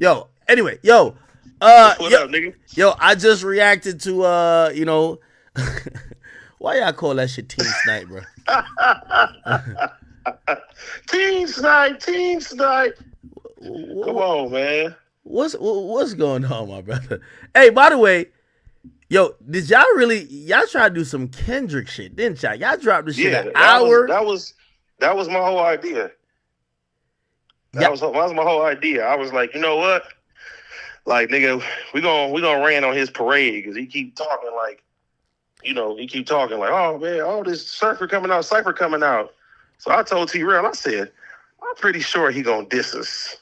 Yo, anyway, yo, What yo, up, nigga? I just reacted to why y'all call that shit Team Snipe, bro? Teen snipe, teen snipe. Come on, man. What's going on, my brother? Hey, by the way, yo, did y'all try to do some Kendrick shit, didn't y'all? Y'all dropped this shit Yeah, an hour. that was my whole idea. Yeah, That was my whole idea. I was like, you know what? Like, nigga, we gonna rain on his parade because he keep talking like, he keep talking like, oh man, all this cipher coming out. So I told T Rail, I said, I'm pretty sure he gonna diss us.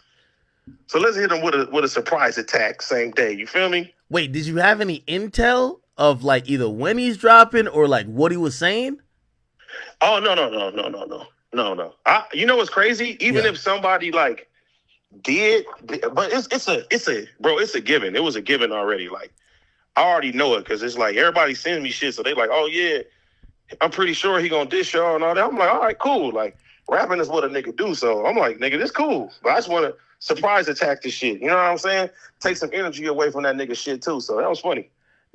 So let's hit him with a surprise attack same day. You feel me? wait, did you have any intel of like either when he's dropping or like what he was saying? Oh no. You know what's crazy? Even Yeah. if somebody like but it's a given. It was a given already. Like I already know it because it's like everybody sends me shit, so they like, oh yeah, I'm pretty sure he gonna diss y'all and all that. I'm like, all right, cool. Like rapping is what a nigga do. So I'm like, nigga, this cool. But I just want to surprise attack this shit. You know what I'm saying? Take some energy away from that nigga shit too. So that was funny.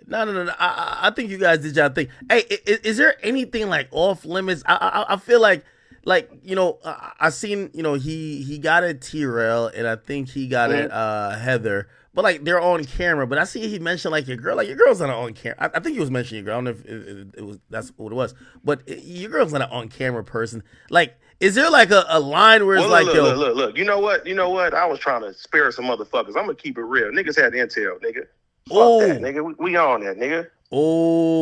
No. I think you guys did y'all thing. Hey, is there anything like off limits? I feel like I seen he got it T-Rail and I think he got it Mm-hmm. Heather, but like they're on camera. But I see he mentioned like your girl, like your girl's not on camera. I think he was mentioning your girl. I don't know if it was that's what it was, but your girl's not an on camera person. Like, is there like a line where it's Well, look, like look, yo, look, look, look. You know what? You know what? I was trying to spare some motherfuckers. I'm gonna keep it real. Niggas had intel, nigga. Fuck that, oh nigga. We on that, nigga.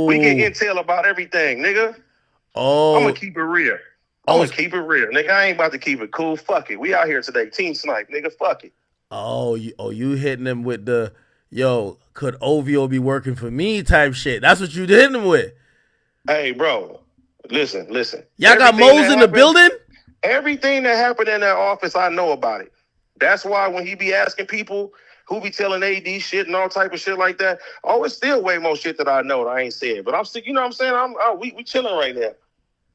We get oh intel about everything, nigga. I'm gonna oh keep it real. I'm oh gonna keep it real, nigga. I ain't about to keep it cool. Fuck it. We out here today. Team snipe, nigga. Fuck it. you hitting them with the yo, could OVO be working for me type shit. That's what you hitting them with. Hey, bro. Listen. Y'all got moles in the building? Everything that happened in that office, I know about it. That's why when he be asking people who be telling AD shit and all type of shit like that, oh, it's still way more shit that I know that I ain't said. But I'm still, you know what I'm saying? We chilling right now.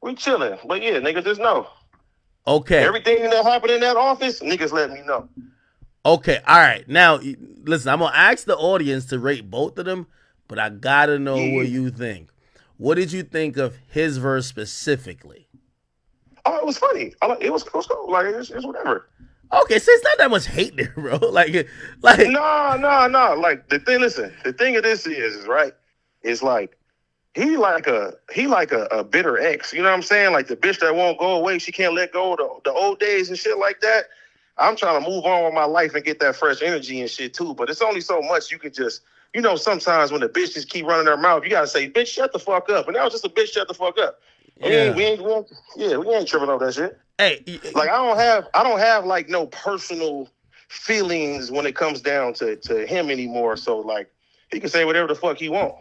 We chilling. But yeah, nigga, just know. Okay. Everything that happened in that office, niggas let me know. Okay. All right. Now, listen, I'm going to ask the audience to rate both of them, but I got to know what Yeah. you think. What did you think of his verse specifically? Oh, it was funny. It was cool. Like, it's whatever. Okay, so it's not that much hate there, bro. Like, No. Like, the thing of this is right, it's like, he like a bitter ex. You know what I'm saying? Like the bitch that won't go away. She can't let go of the old days and shit like that. I'm trying to move on with my life and get that fresh energy and shit too. But it's only so much you can just, sometimes when the bitch just keep running her mouth, you gotta say, bitch, shut the fuck up. And that was just a bitch, shut the fuck up. yeah. We ain't tripping over that shit. Hey, Like I don't have like no personal feelings when it comes down to him anymore. So like he can say whatever the fuck he want.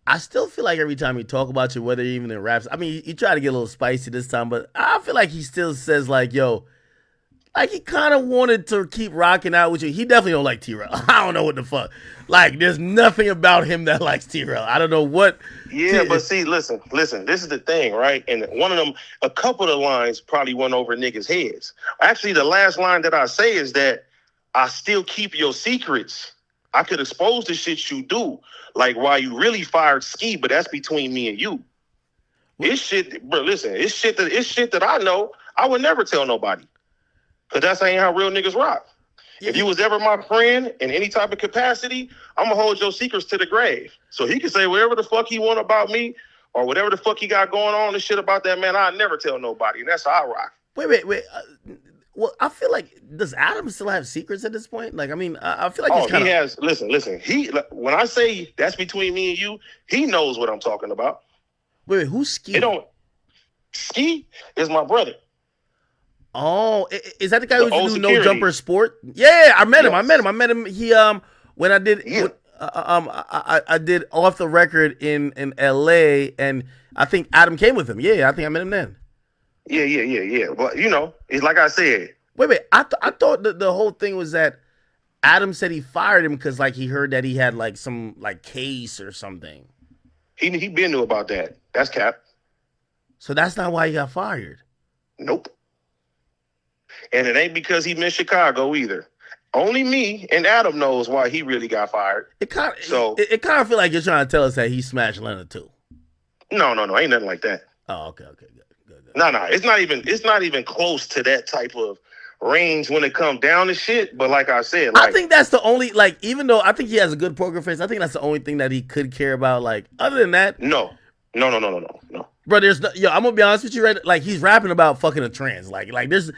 I still feel like every time he talk about you, whether even in raps, I mean, he tried to get a little spicy this time, but I feel like he still says like, yo, like he kind of wanted to keep rocking out with you. He definitely don't like T-Rail. I don't know what the fuck. Like, there's nothing about him that likes T-Rail. I don't know what. Yeah, but see, listen. This is the thing, right? And one of them, a couple of the lines probably went over niggas' heads. Actually, the last line that I say is that I still keep your secrets. I could expose the shit you do, like why you really fired Ski, but that's between me and you. It's shit, bro. Listen, it's shit that I know. I would never tell nobody, cause that's ain't how real niggas rock. Yeah, If you was ever my friend in any type of capacity, I'm gonna hold your secrets to the grave. So he can say whatever the fuck he want about me or whatever the fuck he got going on and shit about that man. I never tell nobody, and that's how I rock. wait. Well, I feel like does Adam still have secrets at this point? Like, I mean, I feel like he's Oh, kind he of. has. Listen. He when I say that's between me and you, he knows what I'm talking about. Who's It Ski? don't. Ski is my brother, Oh, is that the guy who the used to old do No Jumper security. Sport? Yeah, I met him. Yes. I met him. He when I did Yeah. I did off the record in L.A. and I think Adam came with him. Yeah, I think I met him then. Yeah. But it's like I said. Wait. I thought the whole thing was that Adam said he fired him because like he heard that he had like some like case or something. He been knew about that. That's cap. So that's not why he got fired. Nope. And it ain't because he missed Chicago either. Only me and Adam knows why he really got fired. It kind So it kind of feel like you're trying to tell us that he smashed Leonard too. no, ain't nothing like that. Oh, okay, good. No, it's not even close to that type of range when it comes down to shit. But like I said, I think that's the only, like, even though I think he has a good poker face, I think that's the only thing that he could care about. Like, other than that, no. Bro, there's no, yo, I'm gonna be honest with you, right? Like, he's rapping about fucking a trans. Like there's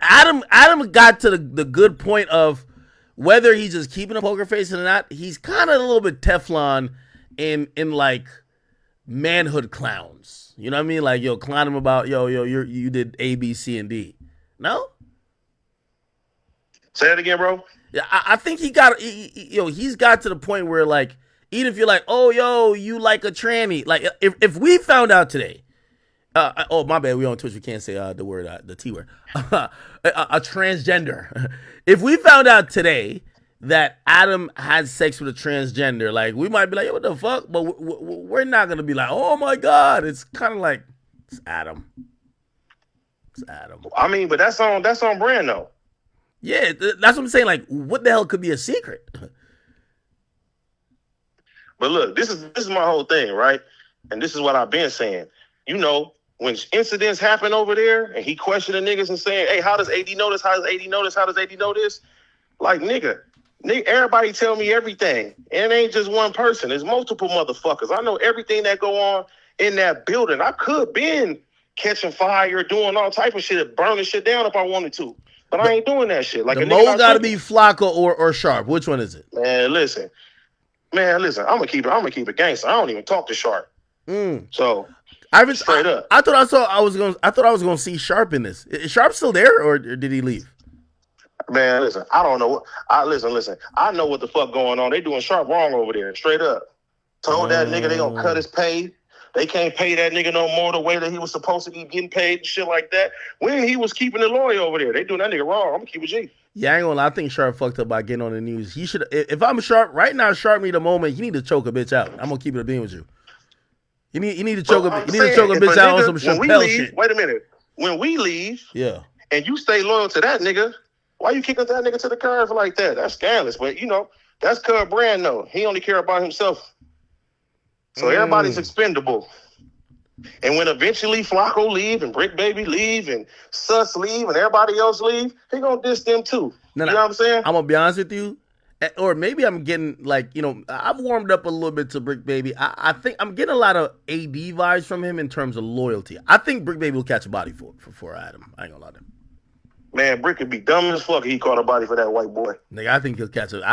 Adam got to the good point of whether he's just keeping a poker face or not. He's kind of a little bit Teflon in like manhood clowns. You know what I mean? Like, yo, clown him about you did A, B, C, and D. No. Say that again, bro. Yeah, I think he's got to the point where, like, even if you're like, oh, yo, you like a tranny, like, if we found out today, oh, my bad, we on Twitch, we can't say the word, the T word, a transgender. If we found out today that Adam had sex with a transgender, like, we might be like, yo, what the fuck? But we're not gonna be like, oh my god. It's kind of like, it's Adam. It's Adam. I mean, but that's on brand though. Yeah, that's what I'm saying. Like, what the hell could be a secret? But look, this is my whole thing, right? And this is what I've been saying. You know, when incidents happen over there and he questioning niggas and saying, hey, how does AD know this? How does AD know this? How does AD know this? Like, nigga, everybody tell me everything. And it ain't just one person. There's multiple motherfuckers. I know everything that go on in that building. I could been catching fire, doing all type of shit, burning shit down if I wanted to. But I ain't doing that shit. Like, the mole got to be Flocka or Sharp. Which one is it? Man, listen. I'm gonna keep it gangster. I don't even talk to Sharp. So straight up. I thought I was gonna see Sharp in this. Is Sharp still there, or did he leave? Man, listen. I don't know. Listen. I know what the fuck going on. They doing Sharp wrong over there. Straight up. Told that nigga they gonna cut his pay. They can't pay that nigga no more the way that he was supposed to be getting paid and shit like that. When he was keeping the lawyer over there, they doing that nigga wrong. I'm gonna keep it G. Yeah, I ain't gonna lie. I think Sharp fucked up by getting on the news. He should. If I'm Sharp right now, Sharp need a moment. You need to choke a bitch out. I'm gonna keep it a bean with you. You need to choke a. You need to choke a bitch out on some Chappelle shit. Wait a minute. When we leave, yeah, and you stay loyal to that nigga, why you kicking that nigga to the curb like that? That's scandalous. But you know, that's Cub Brand though. He only care about himself. So everybody's expendable. And when eventually Flocko leave and Brick Baby leave and Sus leave and everybody else leave, he gonna diss them too. You know what I'm saying? I'm gonna be honest with you. Or maybe I'm getting like, I've warmed up a little bit to Brick Baby. I think I'm getting a lot of AD vibes from him in terms of loyalty. I think Brick Baby will catch a body for Adam. I ain't gonna lie to him. Man, Brick could be dumb as fuck if he caught a body for that white boy. Nigga, I think he'll catch it.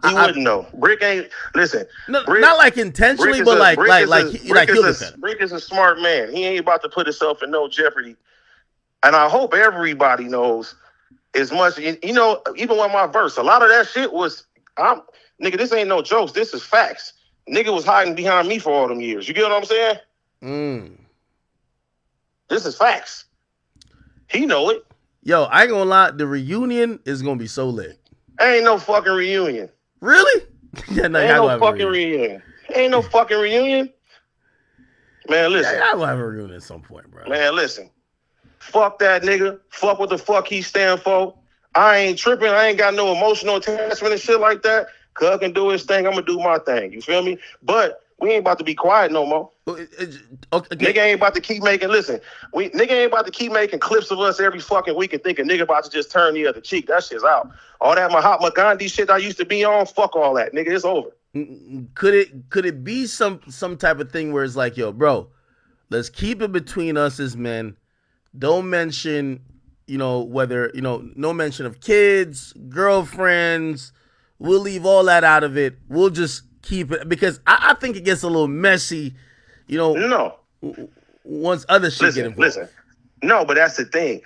He wouldn't know. Brick ain't listen. No, Brick, not like intentionally, but he'll defend. Brick is a smart man. He ain't about to put himself in no jeopardy. And I hope everybody knows as much. Even with my verse, a lot of that shit was, nigga, this ain't no jokes. This is facts. Nigga was hiding behind me for all them years. You get what I'm saying? This is facts. He know it. Yo, I ain't gonna lie, the reunion is gonna be so lit. Ain't no fucking reunion. Really? Yeah, no, ain't no fucking reunion. Ain't no fucking reunion. Man, listen. Yeah, I'll have a reunion at some point, bro. Man, listen. Fuck that nigga. Fuck what the fuck he stand for. I ain't tripping. I ain't got no emotional attachment and shit like that. Cuz can do his thing. I'm gonna do my thing. You feel me? But we ain't about to be quiet no more. Okay. Nigga ain't about to keep making, nigga ain't about to keep making clips of us every fucking week and think a nigga about to just turn the other cheek. That shit's out. All that Mahatma Gandhi shit I used to be on, fuck all that. Nigga, it's over. Could it be some type of thing where it's like, yo, bro, let's keep it between us as men. Don't mention, whether, no mention of kids, girlfriends. We'll leave all that out of it. We'll just keep it, because I think it gets a little messy, No. Once other shit get involved. Listen. No, but that's the thing.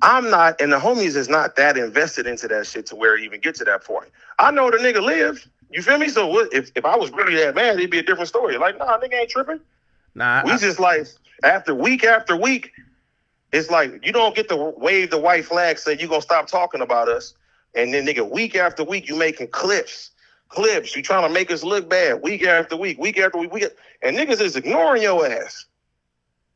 I'm not, and the homies is not that invested into that shit to where it even get to that point. I know the nigga live. You feel me? So if I was really that mad, it'd be a different story. Like, nah, nigga ain't tripping. Nah. We just like, after week, it's like, you don't get to wave the white flag, say you gonna stop talking about us. And then, nigga, week after week, you making clips. You trying to make us look bad week after week. And niggas is ignoring your ass.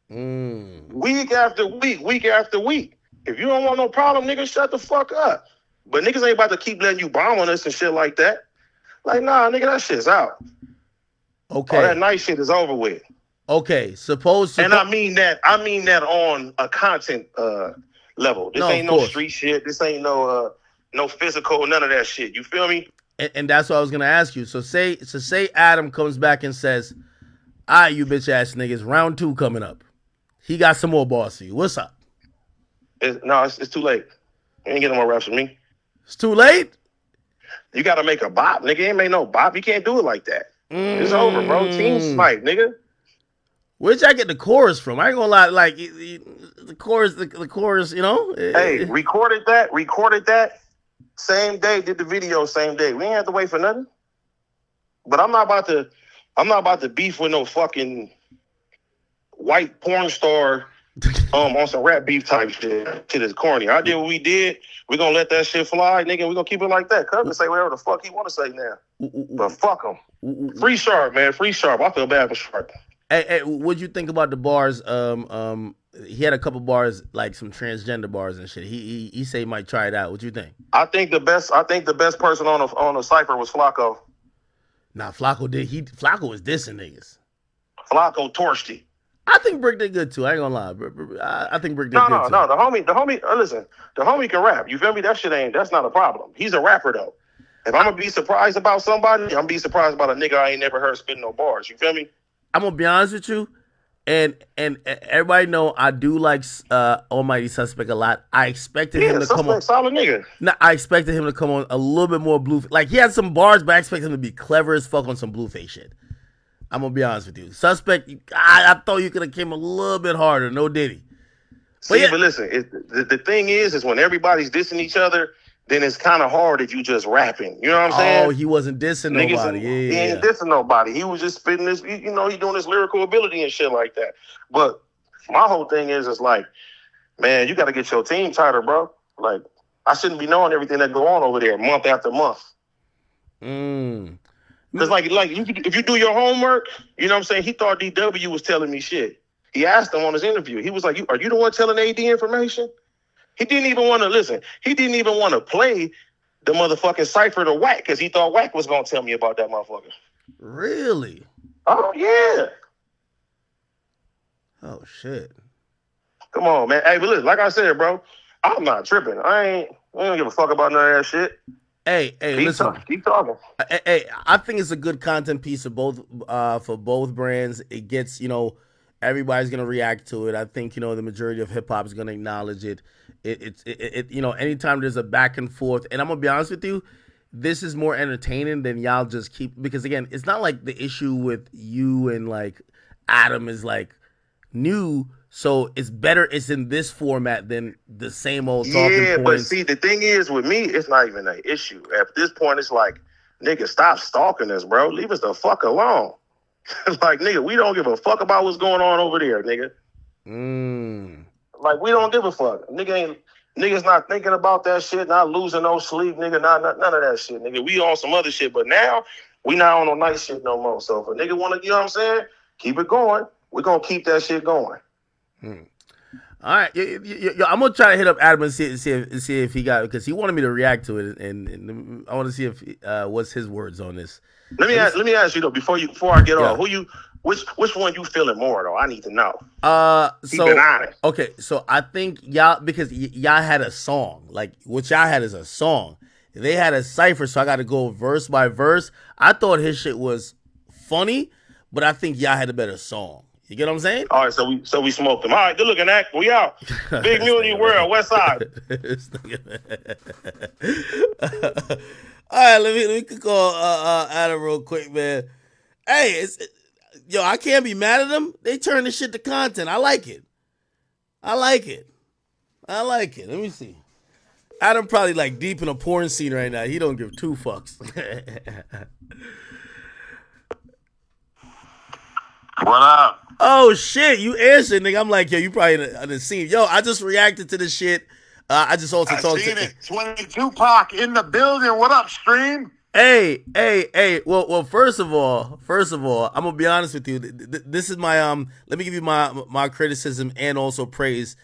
Week after week. If you don't want no problem, nigga, shut the fuck up. But niggas ain't about to keep letting you bomb on us and shit like that. Like, nah, nigga, that shit's out. Okay. All that nice shit is over with. Okay. And I mean that on a content level. This ain't no street shit. This ain't no physical, none of that shit. You feel me? And that's what I was gonna ask you. So say Adam comes back and says, "All right, you bitch ass niggas, round 2 coming up. He got some more bars for you. What's up?" It's too late. You ain't getting more raps from me. It's too late. You got to make a bop, nigga. You ain't make no bop. You can't do it like that. It's over, bro. Team snipe, nigga. Where'd y'all get the chorus from? I ain't gonna lie, like the chorus, you know. Hey, recorded that. Same day, did the video same day. We ain't have to wait for nothing. But I'm not about to beef with no fucking white porn star on some rap beef type shit. Shit is corny. I did what we did. We're gonna let that shit fly, nigga. We're gonna keep it like that. Cuz can say whatever the fuck he wanna say now. But fuck him. Free Sharp, man. Free Sharp. I feel bad for Sharp. Hey, what'd you think about the bars? He had a couple bars, like some transgender bars and shit. He say he might try it out. What you think? I think the best person on the cipher was Flacco. Nah, Flacco was dissing niggas. Flacco torched it. I think Brick did good too. I ain't gonna lie. I think Brick did good too. No. The homie. Listen, the homie can rap. You feel me? That's not a problem. He's a rapper though. If I'm gonna be surprised about somebody, I'm gonna be surprised about a nigga I ain't never heard spitting no bars. You feel me? I'm gonna be honest with you, and everybody know I do like Almighty Suspect a lot. I expected him to come on. Solid nigga. No, I expected him to come on a little bit more blue. Like he had some bars, but I expected him to be clever as fuck on some Blueface shit. I'm gonna be honest with you. Suspect, I thought you could have came a little bit harder. No Diddy. But listen, the thing is when everybody's dissing each other, then it's kind of hard if you just rapping. You know what I'm saying? Oh, he wasn't dissing nobody. He ain't dissing nobody. He was just spitting this, he doing his lyrical ability and shit like that. But my whole thing is like, man, you got to get your team tighter, bro. Like, I shouldn't be knowing everything that go on over there month after month. Because if you do your homework, you know what I'm saying? He thought DW was telling me shit. He asked him on his interview. He was like, are you the one telling AD information? He didn't even want to listen. He didn't even want to play the motherfucking cipher to Wack because he thought Wack was going to tell me about that motherfucker. Really? Oh, yeah. Oh, shit. Come on, man. Hey, but listen, like I said, bro, I'm not tripping. I don't give a fuck about none of that shit. Hey, listen. Keep talking. Hey, I think it's a good content piece of both for both brands. It gets, everybody's gonna react to it. I think, the majority of hip hop is gonna acknowledge it. It anytime there's a back and forth, and I'm gonna be honest with you, this is more entertaining than y'all just keep, because again, it's not like the issue with you and like Adam is like new. So it's better it's in this format than the same old talking points. Yeah, but see, the thing is with me, it's not even an issue. At this point, it's like, nigga, stop stalking us, bro. Leave us the fuck alone. Like, nigga, we don't give a fuck about what's going on over there, nigga. Like, we don't give a fuck. Niggas not thinking about that shit, not losing no sleep, nigga, none of that shit, nigga. We on some other shit, but now we not on no nice shit no more. So if a nigga want to, you know what I'm saying, keep it going. We're going to keep that shit going. All right, I'm gonna try to hit up Adam and see if he got, because he wanted me to react to it, and I want to see if what's his words on this. Let me ask you though, before I get off, which one you feeling more though? I need to know. Keep it honest. Okay, so I think y'all, because y'all had a song, like what y'all had is a song. They had a cipher, so I got to go verse by verse. I thought his shit was funny, but I think y'all had a better song. You get what I'm saying? All right, so we smoked them. All right, good looking, Act. We out. Big Muley World, West Side. All right, let me call Adam real quick, man. Hey, I can't be mad at them. They turn this shit to content. I like it. Let me see. Adam probably like deep in a porn scene right now. He don't give two fucks. What up? Oh shit, you answered, nigga. I'm like, yo, you probably in the scene. Yo, I just reacted to this shit. I just also talked to it. 22 Pac in the building. What up, stream? Hey. Well, first of all, I'm gonna be honest with you. This is my let me give you my criticism and also praise.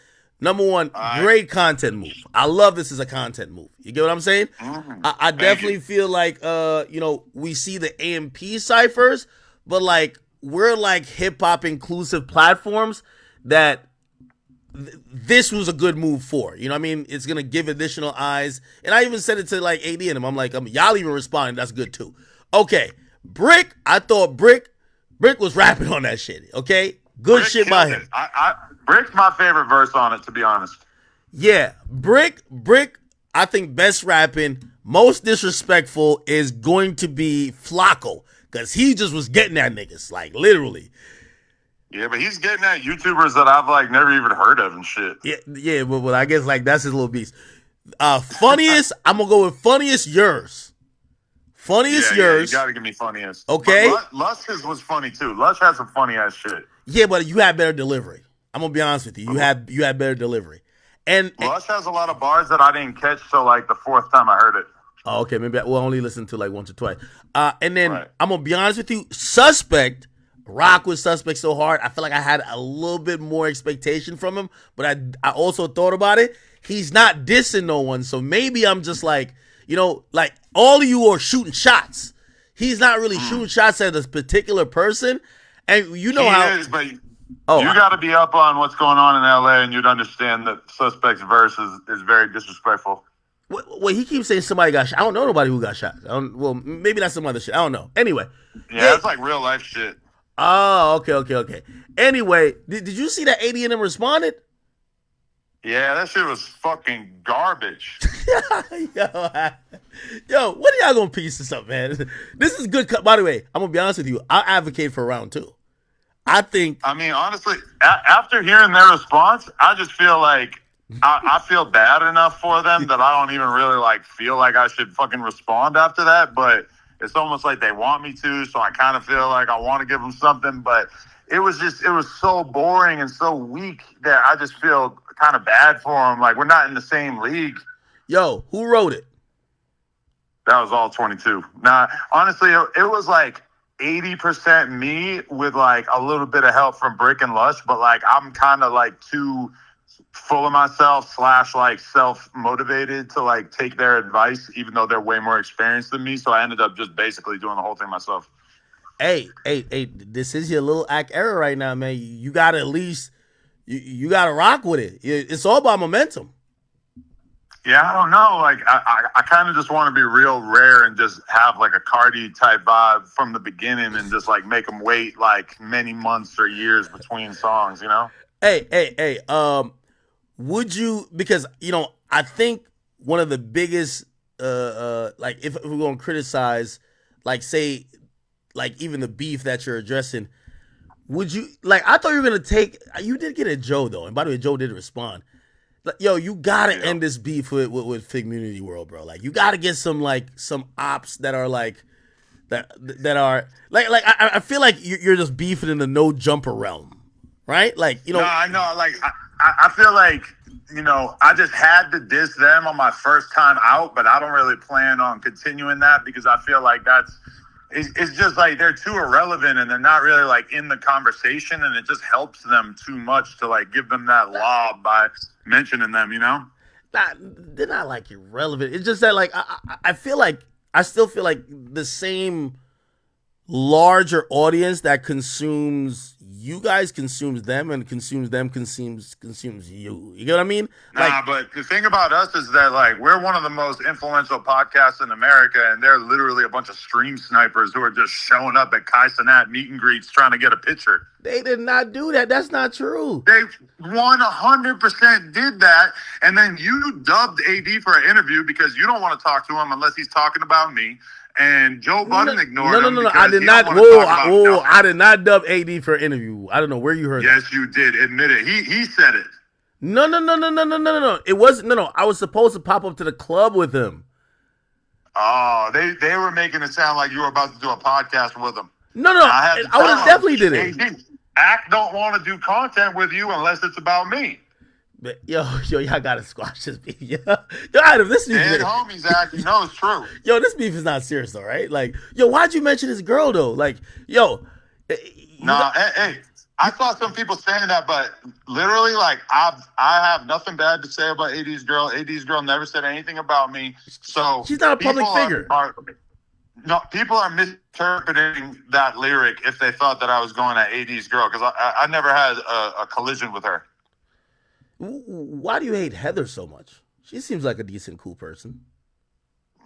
Number one, All right. great content move. I love this as a content move. You get what I'm saying? I definitely feel like we see the AMP ciphers, but like we're like hip hop inclusive platforms that this was a good move for. You know what I mean? It's gonna give additional eyes. And I even said it to like AD and him. I'm like, y'all even responding, that's good too. Okay. Brick, I thought Brick was rapping on that shit. Okay? Good Brick shit by killed him. it. Brick's my favorite verse on it, to be honest. Yeah, Brick, I think best rapping, most disrespectful is going to be Flacco. Because he just was getting at niggas, like literally. Yeah, but he's getting at YouTubers that I've like never even heard of and shit. Yeah, but I guess like that's his little beast. Funniest, I'm gonna go with funniest yours. Funniest yours. You gotta give me funniest. Okay. Lush's was funny too. Lush had some funny ass shit. Yeah, but you had better delivery. I'm gonna be honest with you. You had better delivery. And Lush has a lot of bars that I didn't catch till like the fourth time I heard it. Oh, okay, maybe we'll only listen to like once or twice. And then Right. I'm gonna be honest with you. Suspect, rock with Suspect so hard. I feel like I had a little bit more expectation from him, but I also thought about it. He's not dissing no one, so maybe I'm just like, like all of you are shooting shots. He's not really shooting shots at this particular person, and you know how. Is, but you got to be up on what's going on in LA, and you'd understand that Suspect's verse is very disrespectful. Wait, he keeps saying somebody got shot. I don't know nobody who got shot. Well, maybe that's some other shit. I don't know. Anyway. Yeah, that's like real life shit. Oh, okay. Anyway, did you see that AD&M responded? Yeah, that shit was fucking garbage. Yo, when are y'all gonna piece this up, man? This is good. By the way, I'm gonna be honest with you. I advocate for round 2. I mean, honestly, after hearing their response, I just feel like I feel bad enough for them that I don't even really like feel like I should fucking respond after that. But it's almost like they want me to, so I kind of feel like I want to give them something. But it was so boring and so weak that I just feel kind of bad for them. Like, we're not in the same league. Yo, who wrote it? That was all 22. Nah, honestly, it was like 80% me with like a little bit of help from Brick and Lush, but like I'm kind of like too full of myself / like self-motivated to like take their advice, even though they're way more experienced than me. So I ended up just basically doing the whole thing myself. Hey, this is your little act error right now, man. You gotta at least you gotta rock with it. It's all about momentum. Yeah, I don't know. Like, I kind of just want to be real rare and just have like a Cardi type vibe from the beginning and just like make them wait like many months or years between songs, you know? Hey. Would you, because, I think one of the biggest, like if we're going to criticize, like say, like even the beef that you're addressing, would you, like, I thought you were going to you did get a Joe though. And by the way, Joe did respond. Yo, you gotta end this beef with Figmunity World, bro. Like, you gotta get some ops that are like that are like I feel like you're just beefing in the no jumper realm, right? Like, No, I know. Like, I feel like I just had to diss them on my first time out, but I don't really plan on continuing that because I feel like it's just like they're too irrelevant and they're not really like in the conversation, and it just helps them too much to like give them that lob by mentioning them, they're not like irrelevant. It's just that like I feel like I still feel like the same larger audience that consumes you guys consumes them, and consumes them consumes you. You get what I mean? Nah, but the thing about us is that like we're one of the most influential podcasts in America, and they're literally a bunch of stream snipers who are just showing up at Kai Cenat meet and greets trying to get a picture. They did not do that. That's not true. They 100% did that, and then you dubbed AD for an interview because you don't want to talk to him unless he's talking about me. And Joe Budden ignored him. No. I did not. I did not dub AD for an interview. I don't know where you heard that. Yes, you did. Admit it. He said it. No. It wasn't. No. I was supposed to pop up to the club with him. Oh, they were making it sound like you were about to do a podcast with him. No. I would have definitely did it. AD, Act don't want to do content with you unless it's about me. But y'all gotta squash this beef. Adam, this beef. Dead homies, Act. You know it's true. Yo, this beef is not serious though, right? Like, why'd you mention his girl though? Like, Nah, hey, I saw some people saying that, but literally, like I have nothing bad to say about AD's girl. AD's girl never said anything about me. So She's not a public people figure. are no, people are misinterpreting that lyric if they thought that I was going at AD's girl because I never had a collision with her. Why do you hate Heather so much? She seems like a decent, cool person.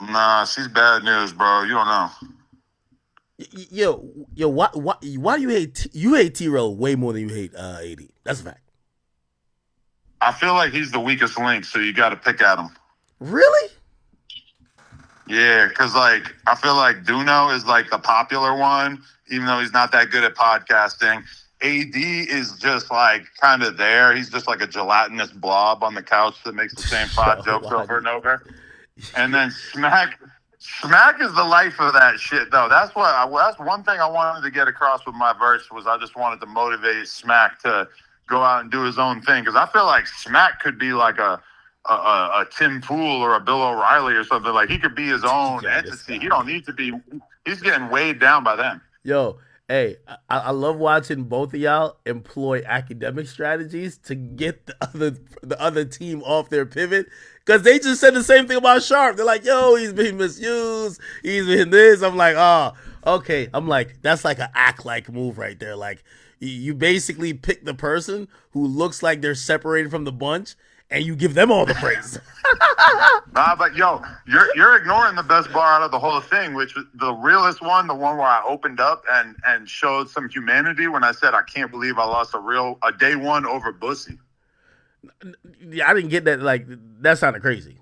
Nah, she's bad news, bro. You don't know. Yo, why do you hate T-Rail way more than you hate AD? That's a fact. I feel like he's the weakest link, so you got to pick at him. Really? Yeah, because like I feel like Duno is like the popular one, even though he's not that good at podcasting. AD is just like kind of there. He's just like a gelatinous blob on the couch that makes the same pod jokes over and over. And then Smack is the life of that shit, though. That's one thing I wanted to get across with my verse was I just wanted to motivate Smack to go out and do his own thing because I feel like Smack could be like a Tim Pool or a Bill O'Reilly or something. Like he could be his own entity. He don't need to be. He's getting weighed down by them. Yo, hey, I love watching both of y'all employ academic strategies to get the other team off their pivot. Because they just said the same thing about Sharp. They're like, yo, he's being misused. He's been this. I'm like, oh, okay. I'm like, that's like an act-like move right there. Like, you basically pick the person who looks like they're separated from the bunch, and you give them all the praise. Nah, but yo, you're ignoring the best bar out of the whole thing, which was the realest one, the one where I opened up and showed some humanity when I said I can't believe I lost a day one over Bussy. Yeah, I didn't get that. Like, that sounded crazy.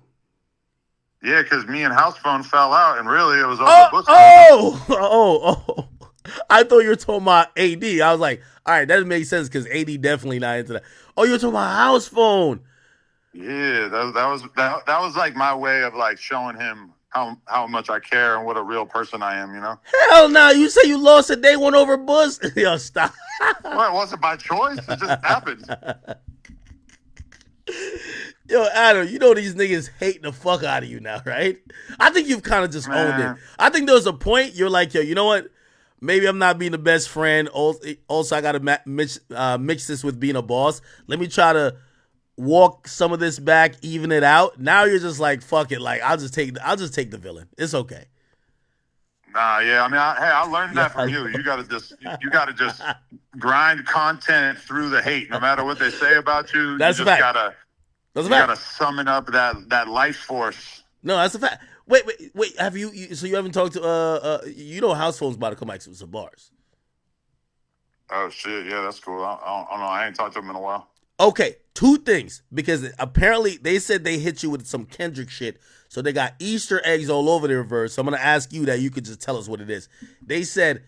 Yeah, because me and House Phone fell out, and really it was over Bussy. Oh. I thought you were talking about AD. I was like, all right, that makes sense because AD definitely not into that. Oh, you were talking about House Phone. Yeah, that was like my way of like showing him how much I care and what a real person I am, you know? Hell no, you say you lost a day one over Bush? Yo, stop. Well, it wasn't by choice. It just happened. Yo, Adam, you know these niggas hate the fuck out of you now, right? I think you've kind of just owned it. I think there was a point you're like, yo, you know what? Maybe I'm not being the best friend. Also, I got to mix this with being a boss. Let me try to walk some of this back, even it out. Now you're just like, fuck it. Like, I'll just take the villain. It's okay. Nah, yeah. I mean, I learned that from you. You gotta just grind content through the hate, no matter what they say about you. That's you a fact. You gotta summon up that life force. No, that's a fact. Wait. Have you? So you haven't talked to you know, House Phone's about to come back with some bars. Oh shit, yeah, that's cool. I don't know. I ain't talked to him in a while. Okay, two things, because apparently they said they hit you with some Kendrick shit, so they got Easter eggs all over their verse. So I'm gonna ask you that you could just tell us what it is. They said,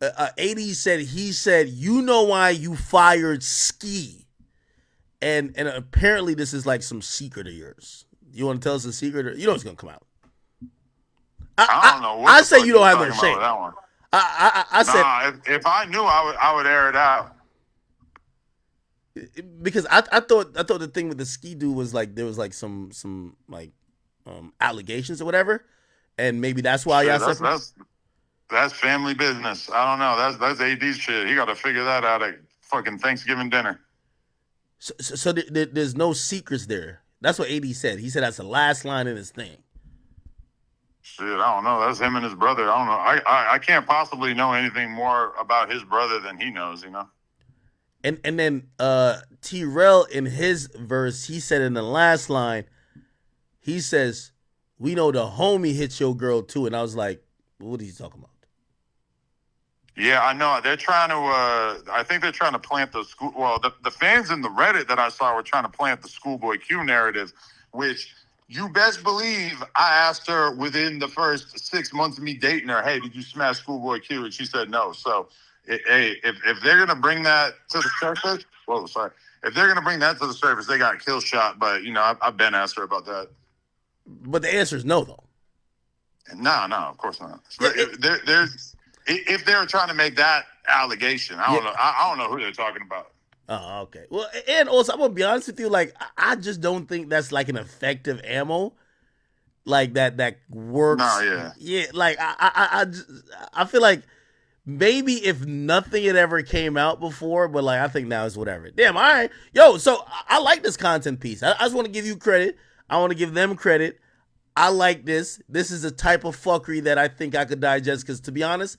AD said he said, you know why you fired Ski, and apparently this is like some secret of yours. You want to tell us a secret? Or, you know it's gonna come out. I don't know. What I say you don't have no shame. That one. I said if I knew, I would air it out. Because I thought the thing with the Ski dude was like there was like some like allegations or whatever, and maybe that's why y'all said that's family business. I don't know. That's AD's shit. He got to figure that out at fucking Thanksgiving dinner. So there's no secrets there. That's what AD said. He said that's the last line in his thing. Shit, I don't know. That's him and his brother. I don't know. I can't possibly know anything more about his brother than he knows, you know? And then T-Rell in his verse, he said in the last line, he says, we know the homie hits your girl too. And I was like, what are you talking about? Yeah, I know. They're trying to, I think they're trying to plant the school. Well, the fans in the Reddit that I saw were trying to plant the Schoolboy Q narrative, which you best believe I asked her within the first 6 months of me dating her, hey, did you smash Schoolboy Q? And she said no. So, hey, if they're going to bring that to the surface, if they're going to bring that to the surface, they got kill shot. But, you know, I've been asked her about that. But the answer is no, though. No, of course not. If they're trying to make that allegation, I don't know. I don't know who they're talking about. Oh, okay. Well, and also, I'm gonna be honest with you. Like, I just don't think that's like an effective ammo, like that works. No, yeah. Yeah, like I feel like maybe if nothing had ever came out before, but like I think now it's whatever. Damn, all right. Yo, so I like this content piece. I just want to give you credit. I want to give them credit. I like this. This is a type of fuckery that I think I could digest. Because to be honest,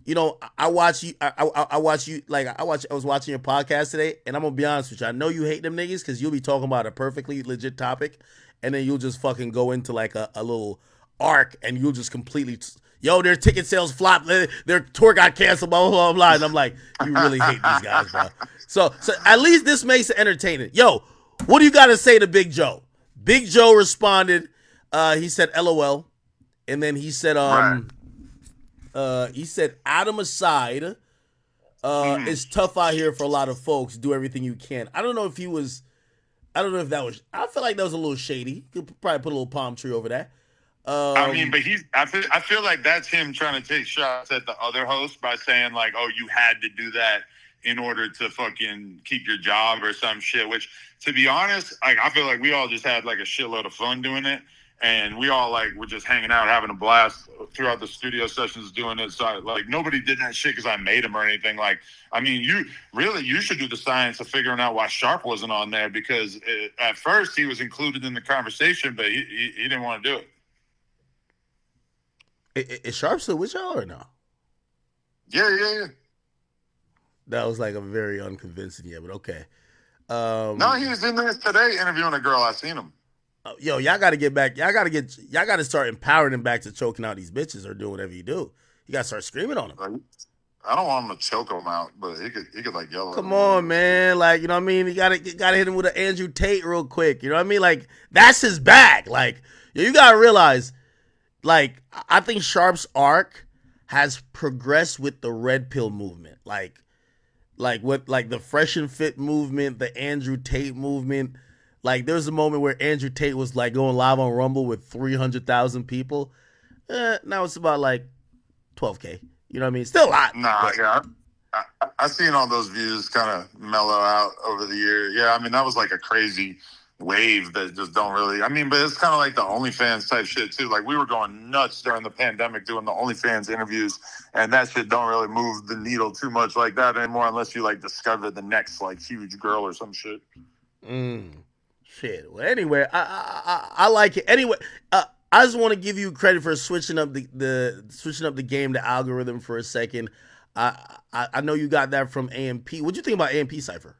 you know, I watch you. I watch you. Like I was watching your podcast today, and I'm gonna be honest with you. I know you hate them niggas because you'll be talking about a perfectly legit topic, and then you'll just fucking go into like a little arc, and you'll just completely. Yo, their ticket sales flopped. Their tour got canceled. Blah blah blah blah. And I'm like, you really hate these guys, bro. So at least this makes it entertaining. Yo, what do you got to say to Big Joe? Big Joe responded. He said LOL, and then he said he said Adam aside, it's tough out here for a lot of folks. Do everything you can. I don't know if he was. I don't know if that was. I feel like that was a little shady. You could probably put a little palm tree over that. I mean, but I feel like that's him trying to take shots at the other host by saying like, "Oh, you had to do that in order to fucking keep your job or some shit." Which, to be honest, like I feel like we all just had like a shitload of fun doing it, and we all like were just hanging out, having a blast throughout the studio sessions doing it. So like nobody did that shit because I made him or anything. Like, I mean, you should do the science of figuring out why Sharp wasn't on there because at first he was included in the conversation, but he didn't want to do it. Is Sharp still with y'all or no? Yeah. That was like a very unconvincing, yeah, but okay. No, he was in there today interviewing a girl. I seen him. Yo, y'all got to get back. Y'all got to start empowering him back to choking out these bitches or doing whatever you do. You got to start screaming on him. I don't want him to choke him out, but he could like yell. Come on, man. Like, you know what I mean? You got to hit him with an Andrew Tate real quick. You know what I mean? Like, that's his bag. Like, you got to realize, like, I think Sharp's arc has progressed with the red pill movement. Like what, like the Fresh and Fit movement, the Andrew Tate movement. Like, there was a moment where Andrew Tate was like going live on Rumble with 300,000 people. Now it's about like 12K. You know what I mean? Still a lot. Nah, but yeah. I've seen all those views kind of mellow out over the year. Yeah, I mean, that was like a crazy wave that just don't really, I mean, but it's kind of like the OnlyFans type shit too. Like we were going nuts during the pandemic doing the OnlyFans interviews, and that shit don't really move the needle too much like that anymore unless you like discover the next like huge girl or some shit. Shit. Well, anyway, I like it. Anyway, I just want to give you credit for switching up the game, the algorithm for a second. I know you got that from AMP. What'd you think about AMP Cypher?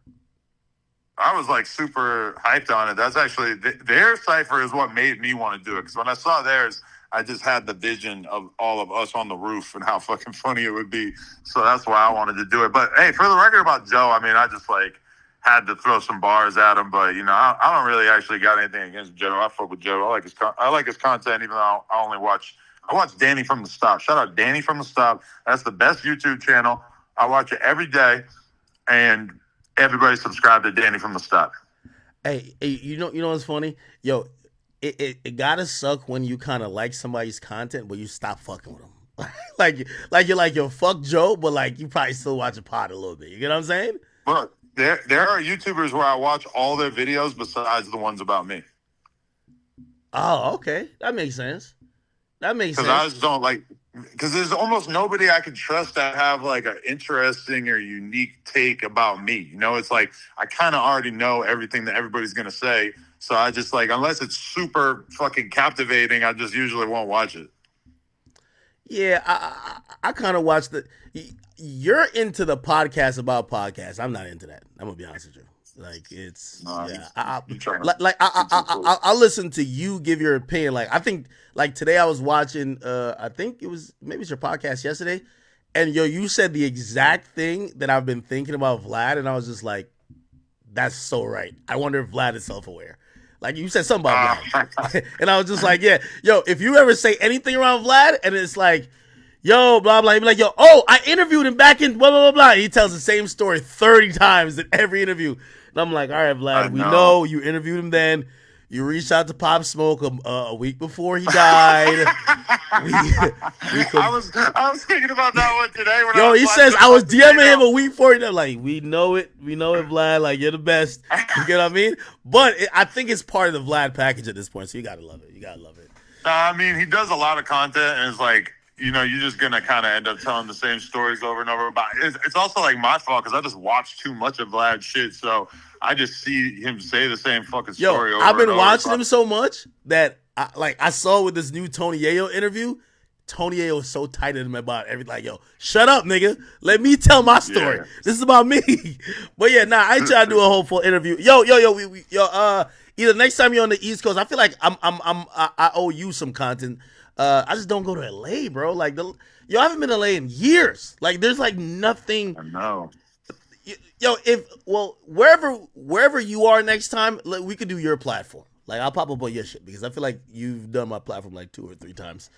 I was like super hyped on it. That's actually their cipher is what made me want to do it. Because when I saw theirs, I just had the vision of all of us on the roof and how fucking funny it would be. So that's why I wanted to do it. But hey, for the record about Joe, I mean, I just like had to throw some bars at him. But you know, I don't really actually got anything against Joe. I fuck with Joe. I like his content, even though I watch Danny from the Stop. Shout out Danny from the Stop. That's the best YouTube channel. I watch it every day, and everybody subscribe to Danny from the Stop. Hey, you know what's funny? Yo, it gotta suck when you kind of like somebody's content, but you stop fucking with them. like you're like, yo, fuck Joe, but like you probably still watch a pod a little bit. You get what I'm saying? Look, there are YouTubers where I watch all their videos besides the ones about me. Oh, okay, that makes sense. Because I just don't like. Because there's almost nobody I can trust that have like an interesting or unique take about me. You know, it's like I kind of already know everything that everybody's gonna say. So I just like, unless it's super fucking captivating, I just usually won't watch it. Yeah, I kind of watch you're into the podcast about podcasts. I'm not into that. I'm gonna be honest with you. Like it's I'll listen to you give your opinion. Like I think like today I was watching I think maybe it's your podcast yesterday, and yo, you said the exact thing that I've been thinking about Vlad, and I was just like, that's so right. I wonder if Vlad is self-aware. Like you said something about Vlad. And I was just like, yeah, yo, if you ever say anything around Vlad and it's like, yo, blah, blah, he'd be like, yo, oh, I interviewed him back in blah, blah, blah, blah. He tells the same story 30 times in every interview. And I'm like, all right, Vlad, we know you interviewed him then. You reached out to Pop Smoke a week before he died. I was thinking about that one today. Yo, he says, I was DMing him a week before he died. Like, we know it, Vlad. Like, you're the best. You get what I mean? But I think it's part of the Vlad package at this point, so you got to love it. I mean, he does a lot of content, and it's like, you're just gonna kind of end up telling the same stories over and over. But it's also like my fault because I just watch too much of Vlad's shit, so I just see him say the same fucking Yo, story over I've been and over. watching him so much that I saw with this new Tony Yayo interview. Tony Yayo is so tight to him about everything. Like, yo, shut up, nigga. Let me tell my story. Yeah. This is about me. But yeah, I ain't trying to do a whole full interview. Yo, either next time you're on the East Coast, I feel like I owe you some content. I just don't go to LA, bro. Like I haven't been to LA in years. Like there's like nothing. I know. Yo, wherever you are next time, we could do your platform. Like I'll pop up on your shit because I feel like you've done my platform like 2 or 3 times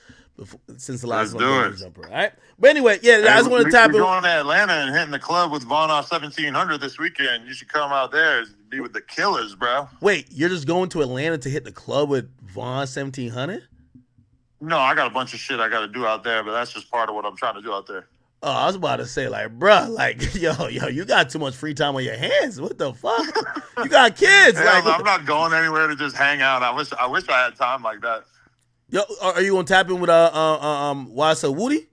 since the last Let's one. do it. Jumper, all right. But anyway, yeah, I just want to tap in. We're going to Atlanta and hitting the club with Vaughn off 1700 this weekend. You should come out there and be with the killers, bro. Wait, you're just going to Atlanta to hit the club with Vaughn 1700? No, I got a bunch of shit I got to do out there, but that's just part of what I'm trying to do out there. Oh, I was about to say, like, bruh, like, yo, you got too much free time on your hands. What the fuck? You got kids. Hell, Like, I'm not going anywhere to just hang out. I wish I had time like that. Yo, are you gonna tap in with Wasa Woody?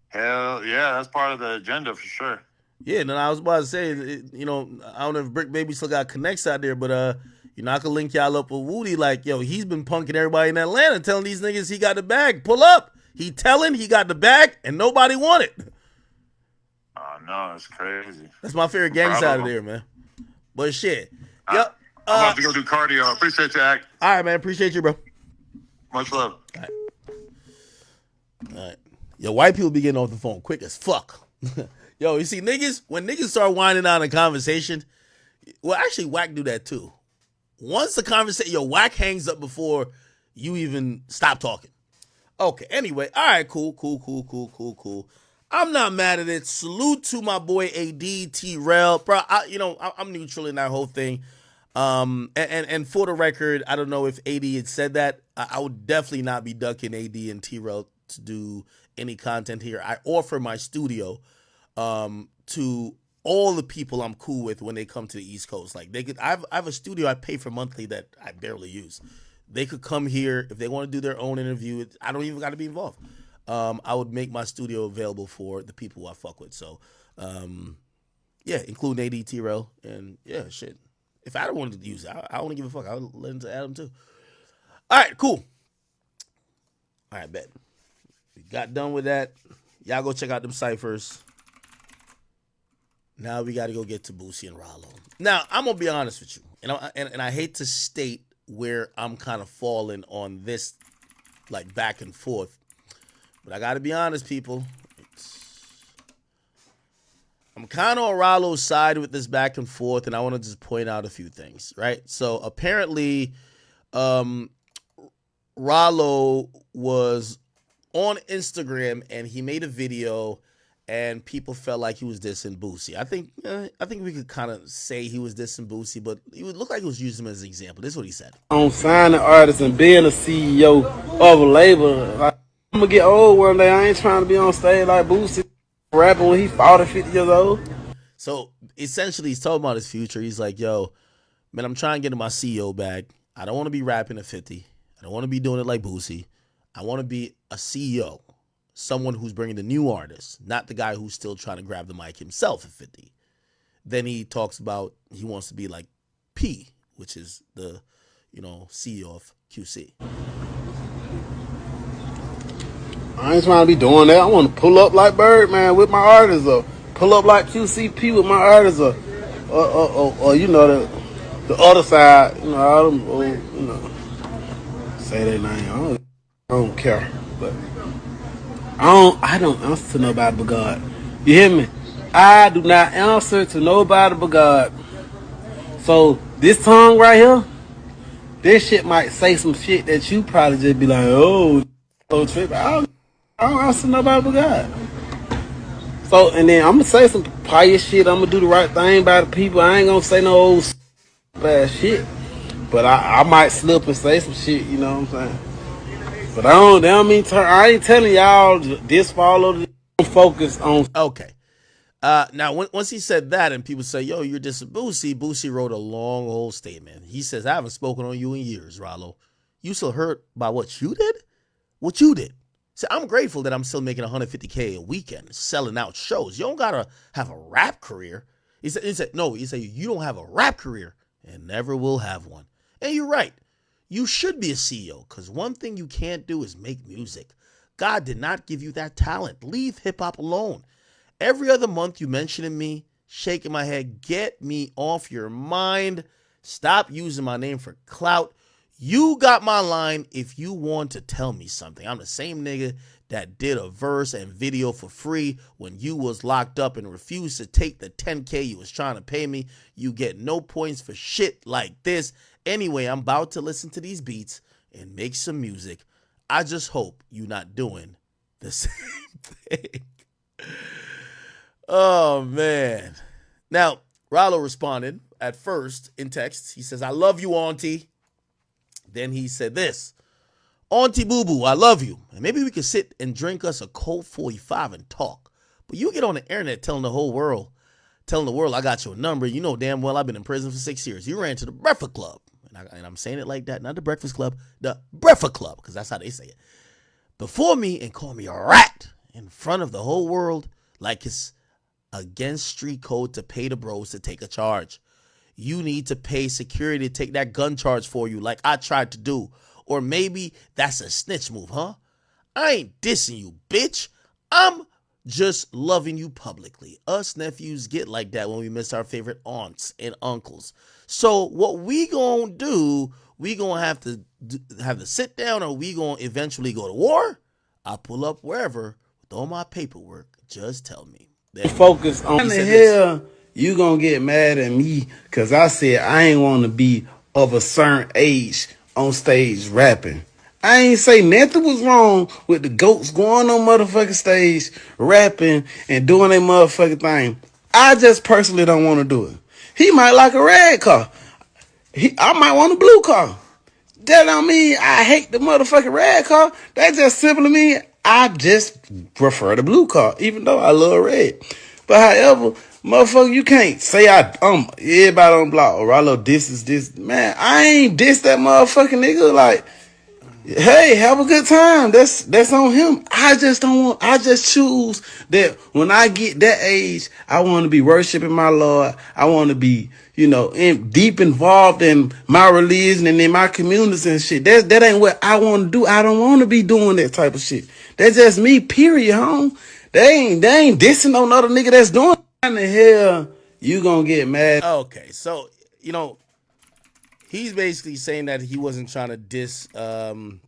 Hell yeah, that's part of the agenda for sure. Yeah, and then I was about to say, I don't know if Brick Baby still got connects out there, but I could link y'all up with Woody. Like, yo, he's been punking everybody in Atlanta, telling these niggas he got the bag. Pull up. He telling he got the bag, and nobody want it. Oh no, it's crazy. That's my favorite gang side of there, man. But shit, yep. I'm about to go do cardio. Appreciate you, Act. All right, man. Appreciate you, bro. Much love. All right. Yo, white people be getting off the phone quick as fuck. Yo, you see, when niggas start winding down a conversation, well, actually, Whack do that too. Once the conversation, Whack hangs up before you even stop talking. Okay, anyway, all right, cool. I'm not mad at it. Salute to my boy AD T-Rel. Bro, I'm neutral in that whole thing. And for the record, I don't know if AD had said that. I would definitely not be ducking AD and T-Rel to do any content here. I offer my studio to all the people I'm cool with when they come to the East Coast. Like I have a studio I pay for monthly that I barely use. They could come here if they want to do their own interview. I don't even got to be involved. I would make my studio available for the people who I fuck with. So, including AD T-Rel and shit. If Adam wanted to use it, I don't give a fuck. I would let him to Adam too. All right, cool. All right, bet. We got done with that. Y'all go check out them ciphers. Now we got to go get to Boosie and Rollo. Now, I'm going to be honest with you. And I hate to state where I'm kind of falling on this, like, back and forth. But I got to be honest, people. I'm kind of on Rollo's side with this back and forth, and I want to just point out a few things, right? So, apparently, Rollo was on Instagram, and he made a video, and people felt like he was dissing Boosie. I think we could kind of say he was dissing Boosie, but it would look like he was using him as an example. This is what he said. On signing artists and being a CEO of a label, like, I'm gonna get old one day. I ain't trying to be on stage like Boosie rapping when he 40, 50 years old. So essentially, he's talking about his future. He's like, yo, man, I'm trying to get in my CEO bag. I don't want to be rapping at 50. I don't want to be doing it like Boosie. I want to be a CEO. Someone who's bringing the new artists, not the guy who's still trying to grab the mic himself at 50. Then he talks about he wants to be like P, which is the, CEO of QC. I ain't trying to be doing that. I want to pull up like Birdman with my artists, or pull up like QCP with my artists, or the other side, all them old, say their name. I don't care, but I don't answer to nobody but God. You hear me? I do not answer to nobody but God. So this tongue right here, this shit might say some shit that you probably just be like, oh, so tripping. I don't answer to nobody but God. So, and then I'm gonna say some pious shit. I'm gonna do the right thing by the people. I ain't gonna say no old bad shit. But I might slip and say some shit, you know what I'm saying? But I ain't telling y'all this follow the focus on. Okay. Now, once he said that and people say, yo, you're dissing Boosie, Boosie wrote a long old statement. He says, I haven't spoken on you in years, Rollo. You still hurt by what you did? What you did? So I'm grateful that I'm still making 150K a weekend, selling out shows. You don't gotta have a rap career. No, he said, you don't have a rap career and never will have one. And you're right. You should be a CEO because one thing you can't do is make music. God did not give you that talent. Leave hip hop alone. Every other month you mentioning me, shaking my head, get me off your mind. Stop using my name for clout. You got my line if you want to tell me something. I'm the same nigga that did a verse and video for free when you was locked up and refused to take the 10K you was trying to pay me. You get no points for shit like this. Anyway, I'm about to listen to these beats and make some music. I just hope you not doing the same thing. Oh, man. Now, Rollo responded at first in text. He says, I love you, Auntie. Then he said this, Auntie Boo Boo, I love you. And maybe we could sit and drink us a cold 45 and talk. But you get on the internet telling the world I got your number. You know damn well I've been in prison for 6 years. You ran to the Breakfast Club. And I'm saying it like that, not the Breakfast Club, the Breakfast Club, because that's how they say it. Before me and call me a rat in front of the whole world like it's against street code to pay the bros to take a charge. You need to pay security to take that gun charge for you like I tried to do. Or maybe that's a snitch move, huh? I ain't dissing you, bitch. I'm just loving you publicly. Us nephews get like that when we miss our favorite aunts and uncles. So what we gonna do, we gonna have to sit down, or we gonna eventually go to war? I'll pull up wherever with all my paperwork. Just tell me. Focus on the hell you gonna get mad at me because I said I ain't want to be of a certain age on stage rapping. I ain't say nothing was wrong with the goats going on motherfucking stage rapping and doing their motherfucking thing. I just personally don't want to do it. He might like a red car. I might want a blue car. That don't mean I hate the motherfucking red car. That just simply mean I just prefer the blue car, even though I love red. But however, motherfucker, you can't say everybody on the block or Rollo this is this. Man, I ain't diss that motherfucking nigga. Like, hey, have a good time. That's on him. I just choose that when I get that age, I want to be worshiping my Lord. I want to be, deep involved in my religion and in my communities and shit. That ain't what I want to do. I don't want to be doing that type of shit. That's just me, period, home. They ain't dissing on another nigga that's doing. How in the hell you gonna get mad? Okay, so, he's basically saying that he wasn't trying to diss Boosie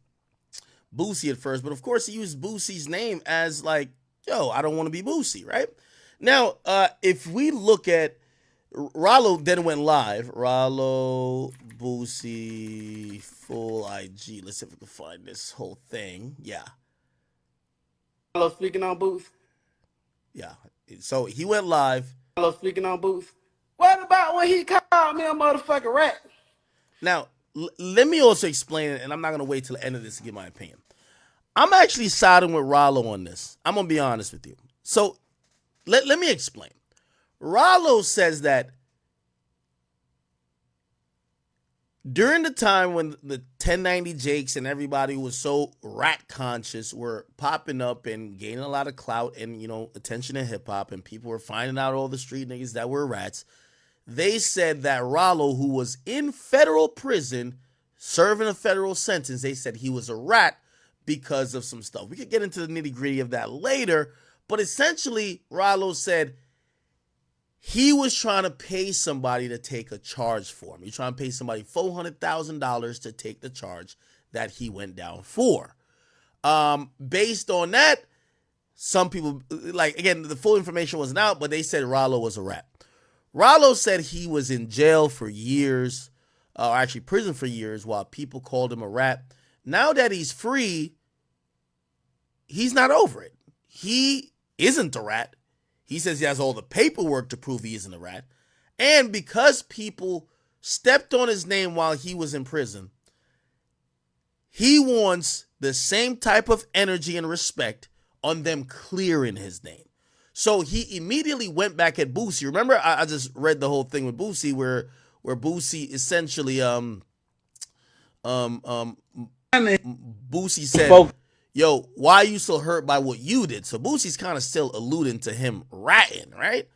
at first, but of course he used Boosie's name as like, yo, I don't want to be Boosie, right? Now, if we look at Rollo then went live. Rollo, Boosie, full IG. Let's see if we can find this whole thing. Yeah. Rollo speaking on Booth. Yeah. So he went live. Rollo speaking on Booth. What about when he called me a motherfucking rat? Now, let me also explain it, and I'm not going to wait till the end of this to give my opinion. I'm actually siding with Rollo on this. I'm going to be honest with you. So let me explain. Rollo says that during the time when the 1090 Jakes and everybody was so rat conscious were popping up and gaining a lot of clout and, attention in hip hop, and people were finding out all the street niggas that were rats, they said that Rollo, who was in federal prison serving a federal sentence, they said he was a rat because of some stuff. We could get into the nitty gritty of that later, but essentially Rollo said he was trying to pay somebody to take a charge for him. He's trying to pay somebody $400,000 to take the charge that he went down for. Based on that, some people, again, the full information wasn't out, but they said Rollo was a rat. Rollo said he was in jail for years, or actually prison for years, while people called him a rat. Now that he's free, he's not over it. He isn't a rat. He says he has all the paperwork to prove he isn't a rat. And because people stepped on his name while he was in prison, he wants the same type of energy and respect on them clearing his name. So he immediately went back at Boosie. Remember, I just read the whole thing with Boosie where Boosie essentially Boosie said, yo, why are you so hurt by what you did? So Boosie's kind of still alluding to him ratting, right?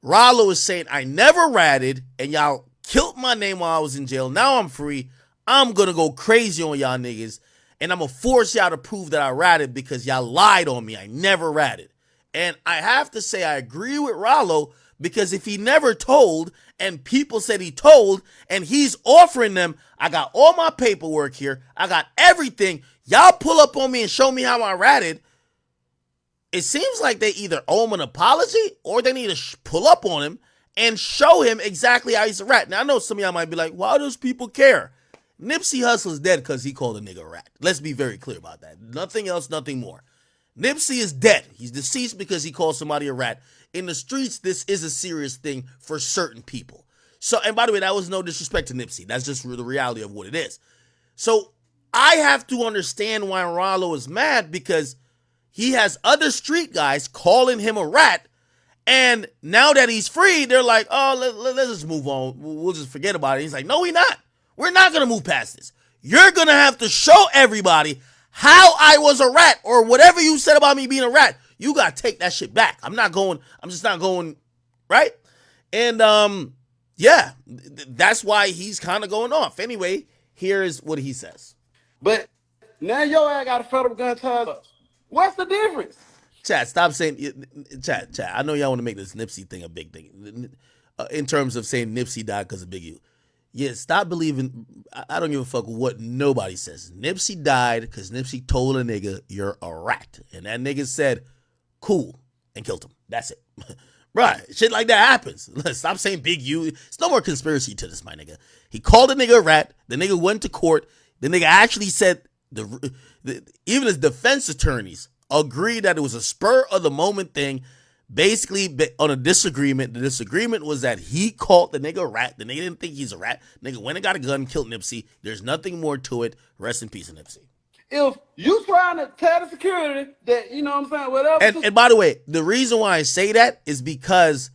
Rollo is saying, I never ratted, and y'all killed my name while I was in jail. Now I'm free. I'm going to go crazy on y'all niggas, and I'm going to force y'all to prove that I ratted because y'all lied on me. I never ratted. And I have to say I agree with Rollo because if he never told and people said he told and he's offering them, I got all my paperwork here. I got everything. Y'all pull up on me and show me how I ratted. It seems like they either owe him an apology or they need to pull up on him and show him exactly how he's a rat. Now, I know some of y'all might be like, why does people care? Nipsey Hussle's dead because he called a nigga a rat. Let's be very clear about that. Nothing else, nothing more. Nipsey is dead. He's deceased because he called somebody a rat. In the streets, this is a serious thing for certain people. So, and by the way, that was no disrespect to Nipsey. That's just the reality of what it is. So, I have to understand why Rollo is mad because he has other street guys calling him a rat. And now that he's free, they're like, oh, let's just move on. We'll just forget about it. He's like, no, we're not. We're not going to move past this. You're going to have to show everybody how I was a rat or whatever you said about me being a rat. You got to take that shit back. I'm just not going, right? And, yeah, that's why he's kind of going off. Anyway, here's what he says. But now your ass got a federal gun charge. What's the difference? Chat, stop saying, chat. I know y'all want to make this Nipsey thing a big thing in terms of saying Nipsey died because of Big U. Yeah, stop believing. I don't give a fuck what nobody says. Nipsey died because Nipsey told a nigga, you're a rat. And that nigga said, cool, and killed him. That's it. Right. Shit like that happens. Stop saying Big U. It's no more conspiracy to this, my nigga. He called a nigga a rat. The nigga went to court. The nigga actually said, even his defense attorneys agreed that it was a spur of the moment thing. Basically, on a disagreement, the disagreement was that he called the nigga a rat. The nigga didn't think he's a rat. Nigga went and got a gun and killed Nipsey. There's nothing more to it. Rest in peace, Nipsey. If you trying to tell the security that, you know what I'm saying, whatever. And by the way, the reason why I say that is because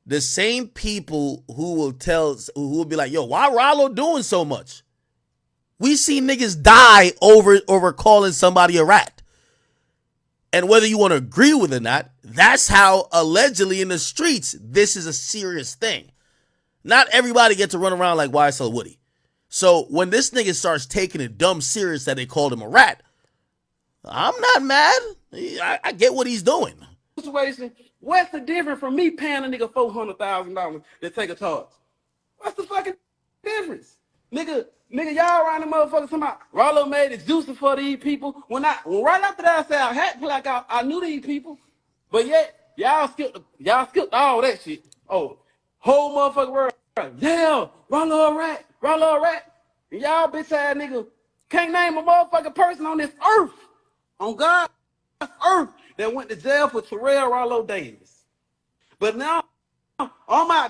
the same people who will be like, yo, why Rollo doing so much? We see niggas die over calling somebody a rat. And whether you want to agree with it or not, that's how allegedly in the streets, this is a serious thing. Not everybody gets to run around like YSL Woody. So when this nigga starts taking it dumb serious that they called him a rat, I'm not mad. I get what he's doing. Situation, what's the difference from me paying a nigga $400,000 to take a charge? What's the fucking difference? Nigga, y'all around the motherfucker talking about Rollo made it juicy for these people. When right after that I said I had to feel like I knew these people. But yet, y'all skipped all that shit. Oh, whole motherfucker world. Yeah, Rollo a rat, And y'all bitch ass nigga can't name a motherfucking person on this earth, on God's earth, that went to jail for Terrell Rollo Davis. But now on my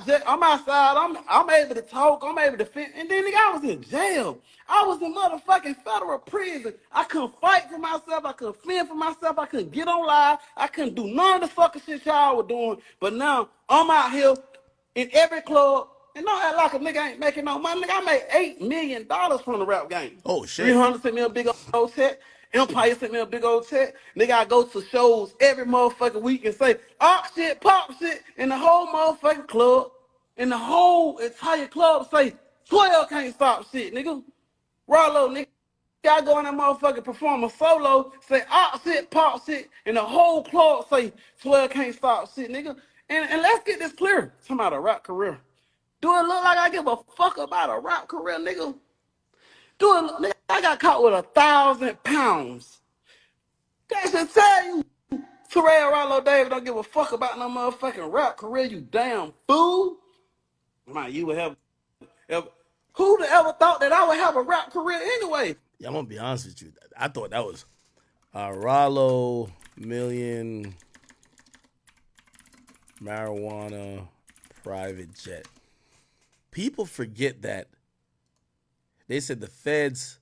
side, I'm able to talk, I'm able to fit, and then nigga, I was in jail. I was in motherfucking federal prison. I couldn't fight for myself, I couldn't fend for myself, I couldn't get on live, I couldn't do none of the fucking shit y'all were doing. But now I'm out here in every club, and don't act like a nigga ain't making no money. Nigga, I made $8 million from the rap game. Oh shit. 300 sent me a big old check. Empire sent me a big old check. Nigga, I go to shows every motherfucking week and say, shit, pop shit, in the whole motherfucking club, in the whole entire club say, 12 can't stop shit, nigga. Rollo, nigga, I go in that motherfucking perform a solo, say, shit, pop shit, and the whole club say, 12 can't stop shit, nigga. And let's get this clear. Talking about a rap career. Do it look like I give a fuck about a rap career, nigga? Nigga, I got caught with 1,000 pounds. That should tell you, Terrell Rollo Davis don't give a fuck about no motherfucking rap career, you damn fool. Man, you would have who'd have ever thought that I would have a rap career anyway? Yeah, I'm gonna be honest with you. I thought that was Rollo million marijuana private jet. People forget that they said the feds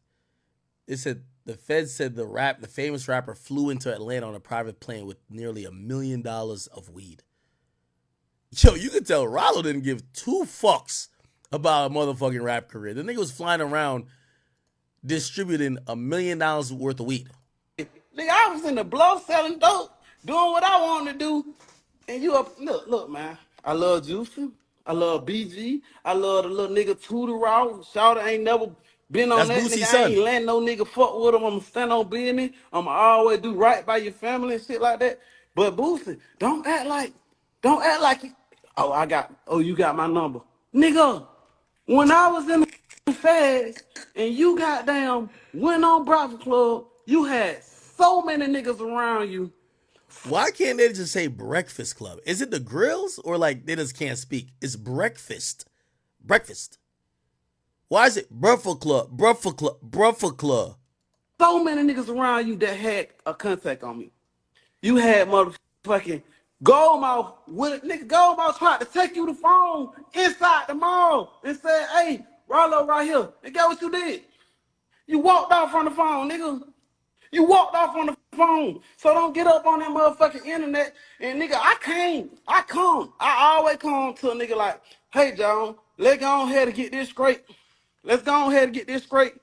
said the famous rapper flew into Atlanta on a private plane with nearly $1 million of weed. Yo, you can tell Rollo didn't give two fucks about a motherfucking rap career. The nigga was flying around distributing $1 million worth of weed. Nigga, I was in the blow selling dope, doing what I wanted to do. And you up, look, man. I love Juicy. I love BG. I love the little nigga Tudor Raw. Shawty ain't never been on That's that nigga. Boosie's I son. ain't letting no nigga fuck with him. I'ma stand on business. I'ma always do right by your family and shit like that. But Boosie, don't act like you. Oh, you got my number. Nigga, when I was in the feds and you goddamn went on Bravo Club, you had so many niggas around you. Why can't they just say Breakfast Club? Is it the grills or like they just can't speak? It's breakfast. Breakfast. Why is it Breakfast Club? Breakfast Club. Breakfast Club. So many niggas around you that had a contact on me. You had motherfucking Goldmouth with nigga Goldmouth tried to take you the phone inside the mall and said, "Hey, Rollo right here." And guess what you did? You walked off on the phone, nigga. You walked off on the phone. So don't get up on that motherfucking internet. And nigga, I come. I always come to a nigga like, "Hey, John, let's go ahead and get this straight. Let's go ahead and get this straight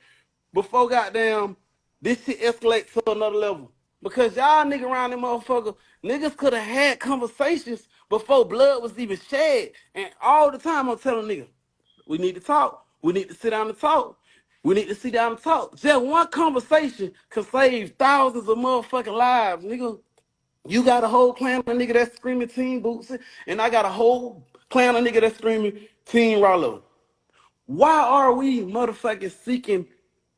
before goddamn this shit escalates to another level." Because y'all nigga around them motherfucker, niggas could have had conversations before blood was even shed. And all the time I'm telling niggas, we need to talk. We need to sit down and talk. We need to sit down and talk. Just one conversation can save thousands of motherfucking lives, nigga. You got a whole clan of nigga that's screaming Team Bootsy, and I got a whole clan of nigga that's screaming Team Rollo. Why are we motherfucking seeking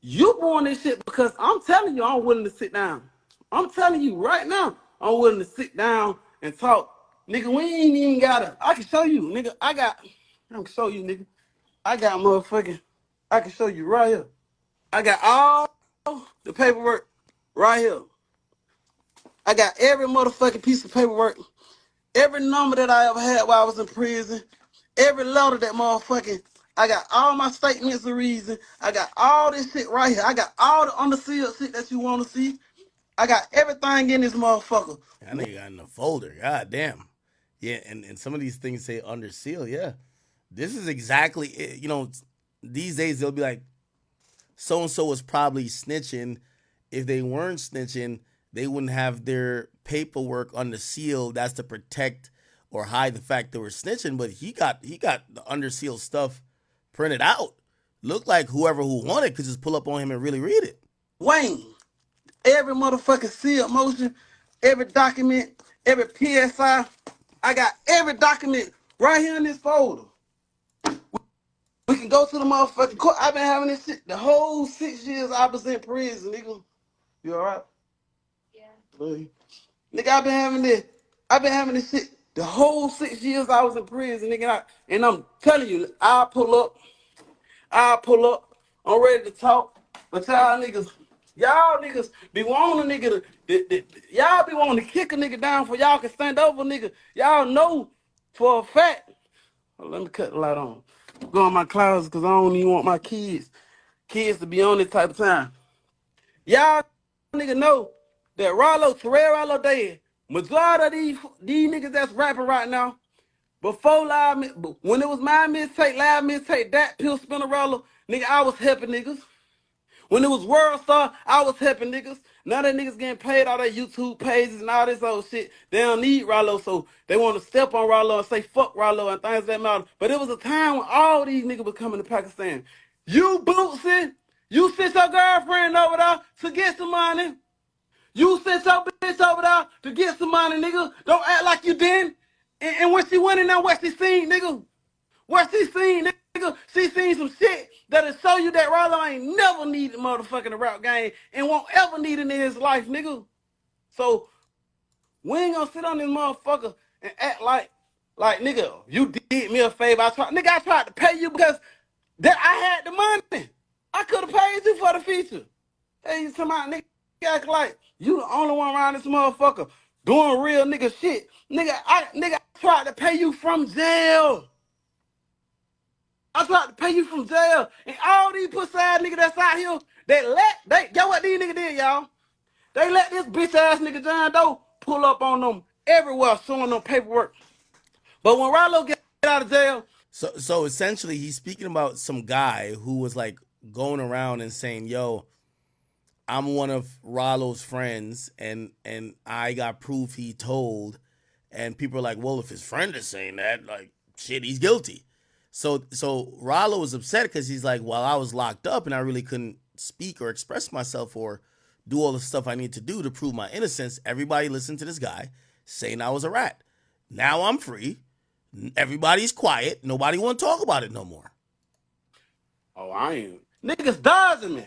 you doing this shit? Because I'm telling you, I'm willing to sit down. I'm telling you right now, I'm willing to sit down and talk. Nigga, we ain't even gotta. I can show you, nigga. I can show you, nigga. I got motherfucking, I can show you right here. I got all the paperwork right here. I got every motherfucking piece of paperwork, every number that I ever had while I was in prison, every letter that motherfucking, I got all my statements of reason. I got all this shit right here. I got all the undersealed shit that you want to see. I got everything in this motherfucker. That nigga got in the folder. God damn. Yeah, and some of these things say under seal. Yeah. This is exactly it. You know, these days they'll be like, so and so was probably snitching. If they weren't snitching, they wouldn't have their paperwork on the seal. That's to protect or hide the fact they were snitching. But he got the under seal stuff printed out. Looked like who wanted could just pull up on him and really read it. Wayne, every motherfucking seal motion, every document, every PSI. I got every document right here in this folder. We can go to the motherfucking court. I've been having this shit the whole 6 years I was in prison, nigga. You alright? Yeah. Nigga, I've been having this shit the whole 6 years I was in prison, nigga. And I'm telling you, I'll pull up, I'm ready to talk. But y'all niggas be wanting a nigga y'all be wanting to kick a nigga down for y'all can stand over a nigga. Y'all know for a fact. Oh, let me cut the light on. Go in my closet because I don't even want my kids to be on this type of time. Y'all nigga know that Terrell Rollo dead. Majority of these niggas that's rapping right now, before when it was my mistake, live mistake, that pill spinnerella, nigga, I was helping niggas. When it was World Star, I was helping niggas. Now that niggas getting paid all their YouTube pages and all this old shit, they don't need Rollo, so they want to step on Rollo and say fuck Rollo and things that matter. But it was a time when all these niggas was coming to Pakistan. You Bootsy, you sent your girlfriend over there to get some money. You sent your bitch over there to get some money, nigga. Don't act like you didn't. And when she went in there, what she seen, nigga? What she seen, nigga? She seen some shit that'll show you that Rollo ain't never needed motherfucking rap game and won't ever need it in his life, nigga. So we ain't gonna sit on this motherfucker and act like nigga, you did me a favor. I tried to pay you because that I had the money. I could have paid you for the feature. Hey, you talking about nigga act like you the only one around this motherfucker doing real nigga shit. I tried to pay you from jail. I tried to pay you from jail. And all these pussy ass niggas that's out here, get what these niggas did, y'all? They let this bitch ass nigga John Doe pull up on them everywhere, showing them paperwork. But when Rollo get out of jail, So essentially, he's speaking about some guy who was like going around and saying, "Yo, I'm one of Rollo's friends, and I got proof he told," and people are like, "Well, if his friend is saying that, like, shit, he's guilty." So Rollo was upset because he's like, "Well, I was locked up and I really couldn't speak or express myself or do all the stuff I need to do to prove my innocence. Everybody listened to this guy saying I was a rat. Now I'm free. Everybody's quiet. Nobody want to talk about it no more." Oh, I ain't. Niggas dodging me.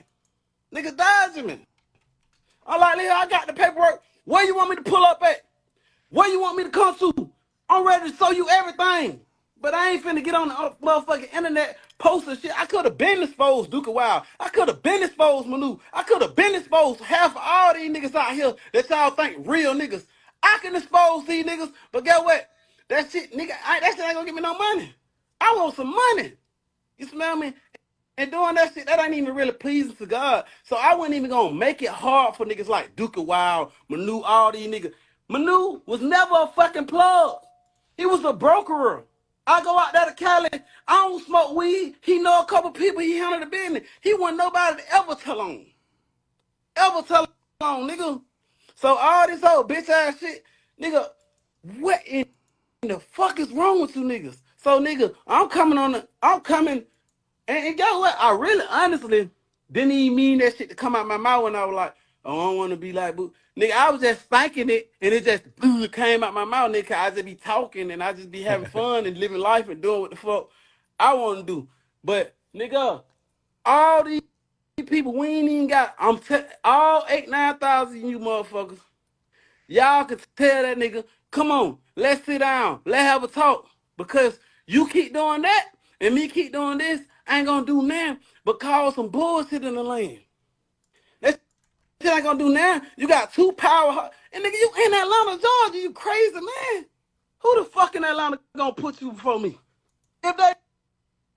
Niggas dodging me. I'm like, nigga, I got the paperwork. Where you want me to pull up at? Where you want me to come to? I'm ready to show you everything. But I ain't finna get on the motherfucking internet posting shit. I could have been exposed Duke Wild. I could have been exposed Manu. I could have been exposed half of all these niggas out here that y'all think real niggas. I can expose these niggas, but guess what? That shit, nigga, that shit ain't gonna give me no money. I want some money. You smell me? And doing that shit, that ain't even really pleasing to God. So I wasn't even gonna make it hard for niggas like Duke Wild, Manu, all these niggas. Manu was never a fucking plug. He was a brokerer. I go out there to Cali. I don't smoke weed. He know a couple people. He handled the business. He wasn't nobody to ever tell on. Ever tell on, nigga. So all this old bitch ass shit, nigga, what in the fuck is wrong with you niggas? So nigga, I'm coming, and guess what? I really honestly didn't even mean that shit to come out my mouth when I was like, oh, I don't want to be like boo. Nigga, I was just thinking it and it just came out my mouth, nigga. I just be talking and I just be having fun and living life and doing what the fuck I want to do. But nigga, all these people we ain't even got, all 8,000-9,000 you motherfuckers. Y'all can tell that nigga, come on, let's sit down, let's have a talk. Because you keep doing that and me keep doing this, I ain't gonna do nothing but cause some bullshit in the land. That shit ain't gonna do nothing. You got two power, and nigga, you in Atlanta, Georgia, you crazy, man. Who the fuck in Atlanta gonna put you before me? If they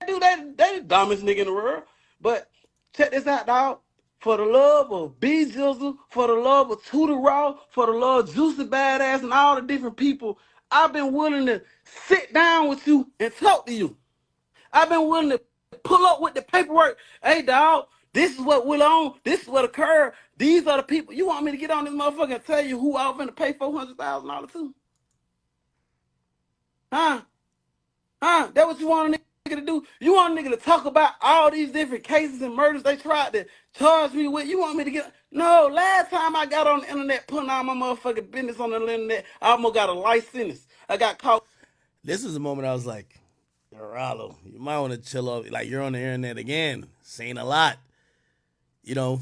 do that, they the dumbest nigga in the world. But check this out, dog. For the love of B Jizzle, for the love of Tudor Raw, for the love of Juicy Badass, and all the different people, I've been willing to sit down with you and talk to you. I've been willing to pull up with the paperwork. Hey, dog, this is what went on. This is what occurred. These are the people. You want me to get on this motherfucker and tell you who I was going to pay $400,000 to? Huh? Huh? That what you want a nigga to do? You want a nigga to talk about all these different cases and murders they tried to charge me with? You want me to get... No, last time I got on the internet putting all my motherfucking business on the internet, I almost got a life sentence. I got caught. This was the moment I was like, Rollo, you might want to chill out. Like, you're on the internet again, saying a lot, you know.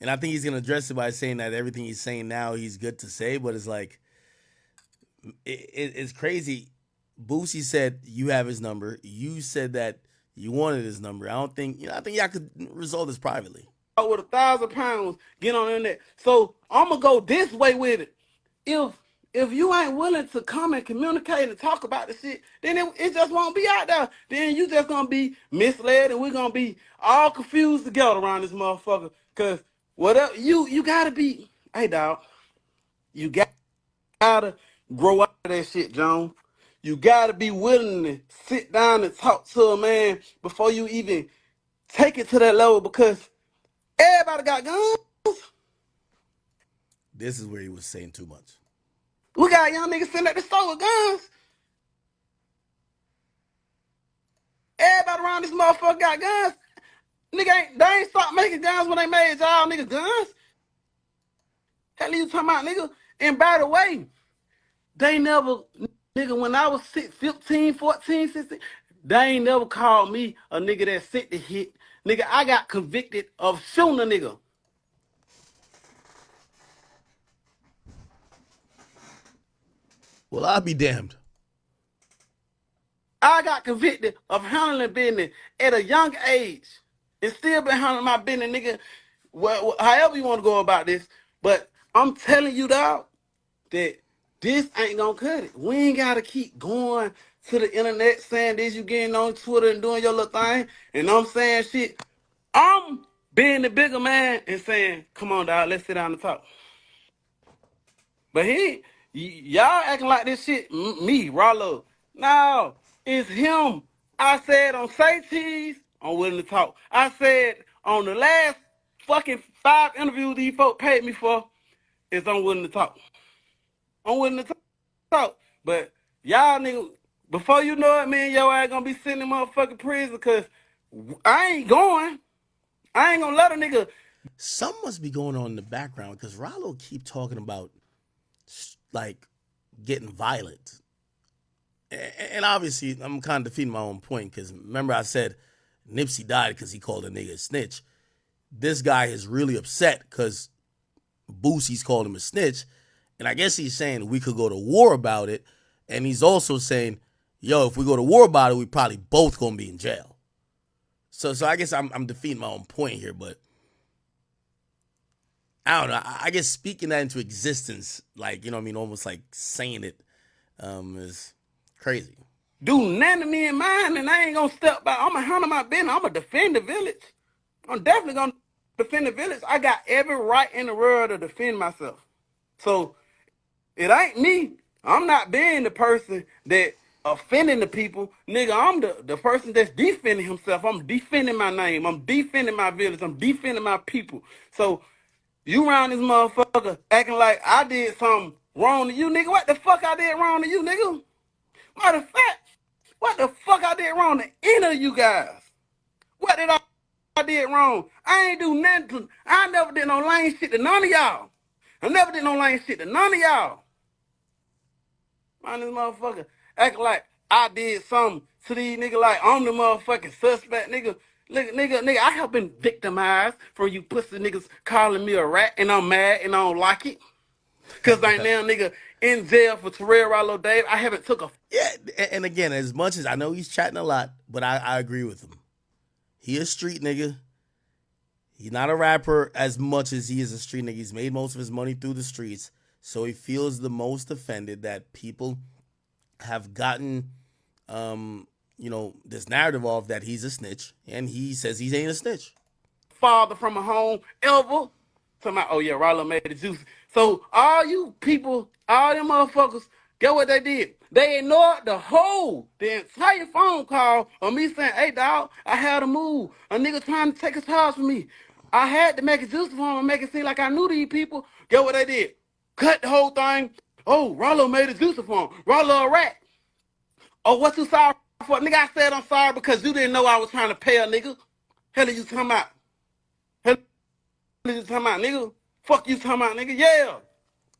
And I think he's gonna address it by saying that everything he's saying now he's good to say, but it's like it's crazy. Boosie said you have his number. You said that you wanted his number. I don't think I think y'all could resolve this privately. With 1,000 pounds, get on the internet. So I'm gonna go this way with it. If you ain't willing to come and communicate and talk about the shit, then it just won't be out there. Then you just gonna be misled and we're gonna be all confused together around this motherfucker. Cause whatever you gotta be, hey dog, you gotta grow out of that shit, John. You gotta be willing to sit down and talk to a man before you even take it to that level because everybody got guns. This is where he was saying too much. We got young niggas sitting at the store with guns. Everybody around this motherfucker got guns. They ain't stopped making guns when they made y'all niggas guns. Hell you talking about, nigga? And by the way, they never, nigga, when I was 15, 14, 16, they ain't never called me a nigga that sit the hit. Nigga, I got convicted of shooting a nigga. Well, I'll be damned. I got convicted of handling business at a young age and still been handling my business, nigga. Well, however you want to go about this, but I'm telling you, dog, that this ain't gonna cut it. We ain't gotta keep going to the internet saying this, you getting on Twitter and doing your little thing, and I'm saying shit. I'm being the bigger man and saying, come on, dog, let's sit down and talk. But y'all acting like this shit, me, Rollo. No, it's him. I said on Say Cheese, I'm willing to talk. I said on the last fucking 5 interviews these folk paid me for is I'm willing to talk. I'm willing to talk. But y'all niggas, before you know it, man, your ass gonna be sitting in motherfucking prison because I ain't going. I ain't gonna let a nigga. Something must be going on in the background because Rollo keep talking about like getting violent. And obviously, I'm kind of defeating my own point because remember I said Nipsey died because he called a nigga a snitch. This guy is really upset because Boosie's called him a snitch. And I guess he's saying we could go to war about it. And he's also saying, yo, if we go to war about it, we probably both gonna be in jail. So I guess I'm defeating my own point here, but I don't know. I guess speaking that into existence, like, you know what I mean, almost like saying it, is crazy. Do nothing to me and mine, and I ain't gonna step back. I'm gonna handle my business. I'm gonna defend the village. I'm definitely gonna defend the village. I got every right in the world to defend myself. So it ain't me. I'm not being the person that offending the people. Nigga, I'm the person that's defending himself. I'm defending my name. I'm defending my village. I'm defending my people. So you around this motherfucker acting like I did something wrong to you, nigga. What the fuck I did wrong to you, nigga? Matter of fact, what the fuck I did wrong to any of you guys? What did I did wrong? I ain't do nothing. I never did no lame shit to none of y'all. I never did no lame shit to none of y'all. Man, this motherfucker acting like I did something to these niggas like I'm the motherfucking suspect, nigga. Nigga, I have been victimized for you pussy niggas calling me a rat, and I'm mad and I don't like it. Cause right now, nigga, in jail for Terrell Rollo Dave, I haven't took a. Yeah, and again, as much as I know he's chatting a lot, but I agree with him. He a street nigga. He's not a rapper as much as he is a street nigga. He's made most of his money through the streets. So he feels the most offended that people have gotten, this narrative of that he's a snitch. And he says he ain't a snitch. Father from a home ever. Talking about, oh yeah, Rollo made the juice. So all you people, all them motherfuckers, get what they did? They ignored the entire phone call of me saying, hey dog, I had to move. A nigga trying to take his house from me. I had to make it juicy for him and make it seem like I knew these people. Get what they did? Cut the whole thing. Oh, Rollo made it juicy for him. Rollo a rat. Oh, what you sorry for? Nigga, I said I'm sorry because you didn't know I was trying to pay a nigga. Hell are you talking about? Hell you talking about, nigga? Fuck you talking about, nigga? Yeah.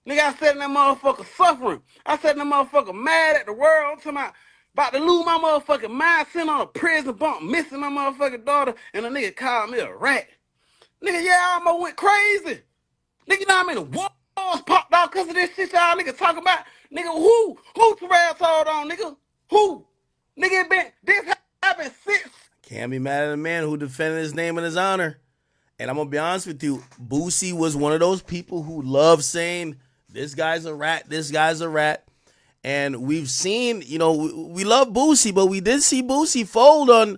Nigga, I said that motherfucker suffering. I said that motherfucker mad at the world. I'm talking about to lose my motherfucking mind, sitting on a prison bump, missing my motherfucking daughter, and a nigga called me a rat. Nigga, yeah, I almost went crazy. Nigga, you know how many walls popped out because of this shit y'all nigga talking about? Nigga, who Terrell told on, nigga? Who? Nigga, this happened since. Can't be mad at a man who defended his name and his honor. And I'm going to be honest with you, Boosie was one of those people who love saying, this guy's a rat, this guy's a rat. And we've seen, we love Boosie, but we did see Boosie fold on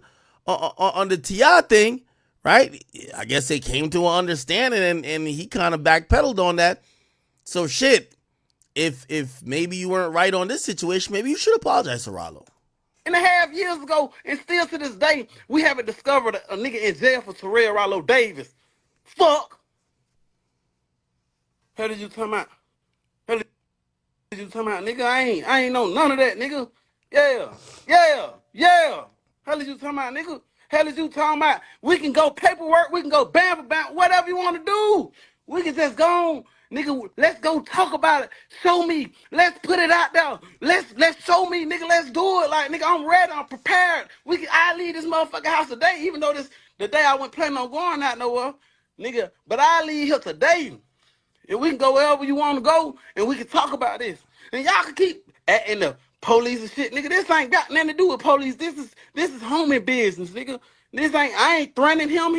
the T.I. thing, right? I guess they came to an understanding and he kind of backpedaled on that. So shit, if maybe you weren't right on this situation, maybe you should apologize to Rollo. And a half years ago, and still to this day, we haven't discovered a nigga in jail for Terrell Rollo Davis. Fuck. How did you come out? How did you come out, nigga? I ain't know none of that, nigga. Yeah. How did you talking about, nigga? How did you talking about? We can go paperwork, we can go bam, whatever you want to do. We can just go on, nigga. Let's go talk about it. Show me. Let's put it out there. Let's show me, nigga. Let's do it. Like, nigga, I'm ready. I'm prepared. I leave this motherfucking house today, even though the day I wasn't planning on going out nowhere, nigga. But I leave here today. And we can go wherever you want to go, and we can talk about this. And y'all can keep acting the police and shit, nigga. This ain't got nothing to do with police. This is homie business, nigga. I ain't threatening him.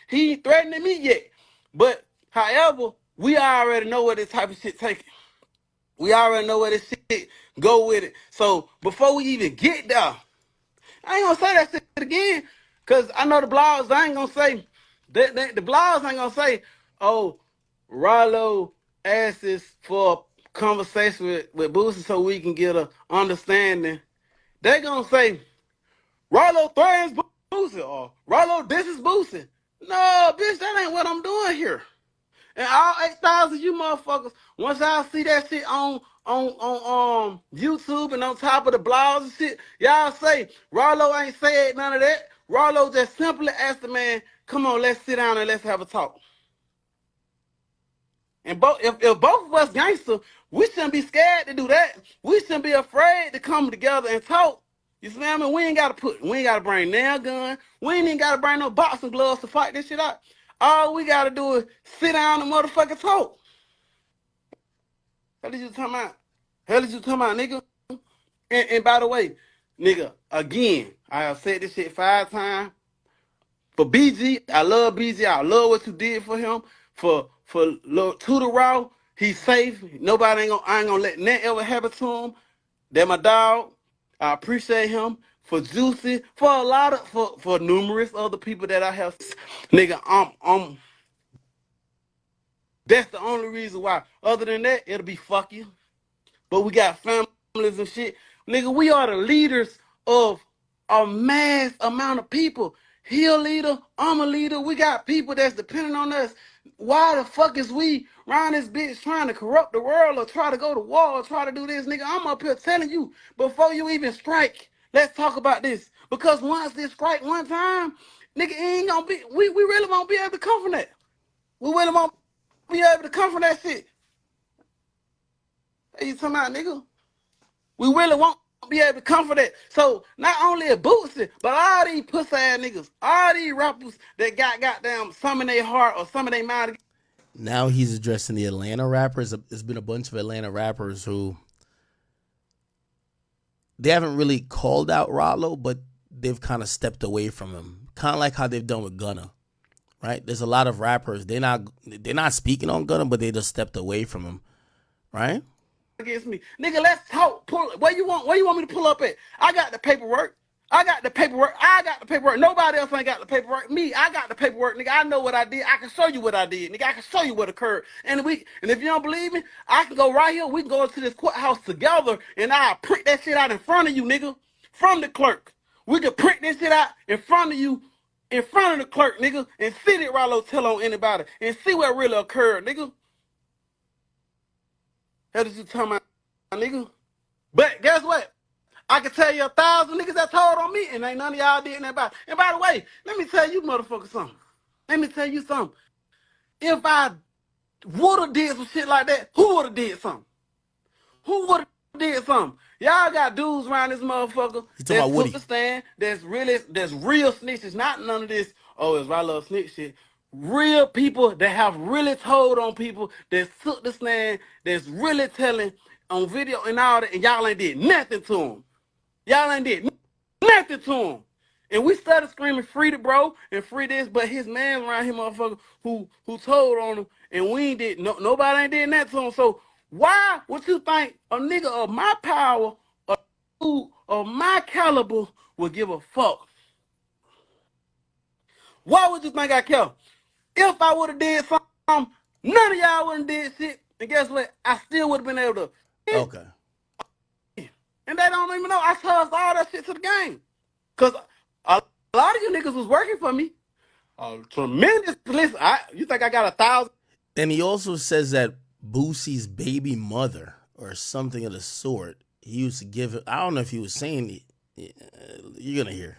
He ain't threatening me yet. But however, we already know where this type of shit taking. We already know where this shit go with it. So before we even get there, I ain't gonna say that shit again, cause I know the blogs. I ain't gonna say the blogs ain't gonna say, oh, Rollo asks for a conversation with Boosie so we can get a understanding. They gonna say Rollo threatens Boosie or Rollo, this is Boosie. No, bitch, that ain't what I'm doing here. And all 8,000 you motherfuckers, once y'all see that shit on YouTube and on top of the blogs and shit, y'all say Rollo ain't said none of that. Rollo just simply asked the man, "Come on, let's sit down and let's have a talk." And if both of us gangster, we shouldn't be scared to do that. We shouldn't be afraid to come together and talk. You see what I mean? We ain't gotta bring nail gun. We ain't even gotta bring no boxing gloves to fight this shit out. All we gotta do is sit down and motherfucking talk. Hell is you talking about? Hell is you talking about, nigga? And by the way, nigga, again, I have said this shit 5 times. For BG, I love BG. I love what you did for him. For little Tudor Raw, he's safe. Nobody I ain't gonna let nothing ever happen to him. That my dog. I appreciate him. For Juicy, for a lot of for numerous other people that I have. Nigga, that's the only reason why. Other than that, it'll be fuck you. But we got families and shit. Nigga, we are the leaders of a mass amount of people. He a leader, I'm a leader. We got people that's depending on us. Why the fuck is we around this bitch trying to corrupt the world or try to go to war or try to do this? Nigga, I'm up here telling you, before you even strike, let's talk about this. Because once this strike one time, nigga, it ain't gonna be, we really won't be able to come from that. We really won't be able to come from that shit. Hey, you talking about, nigga? We really won't be able to come for that. So not only a Boosie, but all these pussy ass niggas, all these rappers that got goddamn some in their heart or some in their mind. Now he's addressing the Atlanta rappers. There's been a bunch of Atlanta rappers who they haven't really called out Rollo, but they've kind of stepped away from him. Kind of like how they've done with Gunna, right? There's a lot of rappers they're not speaking on Gunna, but they just stepped away from him, right? Against me, nigga. Let's talk. Pull where you want me to pull up at? I got the paperwork. I got the paperwork. I got the paperwork. Nobody else ain't got the paperwork. Me, I got the paperwork, nigga. I know what I did. I can show you what I did, nigga. I can show you what occurred. And if you don't believe me, I can go right here. We can go into this courthouse together, and I'll print that shit out in front of you, nigga, from the clerk. We can print this shit out in front of you, in front of the clerk, nigga, and see that Rollo tell on anybody, and see what really occurred, nigga. How did you tell my nigga? But guess what? I can tell you 1,000 niggas that told on me, and ain't none of y'all did nothing about it. And by the way, let me tell you motherfuckers something. Let me tell you something. If I woulda did some shit like that, who woulda did something? Who woulda did something? Y'all got dudes around this motherfucker You talking that about took Woody? the stand, that's real snitches, not none of this, oh, it's I love snitch shit. Real people that have really told on people that took the stand, that's really telling on video and all that, and y'all ain't did nothing to them. Y'all ain't did nothing to him. And we started screaming, free the bro and free this, but his man around here, motherfucker, who told on him, and we ain't did nobody ain't did that to him. So why would you think a nigga of my power, a dude of my caliber would give a fuck? Why would you think I care? If I would have did something, none of y'all wouldn't did shit. And guess what? I still would have been able to. Okay. And they don't even know I charged all that shit to the game. Cause a lot of you niggas was working for me. Tremendous. Listen, you think I got 1,000? And he also says that Boosie's baby mother or something of the sort, he used to give it. I don't know if he was saying it. You're gonna hear.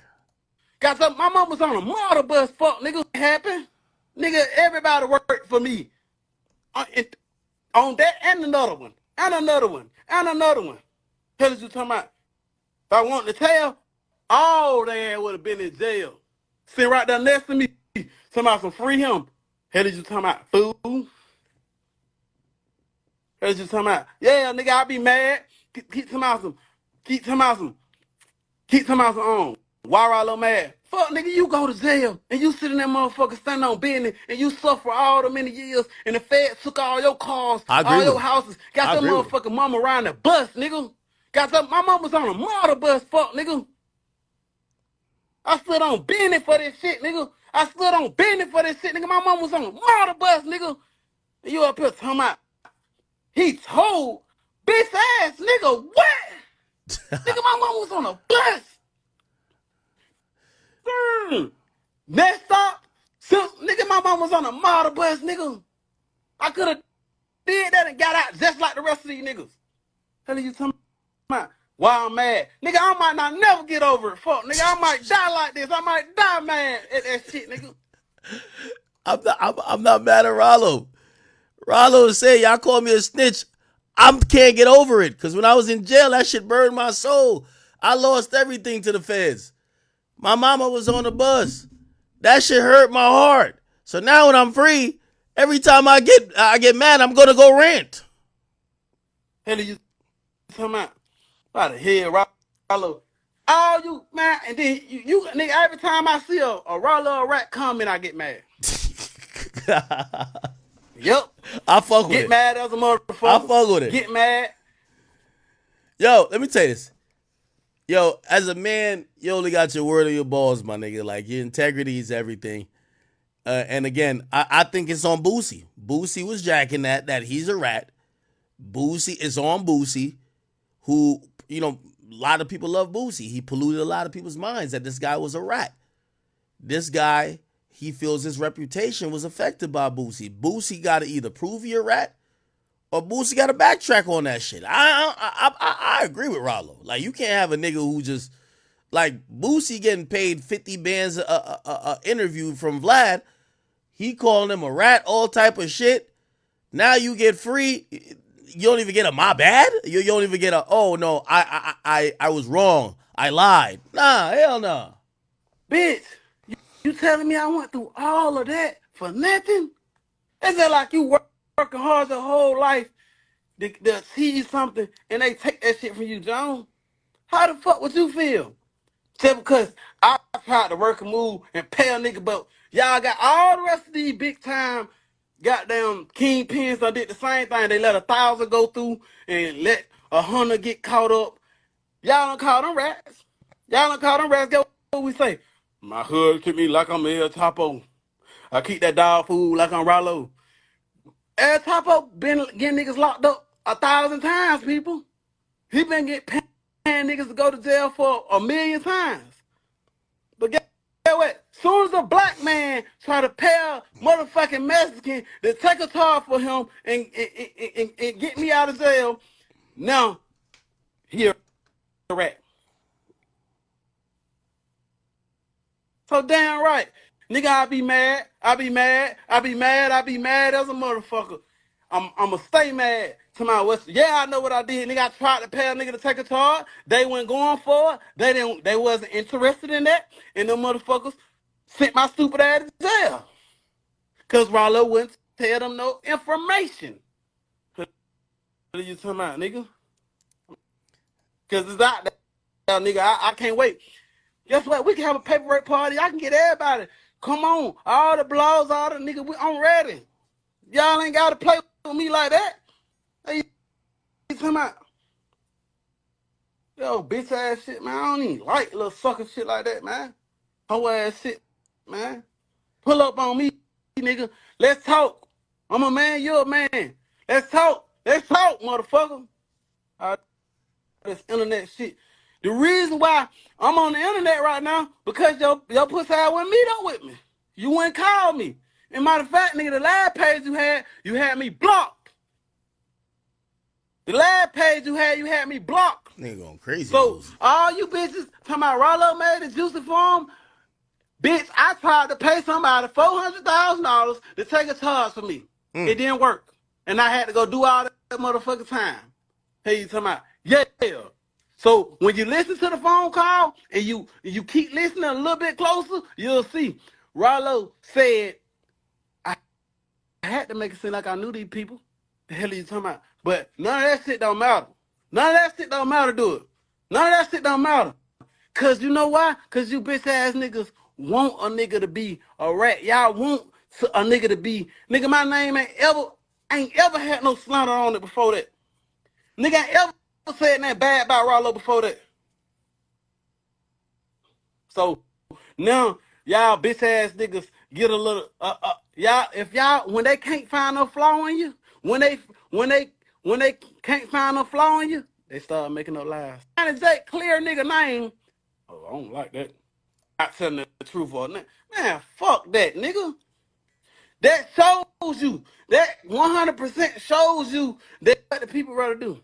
Got some. My mom was on a model bus. Fuck, nigga, what happened? Nigga, everybody worked for me. On that and another one, and another one, and another one. Hell is you talking about? If I wanted to tell, all they would have been in jail. Sitting right there next to me, talking about some free him. Hell is you talking about? Fool. That's just talking about, yeah, nigga, I be mad. Keep talking about some, keep talking about some why Rollo mad? Fuck, nigga, you go to jail and you sit in that motherfucker standing on business and you suffer all the many years and the Fed took all your cars, I agree all with your him. houses, got I your agree with him. motherfucking mama around the bus, nigga. My mama was on a model bus, fuck, nigga. I stood on business for this shit, nigga. I stood on business for this shit, nigga. My mama was on a model bus, nigga. And you up here talking about, he told bitch ass nigga what? Nigga, my mom was on a bus. Next stop, since nigga, my mom was on a model bus, nigga. I could have did that and got out just like the rest of these niggas. Hell, you talking about? Why I'm mad, nigga? I might not never get over it. Fuck, nigga, I might die like this. I might die mad at that shit, nigga. I'm not mad at Rollo. Rollo said, y'all call me a snitch. I can't get over it. Because when I was in jail, that shit burned my soul. I lost everything to the feds. My mama was on the bus. That shit hurt my heart. So now when I'm free, every time I get mad, I'm gonna go rant. Hell, you talking about? By the hell, Rollo. All you, man, and then you nigga, every time I see a Rollo or rat comment, I get mad. Yep. I fuck with Get it. mad as a I motherfucker. fuck with it. Get mad. Yo, let me tell you this. Yo, as a man, you only got your word on your balls, my nigga. Like, your integrity is everything. And again, I think it's on Boosie. Boosie was jacking that he's a rat. Boosie is on Boosie, who, you know, a lot of people love Boosie. He polluted a lot of people's minds that this guy was a rat. This guy, he feels his reputation was affected by Boosie. Boosie got to either prove he a rat or Boosie got to backtrack on that shit. I agree with Rollo. Like, you can't have a nigga who just, like, Boosie getting paid 50 bands a interview from Vlad. He calling him a rat, all type of shit. Now you get free. You don't even get a my bad. You don't even get a, oh no, I was wrong. I lied. Nah, hell no. Bitch, you telling me I went through all of that for nothing? Is it like you working hard your whole life to achieve something and they take that shit from you, John? How the fuck would you feel? Just because I tried to work and move and pay a nigga, but y'all got all the rest of these big time goddamn kingpins that did the same thing. They let 1,000 go through and let 100 get caught up. Y'all don't call them rats. Y'all don't call them rats. Get what we say. My hood treat me like I'm El Chapo. I keep that dog food like I'm Rollo. El Chapo been getting niggas locked up 1,000 times, people. He been paying niggas to go to jail for 1,000,000 times. But get what? Soon as a black man try to pay a motherfucking Mexican to take a car for him and get me out of jail, now he a rat. So damn right. Nigga, I be mad. I be mad. I be mad. I be mad as a motherfucker. I'ma stay mad to my West. Yeah, I know what I did. Nigga, I tried to pay a nigga to take a charge. They wasn't going for it. They wasn't interested in that. And them motherfuckers sent my stupid ass to jail. Cause Rollo wouldn't tell them no information. What are you talking about, nigga? Cause it's out there, nigga. I can't wait. Guess what? We can have a paperwork party. I can get everybody. Come on. All the blogs, all the niggas, I'm ready. Y'all ain't got to play with me like that. Hey, you talking about? Yo, bitch ass shit, man. I don't even like little sucker shit like that, man. Hoe ass shit, man. Pull up on me, nigga. Let's talk. I'm a man, you're a man. Let's talk. Let's talk, motherfucker. All this internet shit. The reason why I'm on the internet right now, because your pussy ass wouldn't meet up with me. You wouldn't call me. And matter of fact, nigga, the last page you had me blocked. The last page you had me blocked. Nigga going crazy. So Boosie. all you bitches talking about Rollo made the juicy form, bitch, I tried to pay somebody $400,000 to take a charge for me. It didn't work. And I had to go do all that motherfucking time. Hey, you talking about, yeah. So when you listen to the phone call and you keep listening a little bit closer, you'll see. Rollo said, I had to make it seem like I knew these people. The hell are you talking about? But none of that shit don't matter. None of that shit don't matter, do it. None of that shit don't matter. Cause you know why? Cause you bitch ass niggas want a nigga to be a rat. Y'all want a nigga to be, nigga, my name ain't ever had no slander on it before that. Nigga ain't ever said nothing bad about Rollo before that. So now y'all bitch ass niggas get a little y'all, if y'all, when they can't find no flaw in you, when they can't find no flaw in you, they start making up lies. And that clear nigga name. Oh, I don't like that. not telling the truth or not. Man, fuck that, nigga. That shows you. That 100% shows you that what the people rather do.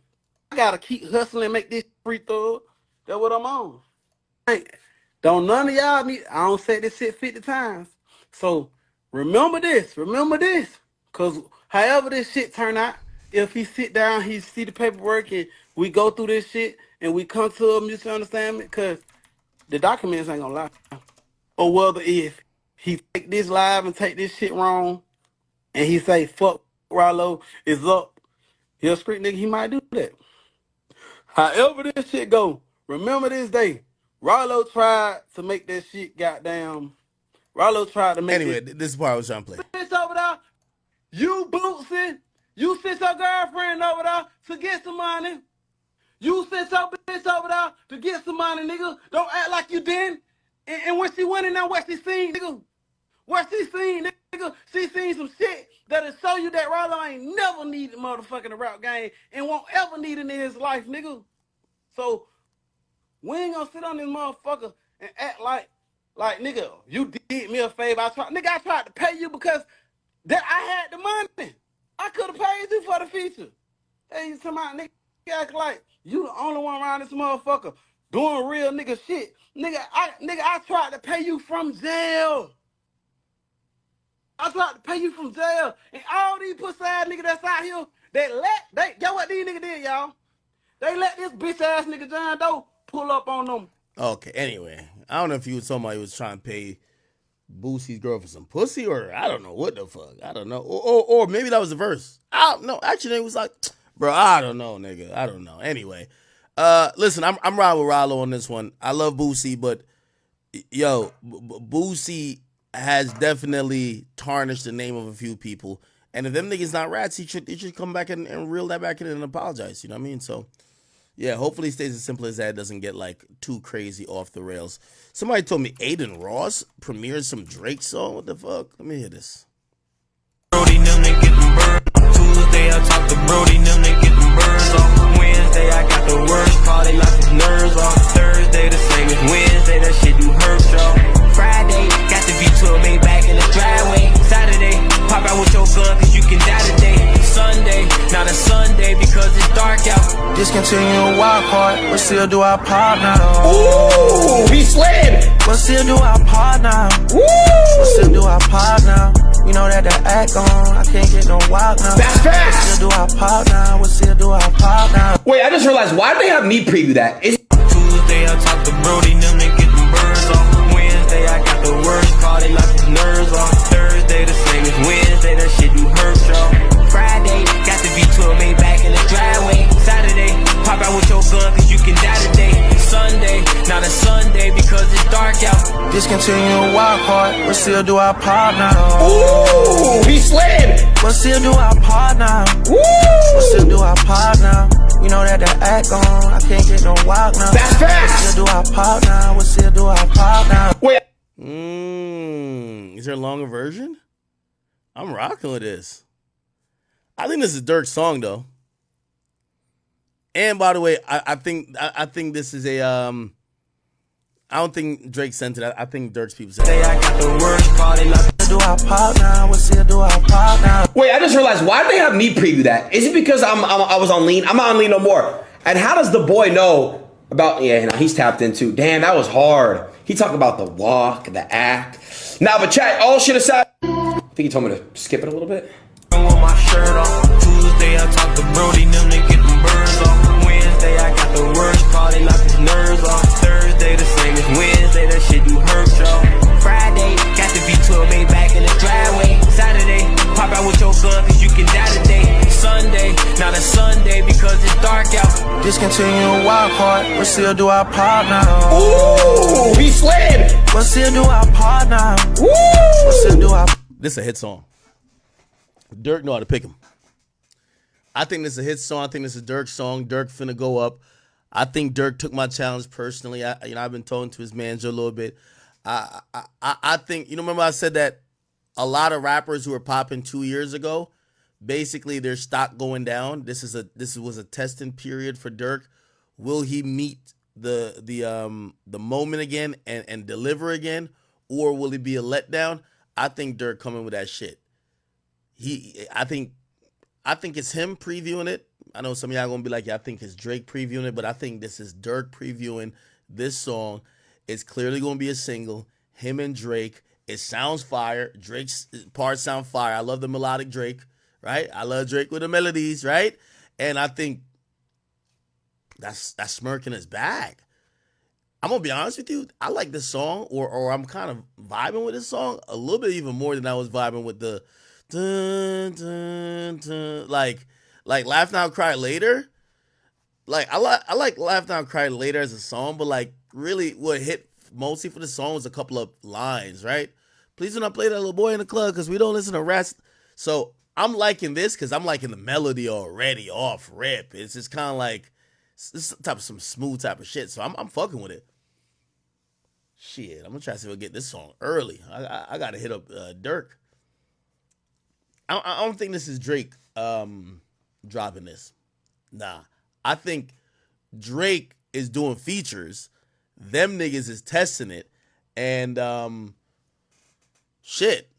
I gotta keep hustling and make this free throw. That's what I'm on. Don't none of y'all need. I don't say this shit 50 times. So remember this. Remember this. Cause however this shit turn out, if he sit down, he see the paperwork, and we go through this shit, and we come to a mutual understanding. Cause the documents ain't gonna lie. Or whether if he take this live and take this shit wrong, and he say fuck Rollo is up, he a street nigga. He might do that. However this shit go, remember this day. Rollo tried to make that shit goddamn. Rollo tried to make Anyway, this this is the part I was trying to play. bitch over there. You bootsing. You sent your girlfriend over there to get some money. You sent your bitch over there to get some money, nigga. Don't act like you didn't. And when she went in there, what she seen, nigga? What she seen, nigga? She seen some shit that'll show you that Rollo ain't never needed motherfucking the rap game and won't ever need it in his life, nigga. So we ain't gonna sit on this motherfucker and act like nigga, you did me a favor. I tried to pay you because that I had the money. I could have paid you for the feature. Hey, you talking about nigga act like you the only one around this motherfucker doing real nigga shit. I tried to pay you from jail. I tried to pay you from jail. And all these pussy ass niggas that's out here, get what these niggas did, y'all? They let this bitch ass nigga John Doe pull up on them. Okay, anyway, I don't know if you was somebody who was trying to pay Boosie's girl for some pussy, or I don't know what the fuck. I don't know. Or maybe that was the verse. I don't know. Actually, it was like, bro, I don't know, nigga. I don't know. Anyway, listen, I'm riding with Rollo on this one. I love Boosie, but yo, Boosie has definitely tarnished the name of a few people. And if them niggas not rats, he should come back and reel that back in and apologize. You know what I mean? So, yeah, hopefully it stays as simple as that. It doesn't get like too crazy off the rails. Somebody told me Aiden Ross premiered some Drake song. What the fuck? Let me hear this. Brody, them they getting burned. Tuesday I talk to Brody, them they getting burned. On Wednesday I got the worst call, they lock his nerves off. Thursday the same as Wednesday, that shit do hurt, y'all. Friday, got the V12 made back in the driveway. Saturday, pop out with your gun cause you can die today. Sunday, not a Sunday because it's dark out. Discontinue wild card, but still do our part now. Ooh, he slid. But still do our part now. Woo! But still do our part now. You know that the act on, I can't get no wild now. That's But fast. still do our part now. But still do our part now. Wait, I just realized, why did they have me preview that? Tuesday I talk to Brody, them they getting burned off. Wednesday I got the worst call, they lock his nerves off. Thursday the same as Wednesday, that shit do hurt, y'all. Friday, got the V12 made back in the driveway. Saturday, pop out with your gun cause you can die today. Sunday, not a Sunday because it's dark out. Discontinue wild card, but still do our part now. Ooh, he slid. But still do our part now. Woo! But still do our part now. You know that the act on, I can't get no wild now. That's But fast. still do our part now. But still do our part now. Wait, Is there a longer version? I'm rocking with this. I think this is Dirk's song though. And by the way, I think this is a I don't think Drake sent it. I think Dirk's people sent Say it. I got the worst call, they lock Do our part now. But still do our part now. wait, I just realized, why did they have me preview that? Is it because I was on lean? I'm not on lean no more. And how does the boy know about? Yeah, nah, he's tapped into. Damn, that was hard. He talked about the walk, the act. Nah, but chat, all shit aside, I think he told me to skip it a little bit. with my shirt off. Tuesday I talk to Brody, them they getting burned off. Wednesday I got the worst call, they lock his nerves off. Thursday the same as Wednesday, that shit do hurt, y'all. Friday, got the V12 made back in the driveway. Saturday, pop out with your gun cause you can die today. Sunday, not a Sunday because it's dark out. Discontinue wild card, but still do our part now. Ooh, he slid. But still do our part now. Woo! But still do our This is a hit song. Dirk know how to pick him. I think this is a hit song. I think this is Dirk's song. Dirk finna go up. I think Dirk took my challenge personally. I've been talking to his manager a little bit. I think, remember I said that a lot of rappers who were popping 2 years ago, basically their stock going down. This was a testing period for Dirk. Will he meet the moment again and deliver again, or will it be a letdown? I think Dirk coming with that shit. I think it's him previewing it. I know some of y'all gonna be like, yeah, I think it's Drake previewing it, but I think this is Dirk previewing this song. It's clearly gonna be a single. Him and Drake. It sounds fire. Drake's parts sound fire. I love the melodic Drake, right? I love Drake with the melodies, right? And I think that's smirk in his bag. I'm gonna be honest with you. I like this song, or I'm kind of vibing with this song a little bit even more than I was vibing with the dun, dun, dun, like Laugh Now Cry Later. Like I like Laugh Now Cry Later as a song, but like really what hit mostly for the song was a couple of lines, right? Please do not play that little boy in the club because we don't listen to rats. So I'm liking this because I'm liking the melody already off rip. It's just kind of like this type of some smooth type of shit. So I'm fucking with it. Shit, I'm gonna try to see if I get this song early. I gotta hit up Dirk. I don't think this is Drake dropping this. Nah, I think Drake is doing features. Them niggas is testing it, and shit.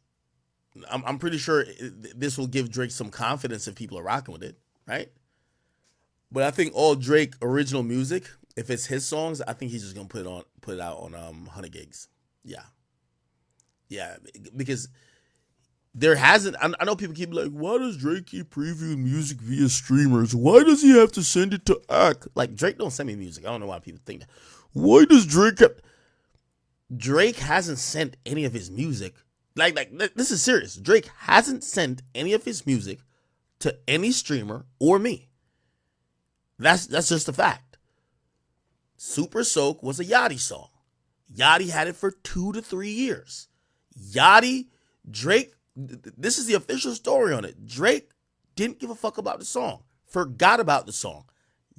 I'm pretty sure this will give Drake some confidence if people are rocking with it, right? But I think all Drake original music, if it's his songs, I think he's just gonna put it out on 100 gigs. Yeah, because there hasn't. I know people keep like, why does Drake keep previewing music via streamers? Why does he have to send it to Ak? Like Drake don't send me music. I don't know why people think that. Why does Drake hasn't sent any of his music? Like this is serious. Drake hasn't sent any of his music to any streamer or me. That's just a fact. Super Soak was a Yachty song. Yachty had it for 2 to 3 years. Drake, this is the official story on it. Drake didn't give a fuck about the song. Forgot about the song.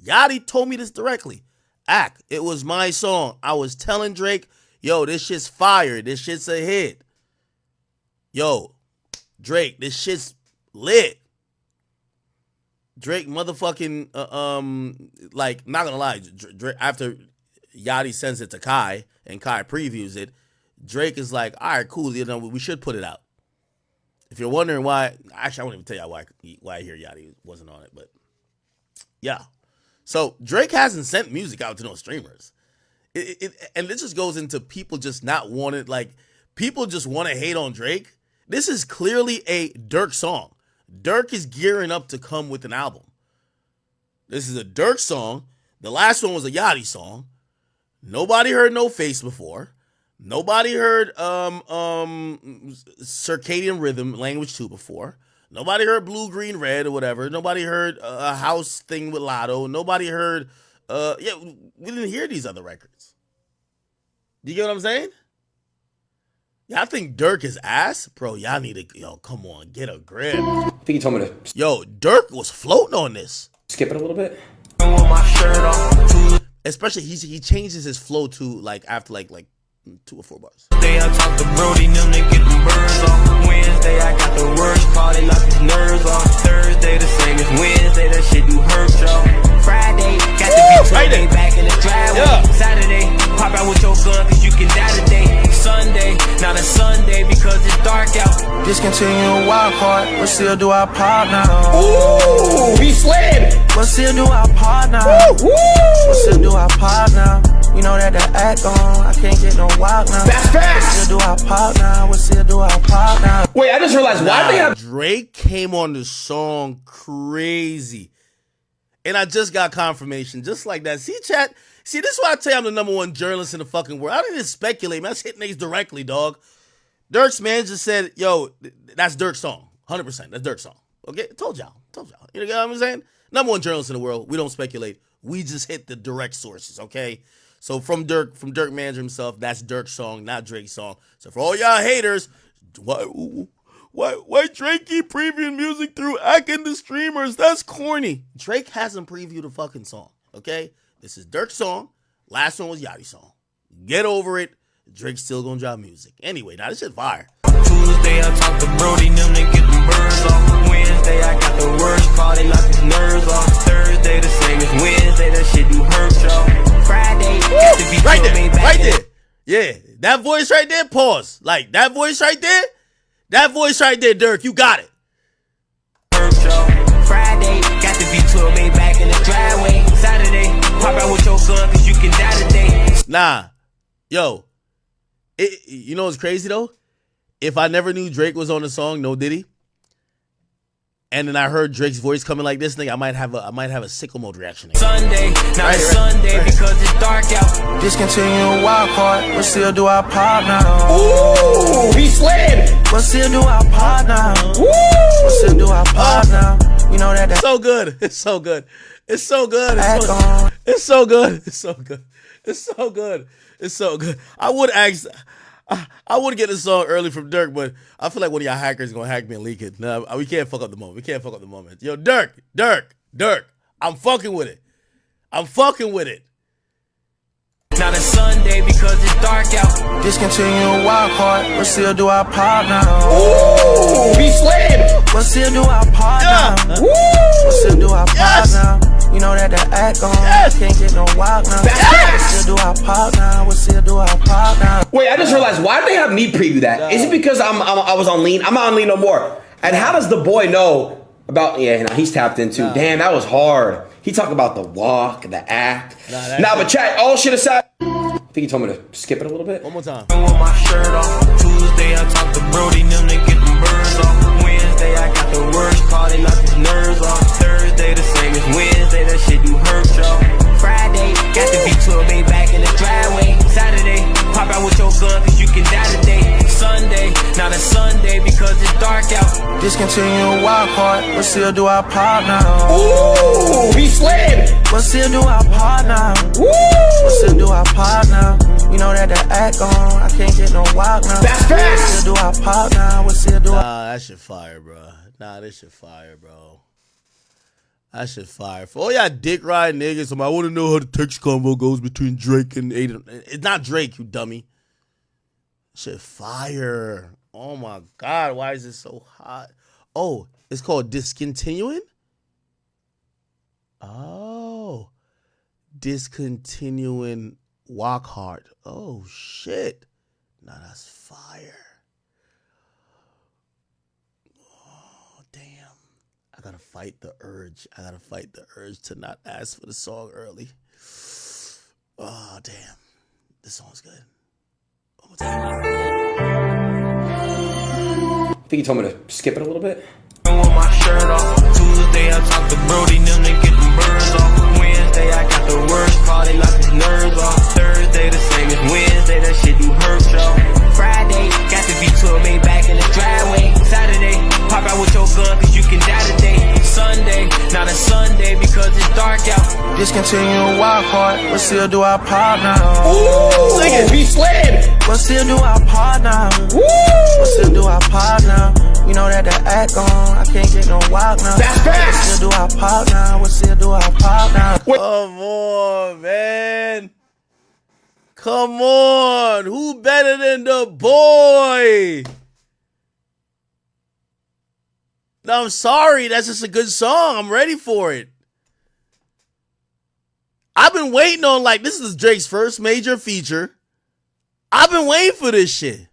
Yachty told me this directly. Ak, it was my song. I was telling Drake, yo, this shit's fire. This shit's a hit. Yo, Drake, this shit's lit. Drake motherfucking, like, not gonna lie, Drake, after Yachty sends it to Kai and Kai previews it, Drake is like, all right, cool, you know, we should put it out. If you're wondering why, actually, I won't even tell you why I hear Yachty wasn't on it, but yeah. So Drake hasn't sent music out to no streamers. And this just goes into people just not wanting, like, people just want to hate on Drake. This is clearly a Dirk song. Dirk is gearing up to come with an album. This is a Dirk song. The last one was a Yachty song. Nobody heard No Face before. Nobody heard Circadian Rhythm Language 2 before. Nobody heard Blue, Green, Red or whatever. Nobody heard a house thing with Lotto. Nobody heard, we didn't hear these other records. Do you get what I'm saying? Y'all think Dirk is ass? Bro, y'all need to, come on, get a grip. I think he told me to Yo, Dirk was floating on this. skip it a little bit. Especially, he changes his flow to, like, after, like 2 or 4 bars. Day I talk to Brody, them they get them birds off. Wednesday I got the worst party, like his nerves off. Thursday the same as Wednesday, that shit do hurt, y'all. Friday, got the beat right there, back in the driveway. Yeah. Saturday, pop out with your gun, cause you can die today. Sunday, not a Sunday, because it's dark out. Discontinue wild card, but still do our part now. Ooh, we slid. But still do our part now. But still do our part now. We know that the act on, I can't get no wild now. Fast. But still do our part now. But still do our part now. Wait, I just realized why they have Drake came on the song crazy. And I just got confirmation, just like that. See, chat? See, this is why I tell you I'm the #1 journalist in the fucking world. I didn't speculate, man. That's hitting niggas directly, dog. Dirk's man just said, yo, that's Dirk's song. 100%. That's Dirk's song. Okay? Told y'all. You know what I'm saying? #1 journalist in the world. We don't speculate. We just hit the direct sources, okay? So from Dirk Manager himself, that's Dirk's song, not Drake's song. So for all y'all haters, why Drake keep previewing music through Ak and the streamers? That's corny. Drake hasn't previewed a fucking song, okay? This is Dirk's song. Last one was Yachty's song. Get over it. Drake's still gonna drop music. Anyway, now this shit fire. Tuesday I talk to Brody, them they get them birds off. Wednesday I got the worst party, like his nerves off. Thursday the same as Wednesday, that shit do hurt, y'all. Friday, That voice right there, pause. Like, that voice right there, Dirk, you got it. Friday, got the V12 made back in the driveway. Saturday, pop out with your gun, cause you can die today. Nah. Yo. You know what's crazy, though? If I never knew Drake was on the song, No Diddy, and then I heard Drake's voice coming like this, nigga, I might have a sicko mode reaction. Nigga. Sunday, not Sunday because it's dark out. Discontinue wild card, but still do our part now. Ooh, he slid. But still do our part now. Woo! But still do our part now. You know that. So good. It's so good. It's so good. Act It's so, on. it's so good. It's so good. It's so good. It's so good. I would get a song early from Dirk, but I feel like one of y'all hackers is gonna hack me and leak it. No, we can't fuck up the moment. We can't fuck up the moment. Yo, Dirk. I'm fucking with it. Not a Sunday because it's dark out. Discontinue wild card, but still do our part now. Ooh, he slid. But still do our part now. Woo! But still do our part Yes. now. You know that the act on. Yes. Can't get no wild now. That's facts. Still do our part now. We'll still do our part now. Wait, I just realized, why did they have me preview that? Is it because I was on lean? I'm not on lean no more. And how does the boy know about? Yeah, no, he's tapped into. Damn, that was hard. He talked about the walk, the act. Nah, but chat, all shit aside, I think he told me to skip it a little bit. One more time. With my shirt off. Tuesday I talk to Brody, them to get them birds off. Wednesday I got the worst call, they knock his nerves off. Thursday the same as Wednesday, that shit do hurt y'all. Friday, got the V12 made back in the driveway. Saturday, pop out with your gun, cause you can die today. Sunday, not a Sunday because it's dark out. Discontinue wild card, but still do our part now. Ooh, he slid. But still do our part now. Woo! But still do our part now. You know that the act on. I can't get no wild now. That's facts. Still do our part now. We'll still do our. Nah, that shit fire, bro. This shit fire, bro. That shit fire. For all y'all dick ride niggas, I want to know how the text combo goes between Drake and Aiden. It's not Drake, you dummy. Shit fire. Oh my God, why is it so hot? Oh, it's called Discontinuing? Oh. Discontinuing Walk Hard. Oh shit. Nah, that's fire. Oh, damn. I gotta fight the urge. To not ask for the song early. Oh, damn. This song's good. One more time. I think he told me to skip it a little bit. With my shirt off. Tuesday I talk to Brody, them to get them birds off. Wednesday I got the worst call, they knock his nerves off. Thursday the same as Wednesday, that shit do hurt y'all. Friday, got the V12 made back in the driveway. Saturday, pop out with your gun, cause you can die today. Sunday, not a Sunday because it's dark out. Discontinue wild card, but still do our part now. Ooh, he slid. But still do our part now. Woo! But still do our part now. You know that the act on. I can't get no wild now. That's facts. Still do our part now. We'll still do our part now. Come on, man. Come on. Who better than the boy? No, I'm sorry. That's just a good song. I'm ready for it. I've been waiting on, like, this is Drake's first major feature. I've been waiting for this shit.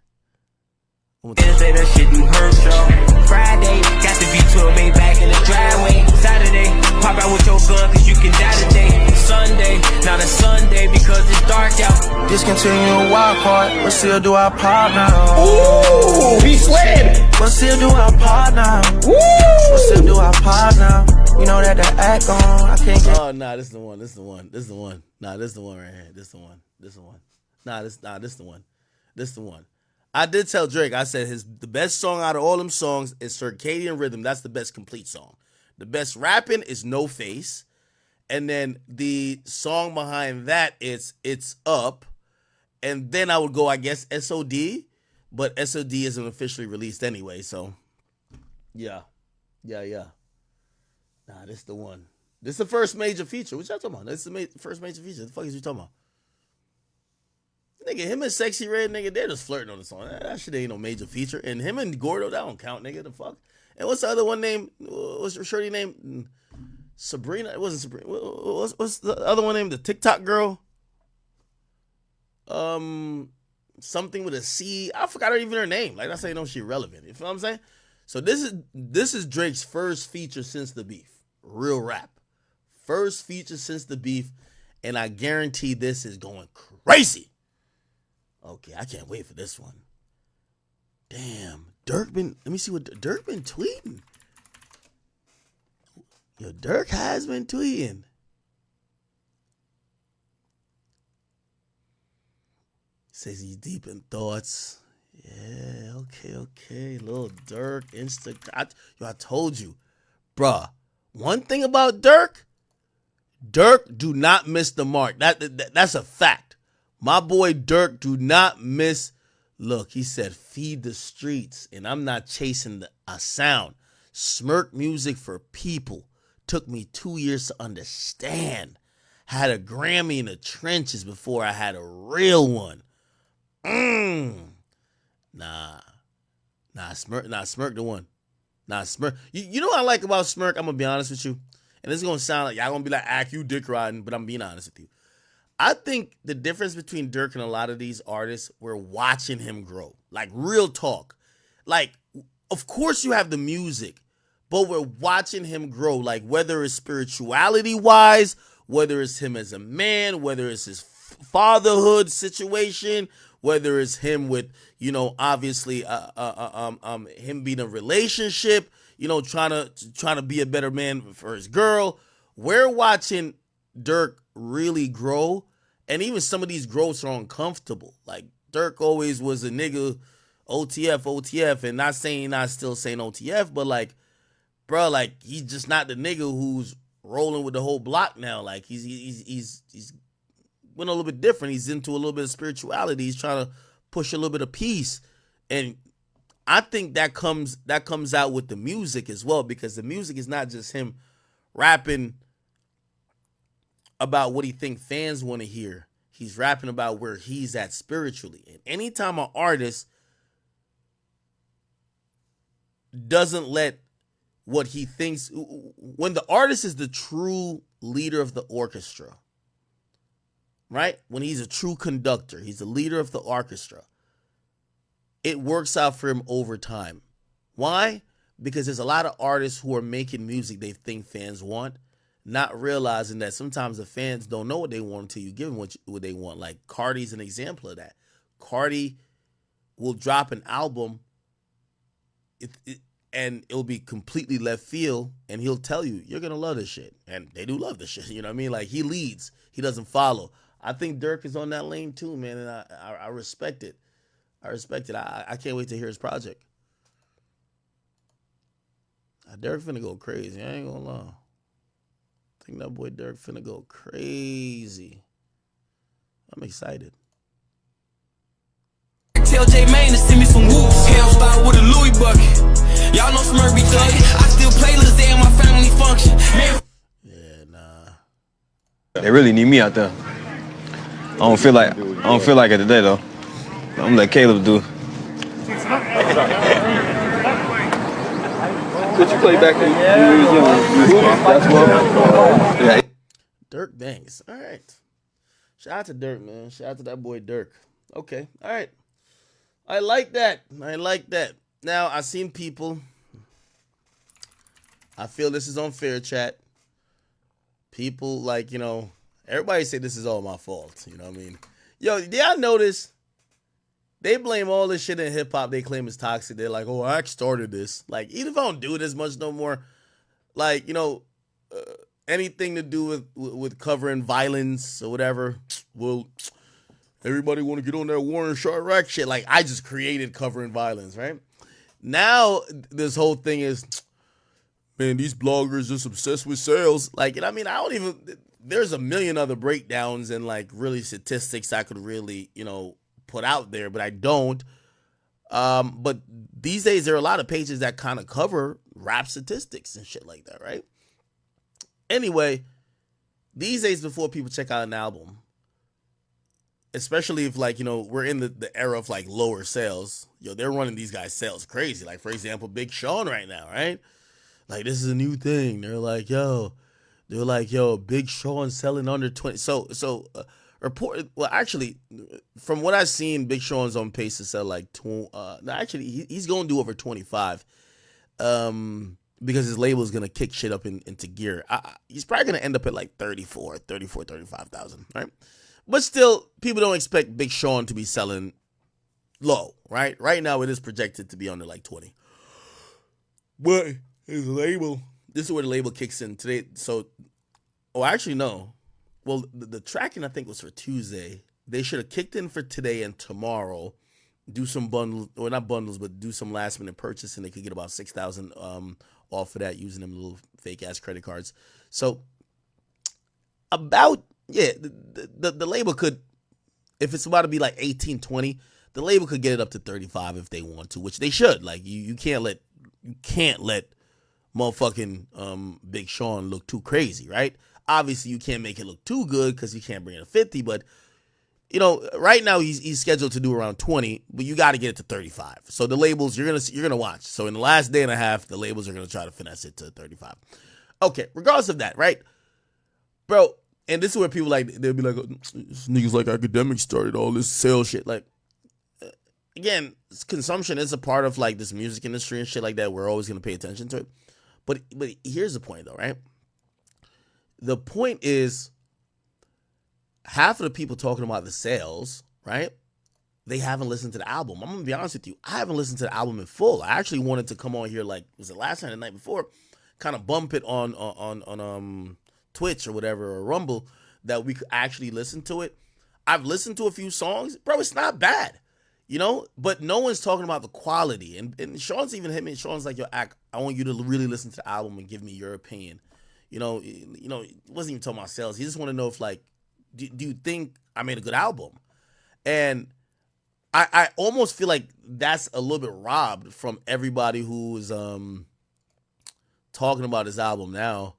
Wednesday, that shit do hurt y'all. Friday, got the V12 made back in the driveway. Saturday, pop out with your gun, cause you can die today. Sunday, not a Sunday because it's dark out. Discontinue wild card, but still do our part now. Ooh, he slid. But still do our part now. Woo! But still do our part now. You know that the act on. I can't get. Oh, nah, this is the one. Nah, this is the one right here. This is the one. Nah, this is the one. This is the one. I did tell Drake, I said the best song out of all them songs is Circadian Rhythm. That's the best complete song. The best rapping is No Face. And then the song behind that is It's Up. And then I would go, I guess, SOD. But SOD isn't officially released anyway, so yeah. Nah, this is the one. This is the first major feature. What y'all talking about? This is the first major feature. What the fuck is you talking about? Nigga, him and Sexy Red, nigga, they're just flirting on the song. That shit ain't no major feature. And him and Gordo, that don't count, nigga. The fuck? And what's the other one name? What's your shorty name? Sabrina? It wasn't Sabrina. What's the other one name? The TikTok girl? something with a C. I forgot even her name. Like, that's how you know she relevant. You feel what I'm saying? So this is Drake's first feature since the beef. Real rap. First feature since the beef. And I guarantee this is going crazy. Okay, I can't wait for this one. Damn. Let me see what Dirk been tweeting. Yo, Dirk has been tweeting. Says he's deep in thoughts. Yeah, okay. Little Dirk, Instagram. I told you. Bruh, one thing about Dirk do not miss the mark. That's a fact. My boy Dirk do not miss. Look, he said, feed the streets, and I'm not chasing a sound. Smirk music for people. Took me 2 years to understand. Had a Grammy in the trenches before I had a real one. Nah, Smirk the one. Nah, Smirk. You know what I like about Smirk? I'm gonna be honest with you. And this is gonna sound like y'all gonna be like, you dick riding, but I'm being honest with you. I think the difference between Dirk and a lot of these artists, we're watching him grow. Like, real talk. Like, of course you have the music, but we're watching him grow. Like, whether it's spirituality-wise, whether it's him as a man, whether it's his fatherhood situation, whether it's him with, obviously, him being in a relationship, trying to be a better man for his girl. We're watching Dirk really grow, and even some of these growths are uncomfortable. Like, Dirk always was a nigga, OTF, and not still saying OTF, but like, bro, like, he's just not the nigga who's rolling with the whole block now. Like, he's went a little bit different. He's into a little bit of spirituality. He's trying to push a little bit of peace, and I think that comes out with the music as well, because the music is not just him rapping about what he think fans want to hear. He's rapping about where he's at spiritually. And anytime an artist doesn't let what he thinks, when the artist is the true leader of the orchestra, right? When he's a true conductor, he's the leader of the orchestra, it works out for him over time. Why? Because there's a lot of artists who are making music they think fans want, not realizing that sometimes the fans don't know what they want until you give them what they want. Like, Cardi's an example of that. Cardi will drop an album and it'll be completely left field, and he'll tell you, you're going to love this shit. And they do love this shit. You know what I mean? Like, he leads. He doesn't follow. I think Dirk is on that lane too, man, and I respect it. I can't wait to hear his project. Dirk finna go crazy. I ain't gonna lie. I think that boy Dirk finna go crazy. I'm excited. Tell J Mane to send me some whoops. Hell style with a Louis bucket. Y'all know Smurf be thuggin'. I still play Lil Day in my family function. Man. Yeah, nah. They really need me out there. I don't feel like it today though. I'm gonna let Caleb do. Did you play back when you was young? Basketball? Yeah. Dirk Banks. All right. Shout out to Dirk, man. Shout out to that boy Dirk. Okay. All right. I like that. Now, I seen people. I feel this is unfair, chat. People like, everybody say this is all my fault. You know what I mean? Yo, did y'all notice? They blame all this shit in hip hop they claim is toxic. They're like, oh, I started this. Like, even if I don't do it as much no more, like, anything to do with covering violence or whatever, well, everybody want to get on that Warren Chirac shit. Like, I just created covering violence, right? Now, this whole thing is, man, these bloggers just obsessed with sales. Like, I mean, there's a million other breakdowns and, like, really statistics I could really, put out there, but I don't. But these days there are a lot of pages that kind of cover rap statistics and shit like that, right? Anyway, these days before people check out an album, especially if, like, we're in the era of, like, lower sales, they're running these guys' sales crazy. Like, for example, Big Sean right now, right? Like, this is a new thing. They're like, yo, Big Sean selling under 20. So Well, actually, from what I've seen, Big Sean's on pace to sell like he's going to do over 25. Because his label is going to kick shit up into gear. He's probably going to end up at like 35,000, right? But still, people don't expect Big Sean to be selling low, right? Right now, it is projected to be under like 20. But his label, this is where the label kicks in today. So, actually, no. Well, the tracking, I think, was for Tuesday. They should have kicked in for today and tomorrow. Do some bundles, or not bundles, but do some last minute purchase, and they could get about 6,000 off of that using them little fake ass credit cards. So, the label could, if it's about to be like 18, 20, the label could get it up to 35 if they want to, which they should. Like you can't let motherfucking Big Sean look too crazy, right? Obviously, you can't make it look too good because you can't bring it to 50, but right now he's scheduled to do around 20, but you got to get it to 35. So the labels you're gonna watch. So in the last day and a half, the labels are gonna try to finesse it to 35. Okay, regardless of that, right, bro? And this is where people they'll be like, this niggas like Akademiks started all this sales shit. Like, again, consumption is a part of like this music industry and shit like that. We're always gonna pay attention to it. But here's the point though, right? The point is, half of the people talking about the sales, right? They haven't listened to the album. I'm gonna be honest with you. I haven't listened to the album in full. I actually wanted to come on here, like, was it last night or the night before, kind of bump it on Twitch or whatever, or Rumble, that we could actually listen to it. I've listened to a few songs, bro. It's not bad, but no one's talking about the quality. And Sean's even hit me. Sean's like, yo, I want you to really listen to the album and give me your opinion. He wasn't even talking about sales. He just want to know if, like, do you think I made a good album? And I almost feel like that's a little bit robbed from everybody who's talking about his album now.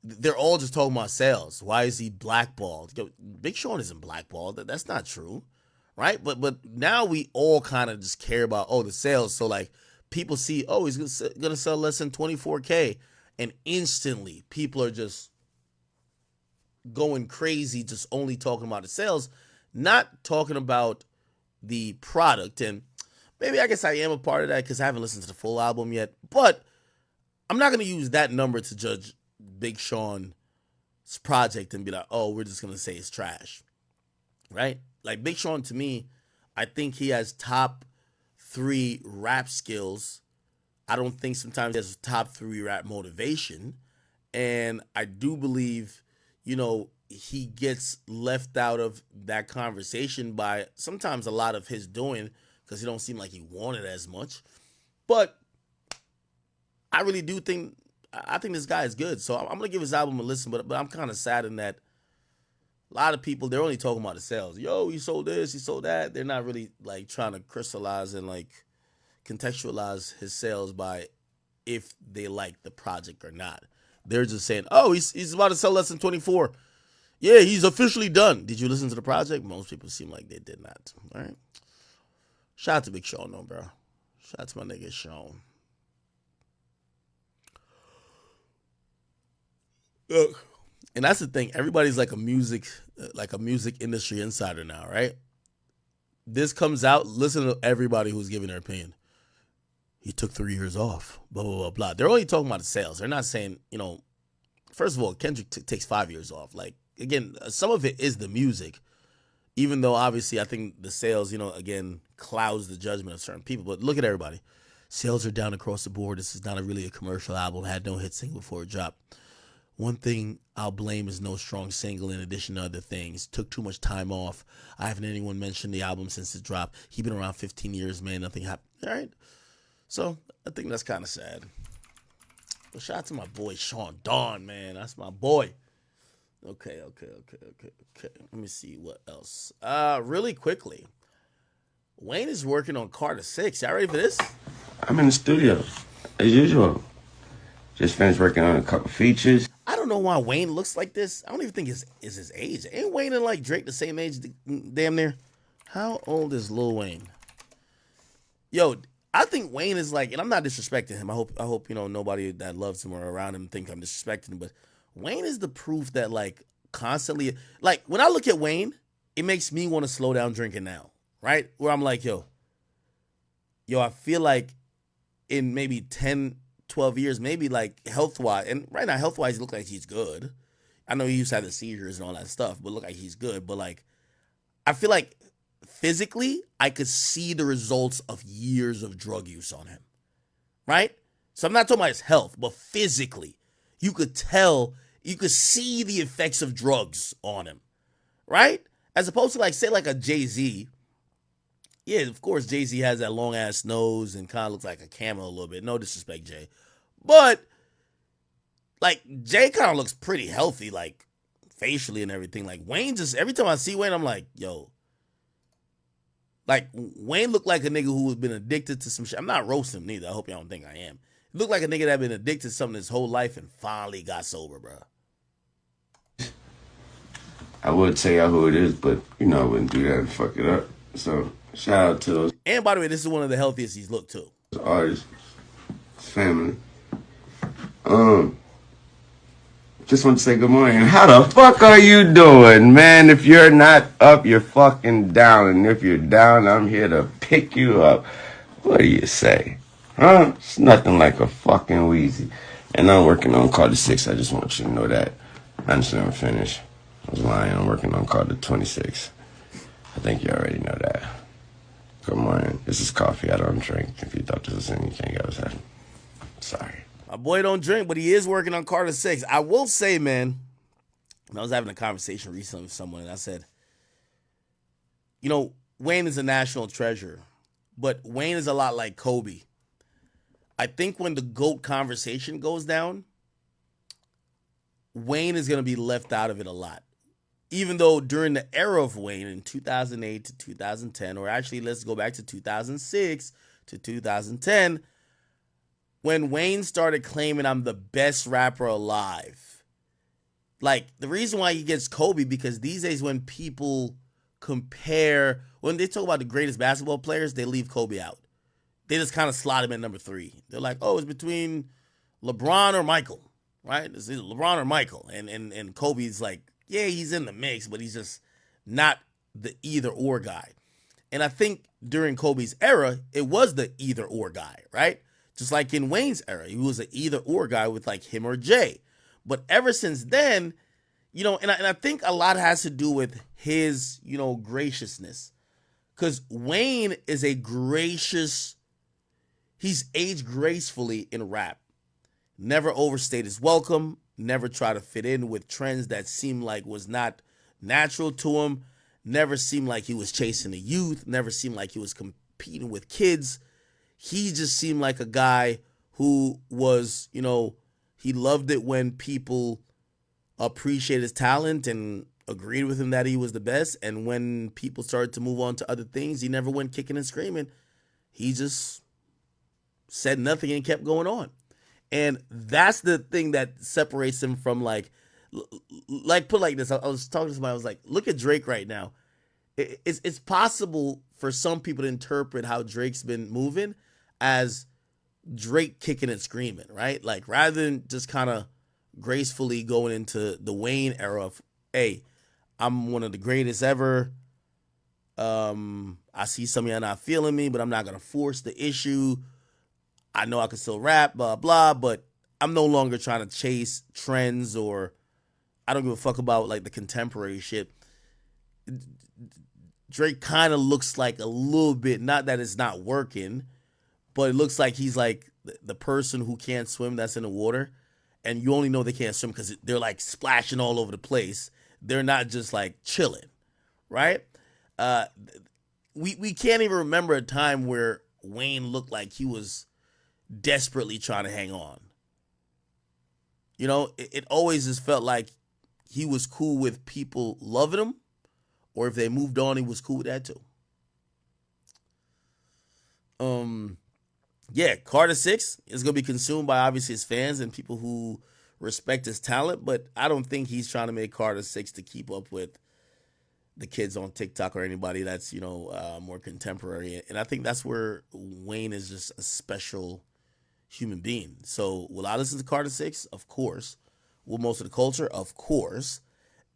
They're all just talking about sales. Why is he blackballed? Big Sean isn't blackballed. That's not true, right? But now we all kind of just care about the sales. So like people see he's gonna sell less than 24K, and instantly people are just going crazy, just only talking about the sales, not talking about the product. And maybe I guess I am a part of that because I haven't listened to the full album yet, but I'm not going to use that number to judge Big Sean's project and be like, we're just going to say it's trash, right? Like, Big Sean, to me, I think he has top 3 rap skills. I don't think sometimes he has top 3 rap motivation. And I do believe, he gets left out of that conversation by sometimes a lot of his doing because he don't seem like he wanted as much. But I really do think, I think this guy is good. So I'm going to give his album a listen, but I'm kind of sad in that a lot of people, they're only talking about the sales. Yo, he sold this, he sold that. They're not really like trying to crystallize and like contextualize his sales by if they like the project or not. They're just saying, he's about to sell less than 24. Yeah, he's officially done. Did you listen to the project? Most people seem like they did not. All right. Shout out to Big Sean, though, bro. Shout out to my nigga Sean. Look, and that's the thing. Everybody's like a music industry insider now, right? This comes out. Listen to everybody who's giving their opinion. He took 3 years off. Blah blah blah blah. They're only talking about the sales. They're not saying, First of all, Kendrick takes 5 years off. Like, again, some of it is the music, even though obviously I think the sales, again, clouds the judgment of certain people. But look at everybody. Sales are down across the board. This is not really a commercial album. Had no hit single before it dropped. One thing I'll blame is no strong single in addition to other things. Took too much time off. I haven't anyone mentioned the album since it dropped. He been around 15 years, man. Nothing happened. All right. So I think that's kind of sad. But shout out to my boy Sean Dawn, man. That's my boy. Okay. Let me see what else. Really quickly, Wayne is working on Carter 6. Y'all ready for this? I'm in the studio, as usual. Just finished working on a couple features. I don't know why Wayne looks like this. I don't even think it's his age. Ain't Wayne and like Drake the same age, damn near? How old is Lil Wayne? Yo, I think Wayne is like, and I'm not disrespecting him. I hope nobody that loves him or around him think I'm disrespecting him. But Wayne is the proof that like constantly like when I look at Wayne, it makes me want to slow down drinking now, right? Where I'm like, yo, I feel like in maybe 10, 12 years, maybe like health wise, and right now health wise, he looks like he's good. I know he used to have the seizures and all that stuff, but look like he's good. But like, I feel like physically, I could see the results of years of drug use on him, right? So I'm not talking about his health, but physically, you could tell, you could see the effects of drugs on him, right? As opposed to like, say like a Jay-Z. Yeah, of course, Jay-Z has that long ass nose and kind of looks like a camel a little bit. No disrespect, Jay. But like Jay kind of looks pretty healthy, like facially and everything. Like Wayne just, every time I see Wayne, I'm like, yo, like Wayne looked like a nigga who has been addicted to some shit. I'm not roasting him neither. I hope y'all don't think I am. He looked like a nigga that been addicted to something his whole life and finally got sober, bro. I would tell y'all who it is, but you know I wouldn't do that and fuck it up. So shout out to those And by the way, this is one of the healthiest he's looked too. artists, family. Just want to say good morning. How the fuck are you doing, man? If you're not up, you're fucking down. And if you're down, I'm here to pick you up. What do you say? Huh? It's nothing like a fucking Wheezy. And I'm working on Carter 6. I just want you to know that. I just never finished. I was lying. I'm working on Carter 26. I think you already know that. Good morning. This is coffee. I don't drink. If you thought this was anything else, I'm sorry. My boy don't drink, but he is working on Carter 6. I will say, man, I was having a conversation recently with someone, and I said, you know, Wayne is a national treasure, but Wayne is a lot like Kobe. I think when the GOAT conversation goes down, Wayne is going to be left out of it a lot. Even though during the era of Wayne in 2008 to 2010, or actually let's go back to 2006 to 2010, when Wayne started claiming I'm the best rapper alive. Like, the reason why he gets Kobe, because these days when people compare, when they talk about the greatest basketball players, they leave Kobe out. They just kind of slot him at number 3. They're like, oh, it's between LeBron or Michael, right? It's either LeBron or Michael. And Kobe's like, yeah, he's in the mix, but he's just not the either or guy. And I think during Kobe's era, it was the either or guy, right? Just like in Wayne's era, he was an either or guy with like him or Jay. But ever since then, you know, and I think a lot has to do with his, you know, graciousness. Because Wayne is a gracious, he's aged gracefully in rap. Never overstayed his welcome, never try to fit in with trends that seemed like was not natural to him, never seemed like he was chasing the youth, never seemed like he was competing with kids. He just seemed like a guy who was, you know, he loved it when people appreciated his talent and agreed with him that he was the best. And when people started to move on to other things, he never went kicking and screaming. He just said nothing and kept going on. And that's the thing that separates him from like put like this. I was talking to somebody, I was like, look at Drake right now. It's possible for some people to interpret how Drake's been moving as Drake kicking and screaming, right? Like rather than just kind of gracefully going into the Wayne era of, hey, I'm one of the greatest ever. I see some of y'all not feeling me, but I'm not going to force the issue. I know I can still rap, blah, blah, but I'm no longer trying to chase trends, or I don't give a fuck about like the contemporary shit. Drake kind of looks like a little bit, not that it's not working, but it looks like he's like the person who can't swim that's in the water, and you only know they can't swim because they're like splashing all over the place. They're not just like chilling, right? We can't even remember a time where Wayne looked like he was desperately trying to hang on. You know, it always just felt like he was cool with people loving him, or if they moved on, he was cool with that too. Yeah, Carter 6 is going to be consumed by obviously his fans and people who respect his talent, but I don't think he's trying to make Carter 6 to keep up with the kids on TikTok or anybody that's, you know, more contemporary. And I think that's where Wayne is just a special human being. So will I listen to Carter 6? Of course. Will most of the culture? Of course.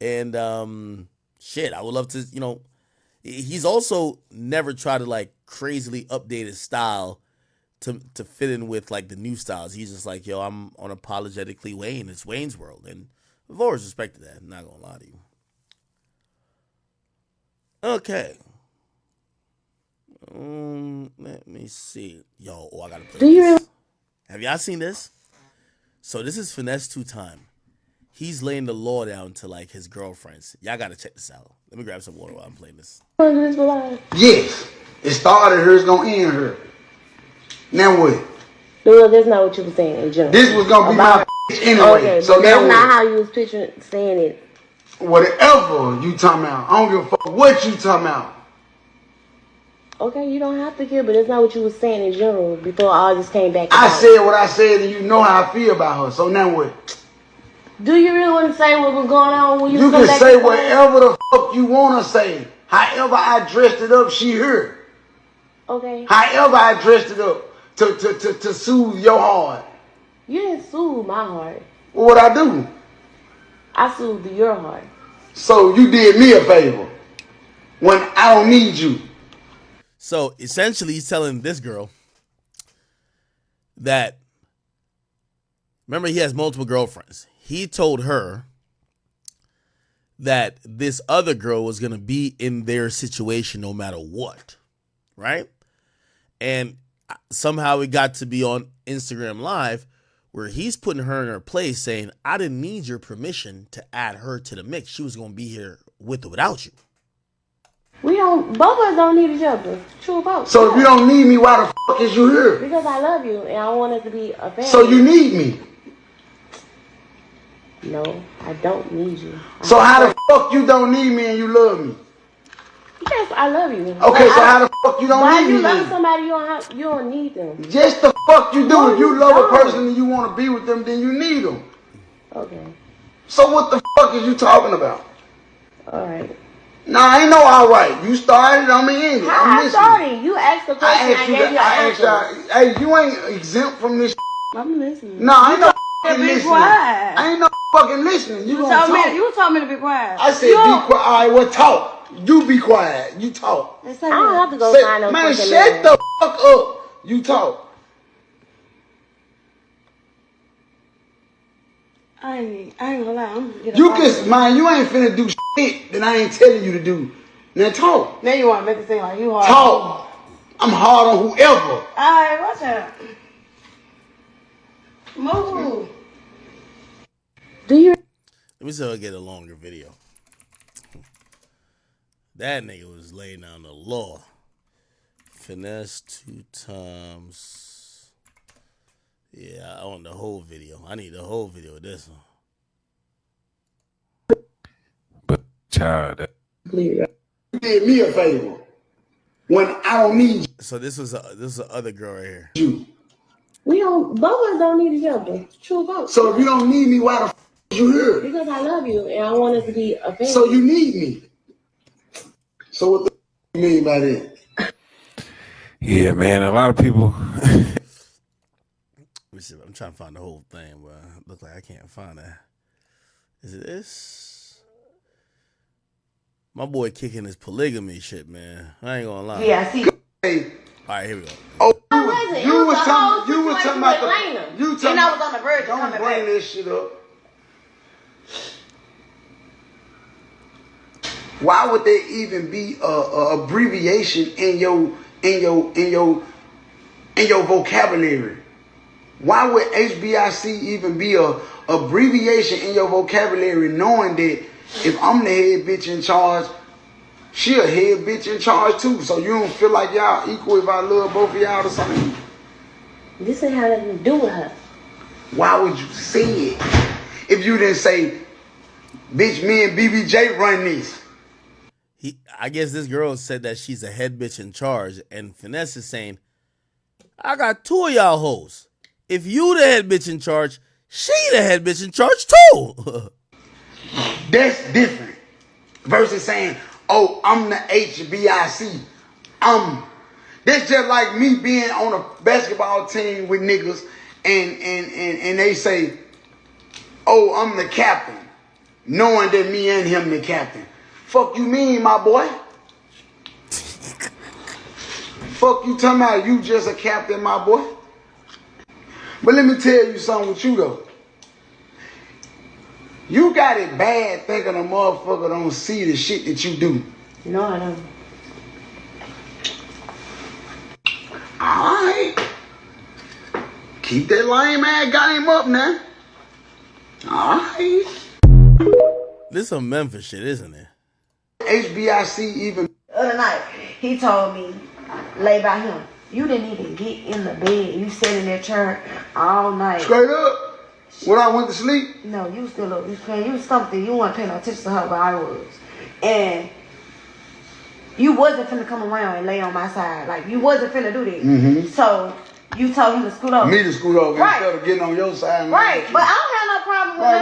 And shit, I would love to, he's also never tried to like crazily update his style to fit in with like the new styles. He's just like, yo, I'm unapologetically Wayne. It's Wayne's world, and I've always respected that. I'm not gonna lie to you. Okay. Let me see. Yo, I gotta play this. Have y'all seen this? So this is Finesse 2 Time. He's laying the law down to like his girlfriends. Y'all gotta check this out. Let me grab some water while I'm playing this. Yes. It started her, it's gonna end her. Now what? Well, that's not what you were saying in general. This was gonna be my anyway. Okay, so but that's now not how you was picturing saying it. Whatever you talking about, I don't give a fuck what you talking about. Okay, you don't have to care, but that's not what you was saying in general before all this came back. I said what I said, and you know how I feel about her. So now what? Do you really want to say what was going on when you You come can back say and forth? whatever the fuck you want to say. However I dressed it up, she heard. Okay. However I dressed it up to soothe your heart. You didn't soothe my heart. Well, what I do? I soothed your heart. So you did me a favor when I don't need you. So essentially, he's telling this girl that, remember, he has multiple girlfriends. He told her that this other girl was going to be in their situation no matter what, right? And somehow it got to be on Instagram Live where he's putting her in her place saying, I didn't need your permission to add her to the mix. She was going to be here with or without you. Both of us don't need each other. True about. So if you don't need me, why the fuck is you here? Because I love you and I want us to be a family. So you need me. No, I don't need you. So how the fuck you don't need me and you love me? Yes, I love you. Okay, so how the fuck you don't need me? Why you love somebody you don't need them? Just the fuck you do. No, if you you love don't. a person and you want to be with them, then you need them. Okay. So what the fuck is you talking about? All right. Nah, ain't no all right. You started, I'm gonna end it. I'm sorry. You asked the question. I gave you an answer. Hey, you ain't exempt from this. I'm listening. No, I ain't no fucking be listening. quiet. I ain't no fucking listening. You gonna talk. You told me to be quiet. I said be quiet. All right, well, talk. You be quiet. You talk. I don't have to go find no man, fucking shut the fuck up. You talk. I ain't gonna lie. I'm gonna get You can, man, you ain't finna do shit that I ain't telling you to do. Now talk. Now you want to make it seem like you hard. Talk. I'm hard on whoever. Alright, watch out. Move. Do you? Let me see if I get a longer video. That nigga was laying down the law. Finesse 2 times. Yeah, I want the whole video. I need the whole video of this one. But child, You did me a favor when I don't need you. So this was the other girl right here. Both of us don't need each other. True about. So if you don't need me, why the fuck is you here? Because I love you and I want us to be a family. So you need me. So what the fuck you mean by that? yeah, man, a lot of people. I'm trying to find the whole thing, but it looks like I can't find that. Is it this? My boy kicking his polygamy shit, man. I ain't gonna lie. Yeah, I see. Hey. All right, here we go. Oh, Listen, you was talking about Atlanta. the. You talking And I was on the verge of don't coming bring back. this shit up. Why would there even be a abbreviation in your vocabulary? Why would HBIC even be a abbreviation in your vocabulary, knowing that if I'm the head bitch in charge, she a head bitch in charge too? So you don't feel like y'all equal if I love both of y'all the same? This ain't have nothing to do with her. Why would you say it if you didn't say, bitch, me and BBJ run this? I guess this girl said that she's a head bitch in charge, and Finesse is saying, I got 2 of y'all hoes. If you the head bitch in charge, she the head bitch in charge too. That's different. Versus saying, oh, I'm the HBIC. That's just like me being on a basketball team with niggas and they say, oh, I'm the captain. knowing that me and him the captain. Fuck you mean, my boy? Fuck you talking about you just a captain, my boy? But let me tell you something with you, though. You got it bad thinking a motherfucker don't see the shit that you do. No, I don't. Alright. Keep that lame ass got him up now. Alright. This some Memphis shit, isn't it? HBIC even. The other night, he told me, lay by him. You didn't even get in the bed. You sat in that chair all night. Straight up. When I went to sleep? No, you still up. You was something. You weren't paying no attention to her, but I was. And you wasn't finna come around and lay on my side. Like, you wasn't finna do that. Mm-hmm. So, you told him to scoot over. Me to scoot over right. instead of getting on your side. Right, but I don't have no problem with him.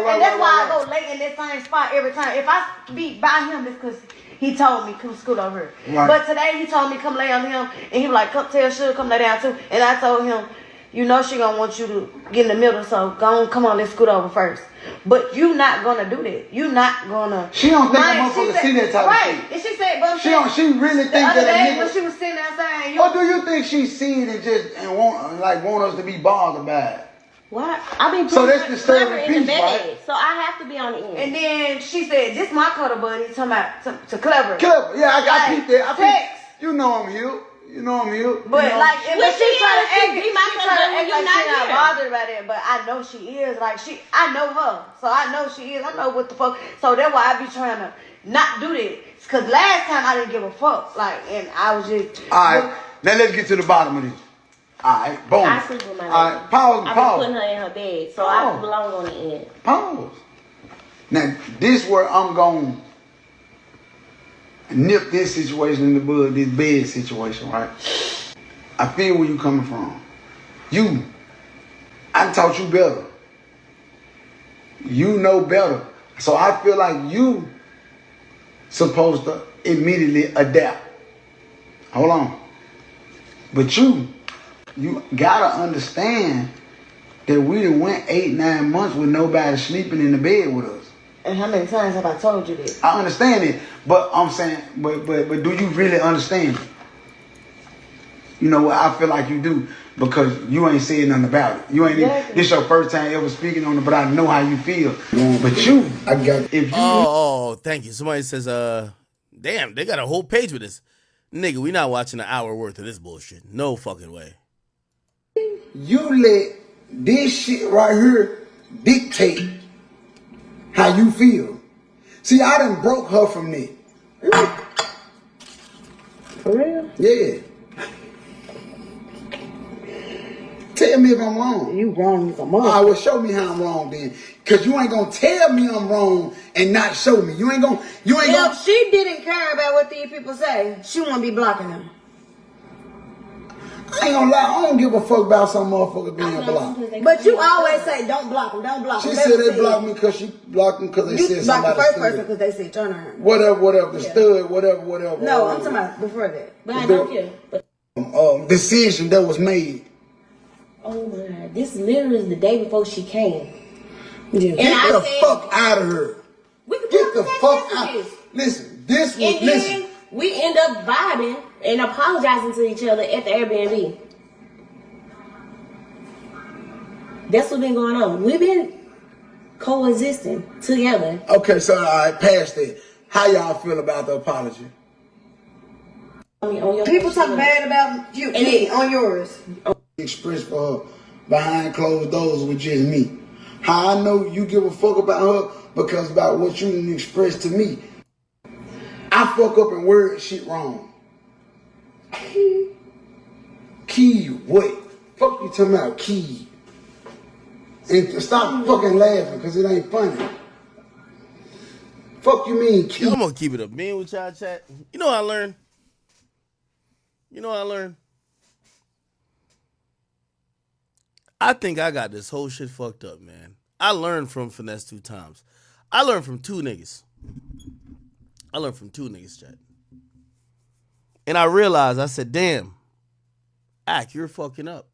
And that's why I go lay in that same spot every time. If I be by him, it's because he told me come scoot over here. Right. But today he told me come lay on him, and he was like, come tell Sugar come lay down too. And I told him, you know she gonna want you to get in the middle, so go on, come on, let's scoot over first. But you not gonna do that. You not gonna. She don't think a motherfucker see that type of shit. Right, and she said, but she really think that a nigga. When she was sitting outside, or do you think she seen it just and want us to be bothered by it? What? I mean, so that's disturbing in the piece, bed, right? so I have to be on the end. And then she said, "This my cuddle buddy." Talking about to Clever. Clever, yeah, I peeped that. I text. You know I'm here. You know I'm here. But you know. like, but she trying to act be my like she's not here. bothered by that. But I know she is. Like I know her, so I know she is. I know what the fuck. So that's why I be trying to not do that. Cause last time I didn't give a fuck. Like, and I was just. All right, now let's get to the bottom of this. All right, boom. I sleep with my lady. All right, pause. I've been putting her in her bed, so I belong on the end. Pause. Now, this where I'm going to nip this situation in the bud, this bed situation, right? I feel where you coming from. I taught you better. You know better. So I feel like you supposed to immediately adapt. Hold on. But you gotta understand that we done went 8-9 months with nobody sleeping in the bed with us. And how many times have I told you this? I understand it, but I'm saying, but do you really understand it? You know what? I feel like you do because you ain't saying nothing about it. You ain't. Exactly. This your first time ever speaking on it, but I know how you feel. But Oh, thank you. Somebody says, damn, they got a whole page with this. Nigga, we not watching an hour worth of this bullshit. No fucking way. You let this shit right here dictate how you feel. See, I done broke her from that. For real? Yeah. Tell me if I'm wrong. You wrong as a motherfucker. All right, well, show me how I'm wrong then. Because you ain't going to tell me I'm wrong and not show me. You ain't going to... If she didn't care about what these people say, she wouldn't be blocking them. I ain't gonna lie, I don't give a fuck about some motherfucker being blocked. But you always say, don't block them, don't block them. She said they blocked me because she blocked them because they said somebody blocked the first stood. person because they said turn her. Whatever, the stud, whatever. No, I'm talking about before that. But I don't care. But decision that was made. Oh my God, this literally is the day before she came. Yeah. Get the fuck out of her. Get the fuck out. Listen, this was, and then we end up vibing and apologizing to each other at the Airbnb. That's what's been going on. We've been coexisting together. Okay, so all right, past that. How y'all feel about the apology? People talk bad about you and me on yours. Expressed for her behind closed doors with just me. How I know you give a fuck about her because about what you didn't express to me. I fuck up and word shit wrong. Key what? Fuck you talking about key. And stop fucking laughing because it ain't funny. Fuck you mean key? Yo, I'm gonna keep it up. Me with y'all chat. You know what I learned? I think I got this whole shit fucked up, man. I learned from Finesse 2 times. I learned from two niggas, chat. And I realized, I said, damn, Ak, you're fucking up.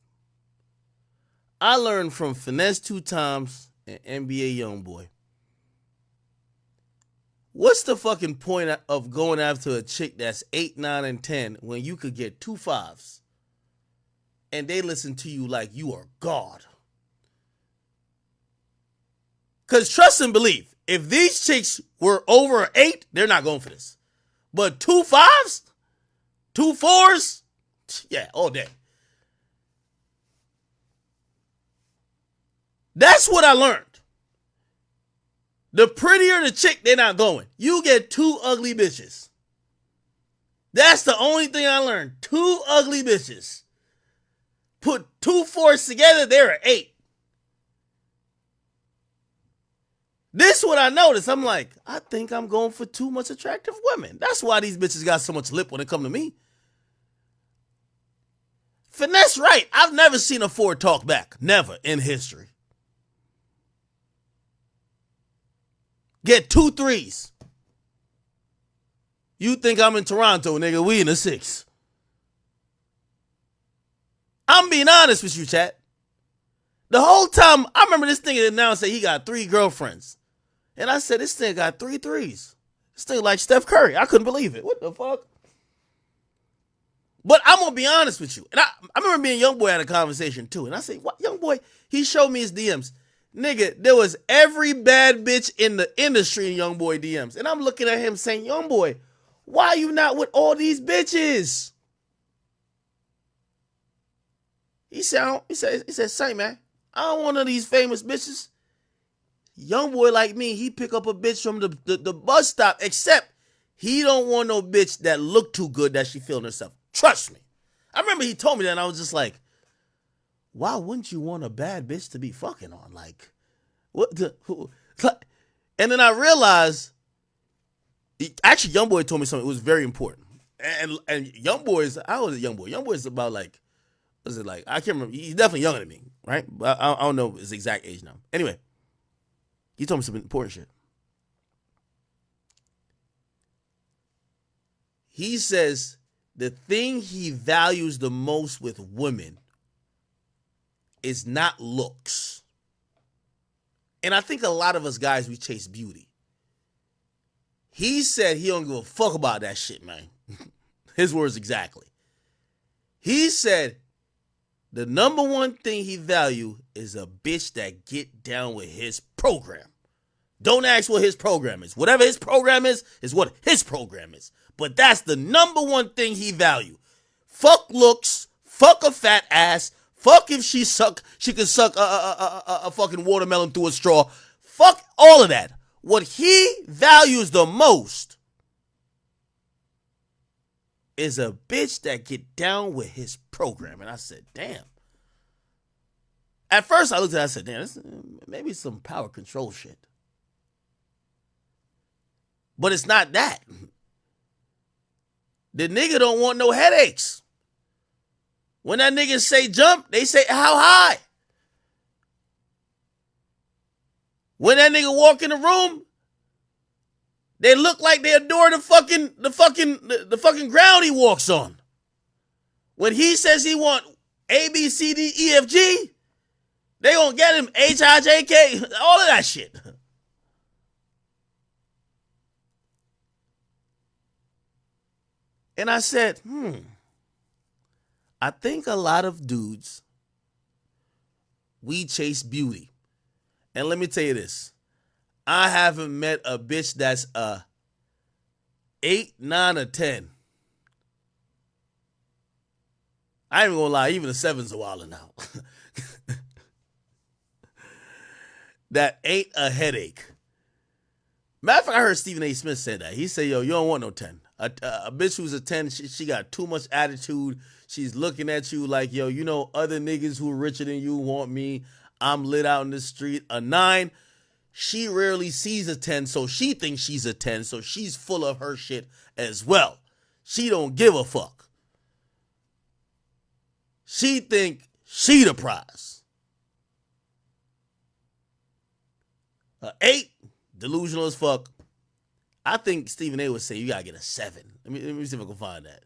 I learned from Finesse 2 times and NBA Youngboy. What's the fucking point of going after a chick that's 8, 9, and 10 when you could get 2 5s and they listen to you like you are God? Because trust and believe, if these chicks were over 8, they're not going for this. But 2 5s, 2 4s, yeah, all day. That's what I learned. The prettier the chick, they're not going. You get 2 ugly bitches. That's the only thing I learned. 2 ugly bitches. Put 2 4s together, they're an 8. This is what I noticed. I'm like, I think I'm going for too much attractive women. That's why these bitches got so much lip when it come to me. Finesse right. I've never seen a 4 talk back. Never in history. Get 2 3s. You think I'm in Toronto, nigga. We in the 6. I'm being honest with you, chat. The whole time, I remember this nigga announced that he got 3 girlfriends. And I said, this nigga got 3 3s. This nigga like Steph Curry. I couldn't believe it. What the fuck? But I'm going to be honest with you. And I remember me and Youngboy had a conversation too. And I say, what? Youngboy, he showed me his DMs. Nigga, there was every bad bitch in the industry in Youngboy DMs. And I'm looking at him saying, Youngboy, why you not with all these bitches? He said, say, man, I don't want none of these famous bitches. Youngboy like me, he pick up a bitch from the bus stop, except he don't want no bitch that look too good that she feeling herself. Trust me. I remember he told me that and I was just like, why wouldn't you want a bad bitch to be fucking on? Like, what the? Who? And then I realized, actually, Youngboy told me something. It was very important. And Youngboy is, how old is Youngboy? Youngboy is about like, what is it like? I can't remember. He's definitely younger than me, right? But I don't know his exact age now. Anyway, he told me some important shit. He says the thing he values the most with women is not looks. And I think a lot of us guys, we chase beauty. He said he don't give a fuck about that shit, man. His words exactly. He said the number one thing he value is a bitch that get down with his program. Don't ask what his program is. Whatever his program is what his program is. But that's the number one thing he value. Fuck looks, fuck a fat ass, fuck if she can suck a fucking watermelon through a straw. Fuck all of that. What he values the most is a bitch that get down with his program. And I said, damn. At first I looked at it, I said, damn, this maybe some power control shit. But it's not that. The nigga don't want no headaches. When that nigga say jump, they say how high. When that nigga walk in the room, they look like they adore the fucking ground he walks on. When he says he want A, B, C, D, E, F, G, they gonna get him H, I, J, K, all of that shit. And I said, I think a lot of dudes, we chase beauty. And let me tell you this. I haven't met a bitch that's a 8, 9, or 10. I ain't even gonna lie, even a 7's a while now. That ain't a headache. Matter of fact, I heard Stephen A. Smith say that. He said, yo, you don't want no 10. A bitch who's a 10, she got too much attitude. She's looking at you like, yo, you know, other niggas who are richer than you want me. I'm lit out in the street. A 9, she rarely sees a 10, so she thinks she's a 10, so she's full of her shit as well. She don't give a fuck. She think she the prize. A 8, delusional as fuck. I think Stephen A would say you gotta get a 7. Let me see if I can find that.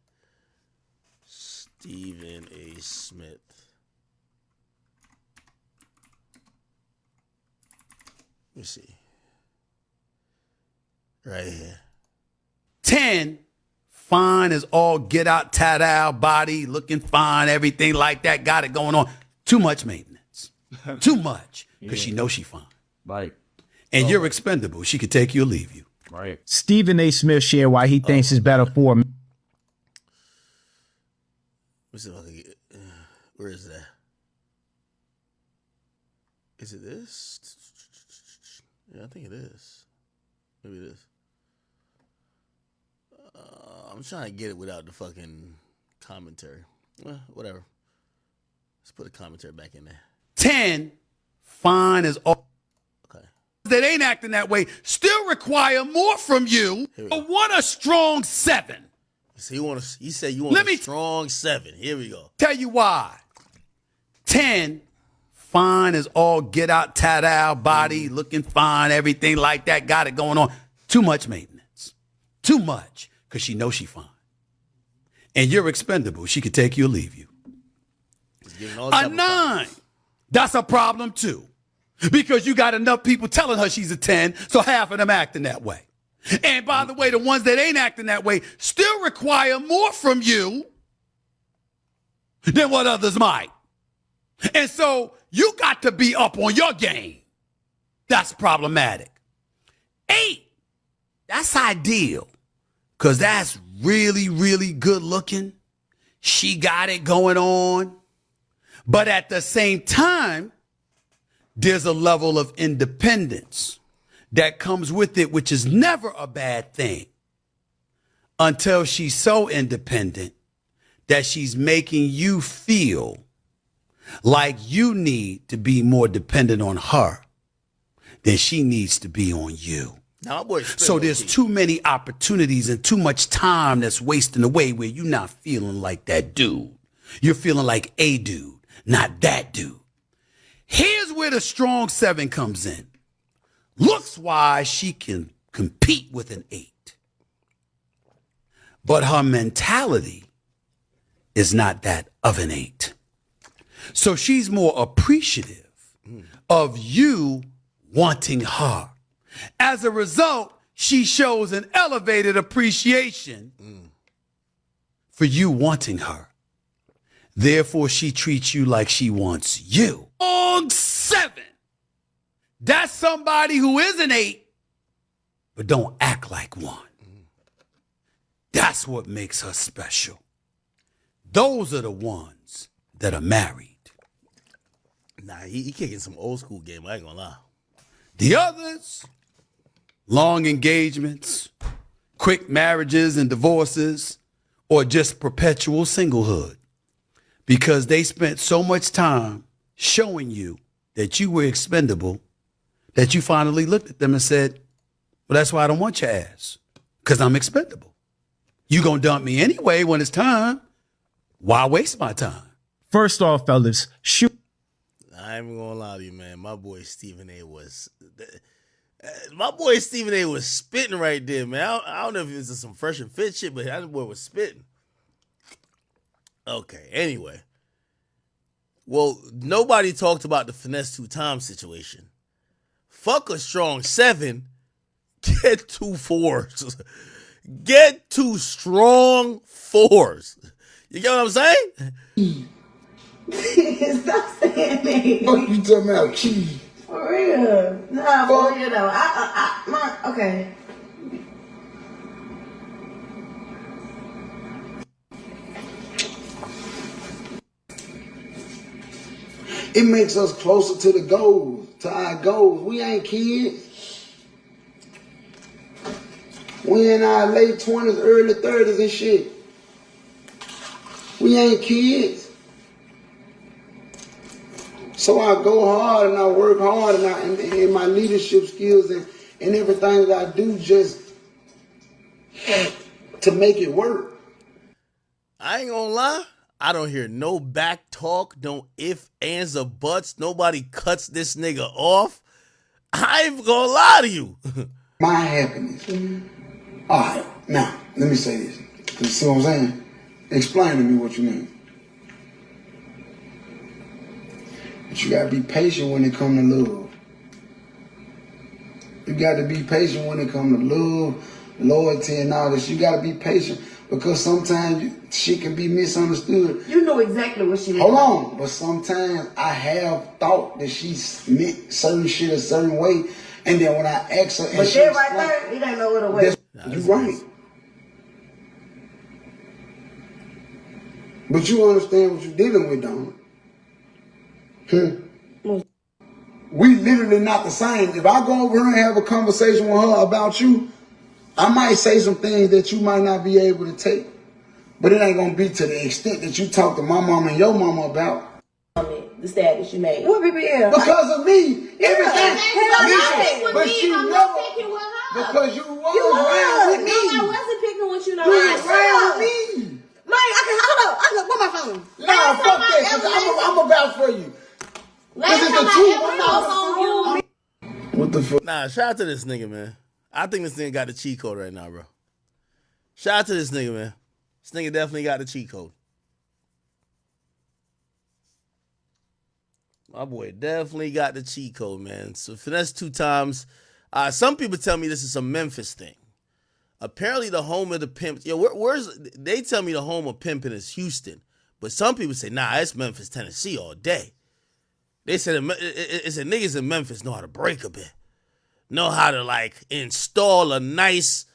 Stephen A. Smith. Let me see. Right here. 10, fine as all get out, tat out, body, looking fine, everything like that, got it going on. Too much maintenance. Too much. Because she knows she fine. Right. And you're expendable. She could take you or leave you. Right. Stephen A. Smith shared why he thinks it's better for Let me see if I can get. Where is that? Is it this? Yeah, I think it is. Maybe it is. I'm trying to get it without the fucking commentary. Whatever. Let's put a commentary back in there. 10, fine as all. Okay. That ain't acting that way still require more from you. But want a strong 7. So he said you want a strong 7. Here we go. Tell you why. 10, fine as all get out, tat out, body, looking fine, everything like that, got it going on. Too much maintenance. Too much. Because she knows she fine. And you're expendable. She could take you or leave you. A 9, that's a problem too. Because you got enough people telling her she's a 10, so half of them acting that way. And by the way, the ones that ain't acting that way still require more from you than what others might. And so you got to be up on your game. That's problematic. 8, that's ideal. Because that's really, really good looking. She got it going on. But at the same time, there's a level of independence that comes with it, which is never a bad thing until she's so independent that she's making you feel like you need to be more dependent on her than she needs to be on you. Now, boy, so there's too many opportunities and too much time that's wasting away where you're not feeling like that dude. You're feeling like a dude, not that dude. Here's where the strong 7 comes in. Looks wise, she can compete with an 8. But her mentality is not that of an 8. So she's more appreciative of you wanting her. As a result, she shows an elevated appreciation for you wanting her. Therefore, she treats you like she wants you. Strong 7. That's somebody who is an 8, but don't act like one. That's what makes her special. Those are the ones that are married. Nah, he kicking some old school game. I ain't gonna lie. The others, long engagements, quick marriages and divorces, or just perpetual singlehood. Because they spent so much time showing you that you were expendable that you finally looked at them and said, well, that's why I don't want your ass, because I'm expendable. You gonna dump me anyway when it's time. Why waste my time? First off, fellas, shoot. I ain't gonna lie to you, man. My boy Stephen A. was spitting right there, man. I don't know if it was some fresh and fit shit, but that boy was spitting. Okay, anyway. Well, nobody talked about the finesse 2 times situation. Fuck a strong 7. Get 2 4s. Get 2 strong 4s. You get what I'm saying? Stop saying that. What you talking about, key? For real. Nah, for real though. Okay. It makes us closer to the goals, to our goals. We ain't kids. We in our late 20s, early 30s and shit. We ain't kids. So I go hard and I work hard and my leadership skills and everything that I do just to make it work. I ain't gonna lie. I don't hear no back talk, no ifs, ands, or buts. Nobody cuts this nigga off. I ain't gonna lie to you. My happiness. All right, now, let me say this. You see what I'm saying? Explain to me what you mean. But you gotta be patient when it comes to love. You got to be patient when it comes to love, loyalty, and all this. You got to be patient because sometimes shit can be misunderstood. You know exactly what she meant. Hold on, but sometimes I have thought that she meant certain shit a certain way, and then when I ask her, but that right there, it ain't no other way. You're right. But you understand what you're dealing with, don't you? We literally not the same. If I go over here and have a conversation with her about you, I might say some things that you might not be able to take. But it ain't going to be to the extent that you talk to my mama and your mama about. The status you made. What BBL? Because of me. Everything. Listen, but she never. Because you was around with me. No, I wasn't picking with you. No, you was around with me. No, I can hold up. I can put my phone. Nah, fuck that. I'm about for you. Last time I ever on you. What the fuck? Nah, shout out to this nigga, man. I think this nigga got the cheat code right now, bro. Shout out to this nigga, man. This nigga definitely got the cheat code. My boy definitely got the cheat code, man. So finesse 2 times. Some people tell me this is a Memphis thing. Apparently the home of the pimp. They tell me the home of pimping is Houston. But some people say, nah, it's Memphis, Tennessee all day. They said it's a niggas in Memphis know how to break a bit. Know how to like install a nice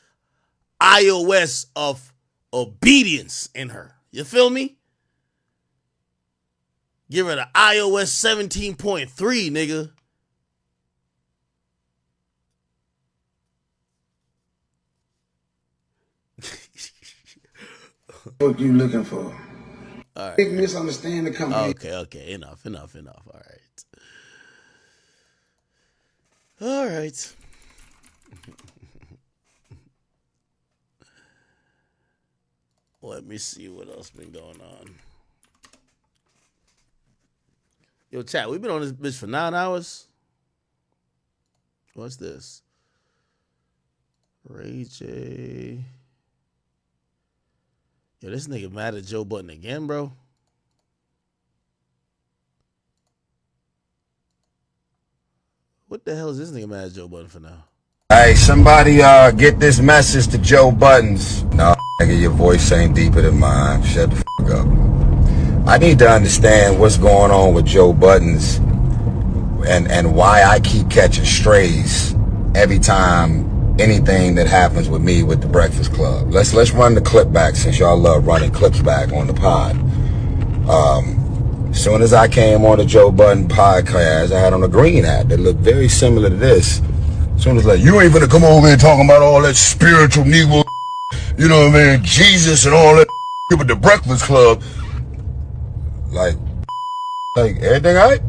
iOS of obedience in her. You feel me? Give her the iOS 17.3, nigga. What you looking for? All right. Big misunderstanding coming. Okay. Enough. All right. Let me see what else been going on. Yo, chat, we've been on this bitch for 9 hours. What's this? Ray J. Yo, this nigga mad at Joe Budden again, bro. What the hell is this nigga mad at Joe Budden for now? Hey, somebody get this message to Joe Buttons. No, nigga, your voice ain't deeper than mine. Shut the fuck up. I need to understand what's going on with Joe Buttons and why I keep catching strays every time anything that happens with me with the Breakfast Club. Let's run the clip back since y'all love running clips back on the pod. As soon as I came on the Joe Budden podcast, I had on a green hat that looked very similar to this. As soon as like, you ain't gonna come over here talking about all that spiritual Negro, you know what I mean, Jesus and all that with the Breakfast Club. Like everything all right?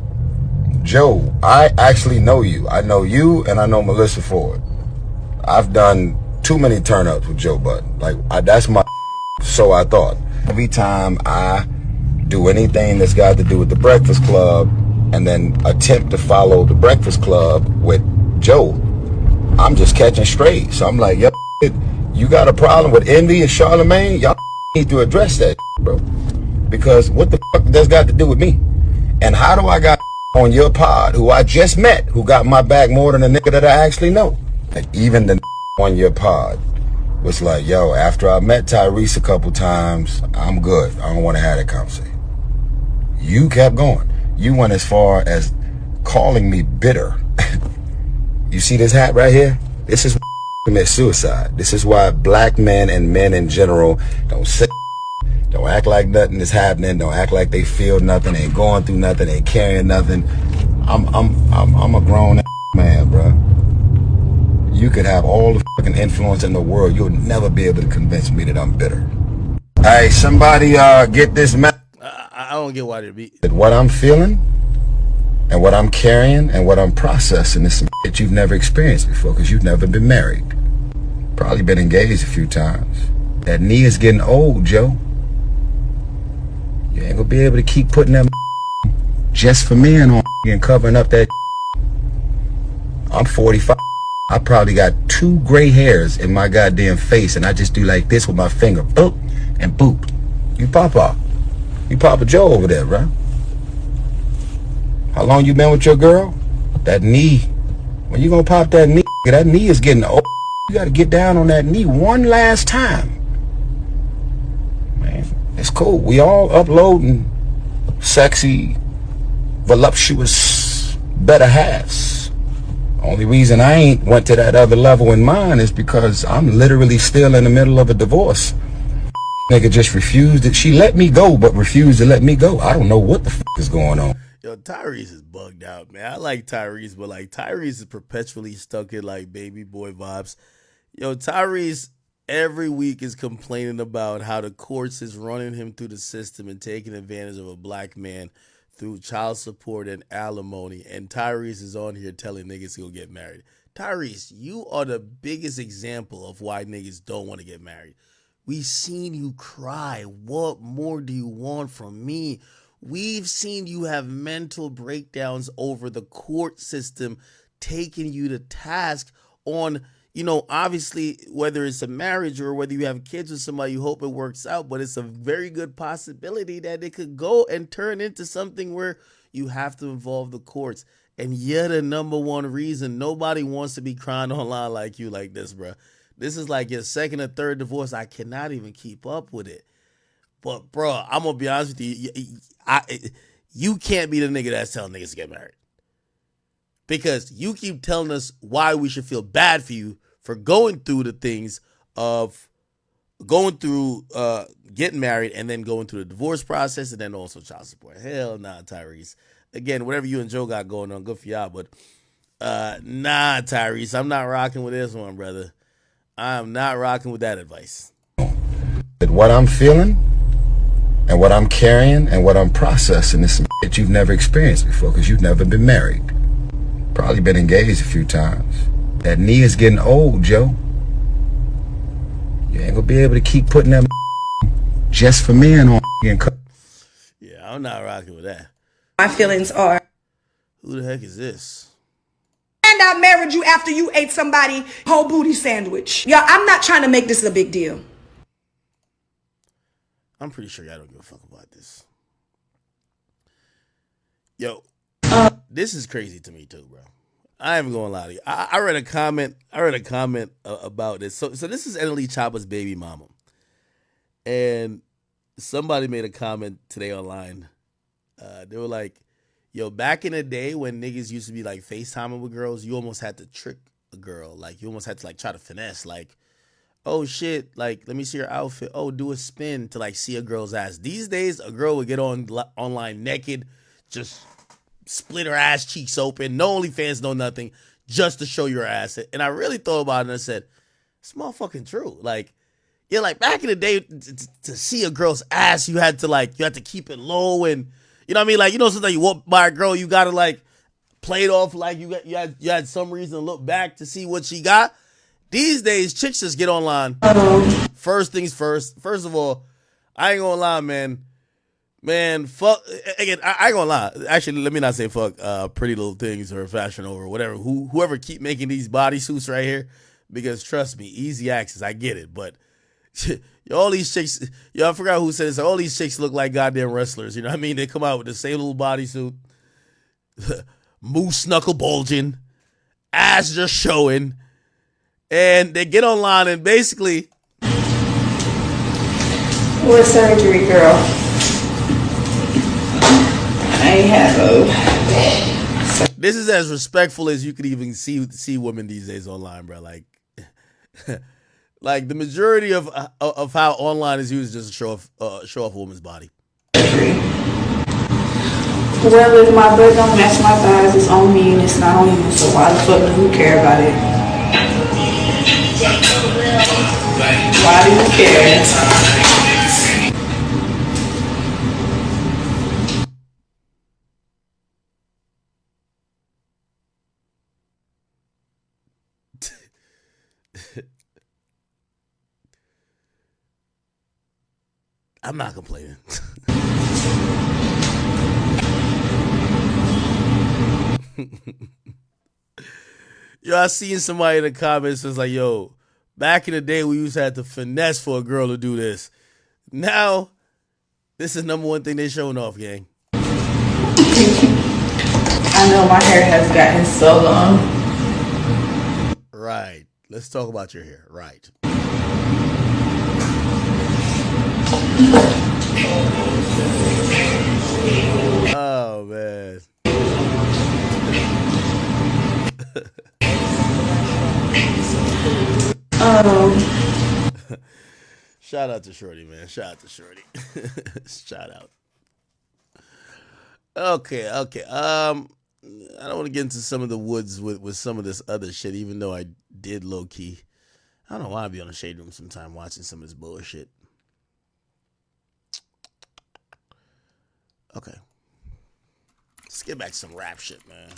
Joe, I actually know you. I know you and I know Melissa Ford. I've done too many turn-ups with Joe Budden. Like, that's my so I thought. Every time I do anything that's got to do with the Breakfast Club and then attempt to follow the Breakfast Club with Joe, I'm just catching straight. So I'm like, yo, you got a problem with Envy and Charlemagne? Y'all need to address that, bro. Because what the fuck that's got to do with me? And how do I got on your pod, who I just met, who got my back more than a nigga that I actually know? And even the on your pod was like, yo, after I met Tyrese a couple times, I'm good. I don't want to have that conversation. You kept going. You went as far as calling me bitter. You see this hat right here? This is commit suicide. This is why black men and men in general don't say, don't act like nothing is happening, don't act like they feel nothing, ain't going through nothing, ain't carrying nothing. I'm a grown man, bro. You could have all the fucking influence in the world, you'll never be able to convince me that I'm bitter. Hey, somebody get this message. I don't get why they be. What I'm feeling and what I'm carrying and what I'm processing is some shit you've never experienced before because you've never been married. Probably been engaged a few times. That knee is getting old, Joe. You ain't gonna be able to keep putting that just for men on and covering up that. I'm 45. I probably got 2 gray hairs in my goddamn face and I just do like this with my finger. Boop and boop. You Papa. You Papa Joe over there, bro. How long you been with your girl? That knee, When you gonna pop that knee? That knee is getting old. You gotta get down on that knee one last time. Man, it's cool. We all uploading sexy, voluptuous, better halves. Only reason I ain't went to that other level in mine is because I'm literally still in the middle of a divorce. Nigga just refused it. She let me go, but refused to let me go. I don't know what the fuck is going on. Yo, Tyrese is bugged out, man. I like Tyrese, but like Tyrese is perpetually stuck in like baby boy vibes. Yo, Tyrese every week is complaining about how the courts is running him through the system and taking advantage of a black man through child support and alimony. And Tyrese is on here telling niggas to go get married. Tyrese, you are the biggest example of why niggas don't want to get married. We've seen you cry. What more do you want from me? We've seen you have mental breakdowns over the court system taking you to task on, you know, obviously, whether it's a marriage or whether you have kids with somebody, you hope it works out, but it's a very good possibility that it could go and turn into something where you have to involve the courts. And yet a number one reason nobody wants to be crying online like you like this, bro. This is like your second or third divorce. I cannot even keep up with it. But, bro, I'm going to be honest with you. You can't be the nigga that's telling niggas to get married. Because you keep telling us why we should feel bad for you for going through the things of going through getting married and then going through the divorce process and then also child support. Hell nah, Tyrese. Again, whatever you and Joe got going on, good for y'all. But nah, Tyrese, I'm not rocking with this one, brother. I'm not rocking with that advice. What I'm feeling and what I'm carrying and what I'm processing is some shit you've never experienced before because you've never been married. Probably been engaged a few times. That knee is getting old, Joe. You ain't gonna be able to keep putting that just for men on. Yeah, I'm not rocking with that. My feelings are. Who the heck is this? And I married you after you ate somebody whole booty sandwich. Yeah, I'm not trying to make this a big deal. I'm pretty sure y'all don't give a fuck about this. Yo, this is crazy to me too, bro. I ain't even gonna lie to you. I read a comment. About this. So this is NLE Choppa's baby mama, and somebody made a comment today online. They were like, "Yo, back in the day when niggas used to be like FaceTiming with girls, you almost had to trick a girl. Like you almost had to like try to finesse. Like, oh shit, like let me see your outfit. Oh, do a spin to like see a girl's ass. These days, a girl would get online naked, just split her ass cheeks open, no OnlyFans, no nothing, just to show your ass. And I really thought about it and I said, it's motherfucking true. Like, yeah, like back in the day, to see a girl's ass, you had to keep it low, and you know what I mean? Like, you know, sometimes you walk by a girl, you gotta like play it off like you had some reason to look back to see what she got. These days, chicks just get online. First things first. First of all, I ain't gonna lie, man. Man, fuck. Again, I ain't gonna lie. Actually, let me not say fuck Pretty Little Things or Fashion Over or whatever. Whoever keep making these bodysuits right here. Because trust me, easy access. I get it. But all these chicks, I forgot who said this. All these chicks look like goddamn wrestlers. You know what I mean? They come out with the same little bodysuit. Moose knuckle bulging. Ass just showing. And they get online and basically. What surgery, girl? I ain't had those. This is as respectful as you could even see women these days online, bro. Like, like the majority of how online is used just to show off a woman's body. Well, if my butt don't match my thighs, it's on me and it's not on you. So why the fuck do you care about it? Why do you care? I'm not complaining. Yo, I seen somebody in the comments was like, yo, back in the day we used to have to finesse for a girl to do this. Now, this is number one thing they showing off, gang. I know my hair has gotten so long. Let's talk about your hair. Right. Oh man. Shout out to Shorty, man. Shout out to Shorty. Shout out. Okay. I don't want to get into some of the woods with some of this other shit, even though I did low key. I don't know why I'd be on the shade room sometime watching some of this bullshit. Okay. Let's get back to some rap shit, man.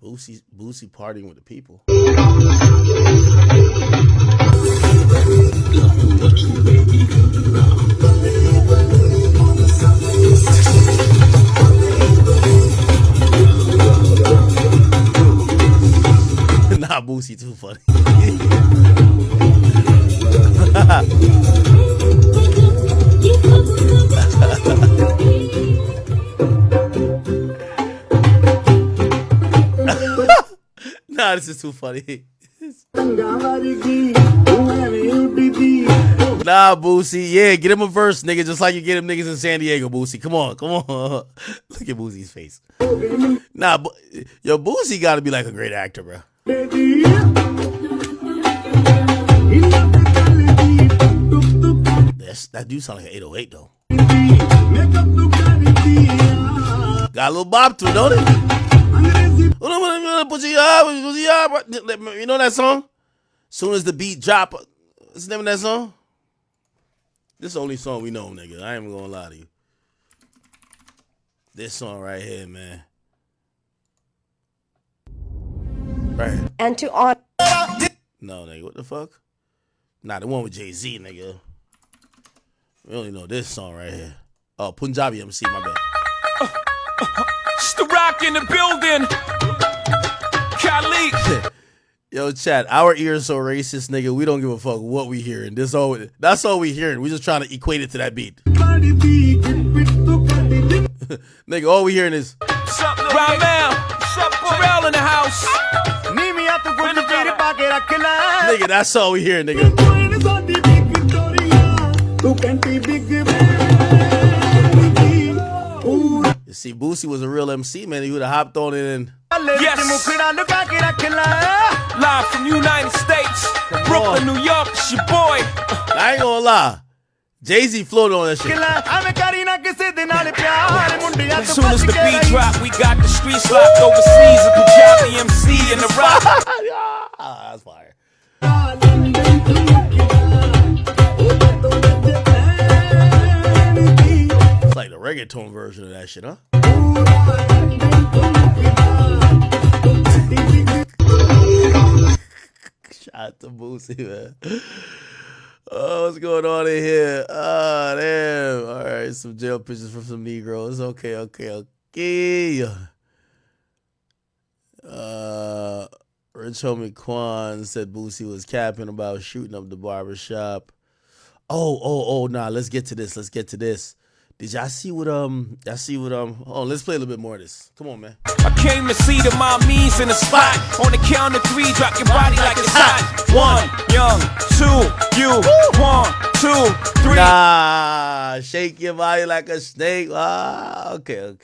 Boosie partying with the people. Nah, Boosie too funny. Nah, this is too funny. Nah, Boosie. Yeah, get him a verse, nigga, just like you get him niggas in San Diego, Boosie. Come on. Look at Boosie's face. Nah, yo, Boosie got to be like a great actor, bro. That do sound like an 808, though. Got a little bop to it, don't it? You know that song? Soon as the beat drop, what's the name of that song? This is the only song we know, nigga. I ain't even gonna lie to you. This song right here, man. Right. And to on. No, nigga, what the fuck? Nah, the one with Jay-Z, nigga. We only know this song right here. Oh, Punjabi MC, my bad. It's the rock in the building. Khalid. Yo, chat, our ears so racist, nigga. We don't give a fuck what we hearing. That's all we hearing. We just trying to equate it to that beat. Nigga, all we hearing is Ramel. Pharrell in the house. Nigga, that's all we hearing, nigga. You see, Boosie was a real MC, man. He would have hopped on it and... Yes. Live from United States, Brooklyn, New York, it's your boy. I ain't gonna lie. Jay-Z floated on that shit. As soon as the beat drop, we got the streets locked overseas. A Punjabi MC in the rock. That's fire. It's like the reggaeton version of that shit, huh? Shout out to Boosie, man. Oh, what's going on in here? Oh, damn. All right, some jail pictures from some Negroes. Okay. Rich homie Quan said Boosie was capping about shooting up the barbershop. Nah, let's get to this. Did y'all see what oh, let's play a little bit more of this. Come on, man. I came to see the mommies in the spot. On the count of 3, drop your body like it's hot. 1, young, 2, you. 1, 2, 3. Nah, shake your body like a snake. Okay.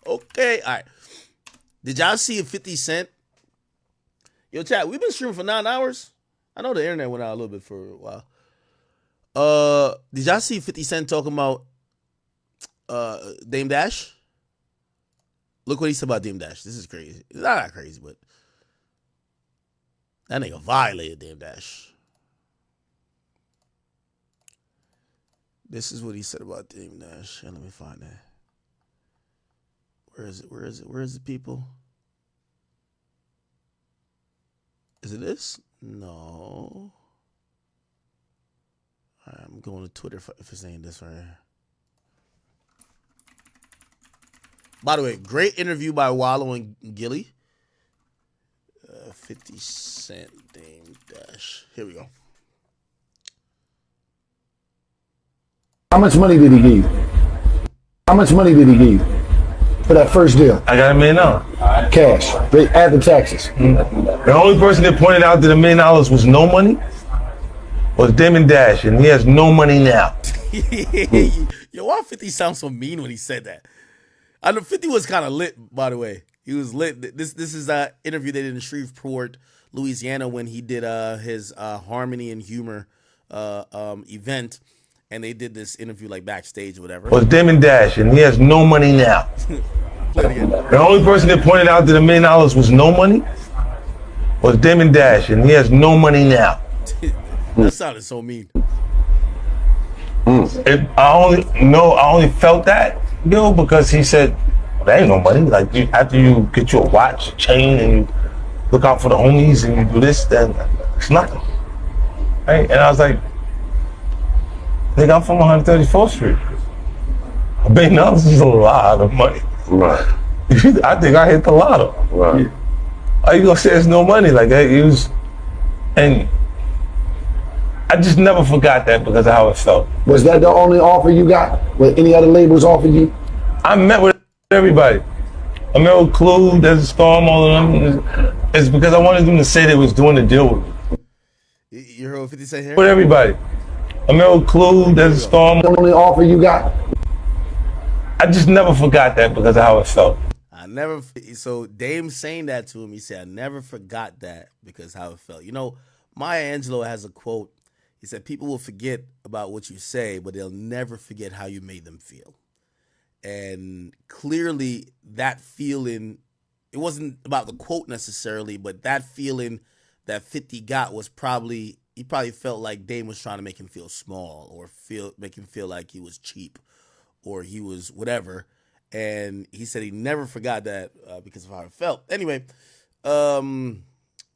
All right. Did y'all see 50 Cent? Yo, chat, we've been streaming for 9 hours. I know the internet went out a little bit for a while. Did y'all see 50 Cent talking about Dame Dash? Look what he said about Dame Dash. This is crazy. It's not that crazy, but that nigga violated Dame Dash. This is what he said about Dame Dash. Let me find that. Where is it, people? Is it this? No. I'm going to Twitter if it's saying this right here. By the way, great interview by Wallow and Gilly. 50 Cent Dame Dash. Here we go. How much money did he give you? How much money did he give you for that first deal? I got $1 million. Cash, after taxes. The only person that pointed out that $1 million was no money was Damon Dash, and he has no money now. Yo, why 50 sounds so mean when he said that? I know 50 was kind of lit, by the way. He was lit. This is an interview they did in Shreveport, Louisiana, when he did his Harmony and Humor event, and they did this interview like backstage or whatever. Was Damon Dash, and he has no money now. The only person that pointed out that $1 million was no money was Damon Dash, and he has no money now. That sounded so mean. I only felt that, because he said, well, there ain't no money. Like, after you get you a watch, a chain, and you look out for the homies, and you do this, then it's nothing. Right? And I was like, nigga, I'm from 134th Street. $1 million is a lot of money. Right. I think I hit the lotto. Right. Are you gonna say there's no money? Like, and I just never forgot that because of how it felt. Was that the only offer you got? What any other labels offered you? I met with everybody. I met with Clue, Desert Storm, all of them. It's because I wanted them to say they was doing the deal with me. You heard what 50 said here? With everybody. I met with Clue, Desert Storm. The only offer you got? I just never forgot that because of how it felt. So Dame saying that to him, he said, I never forgot that because how it felt. You know, Maya Angelou has a quote. He said, people will forget about what you say, but they'll never forget how you made them feel. And clearly that feeling, it wasn't about the quote necessarily, but that feeling that 50 got was he probably felt like Dame was trying to make him feel small or make him feel like he was cheap or he was whatever. And he said he never forgot that because of how it felt. Anyway, go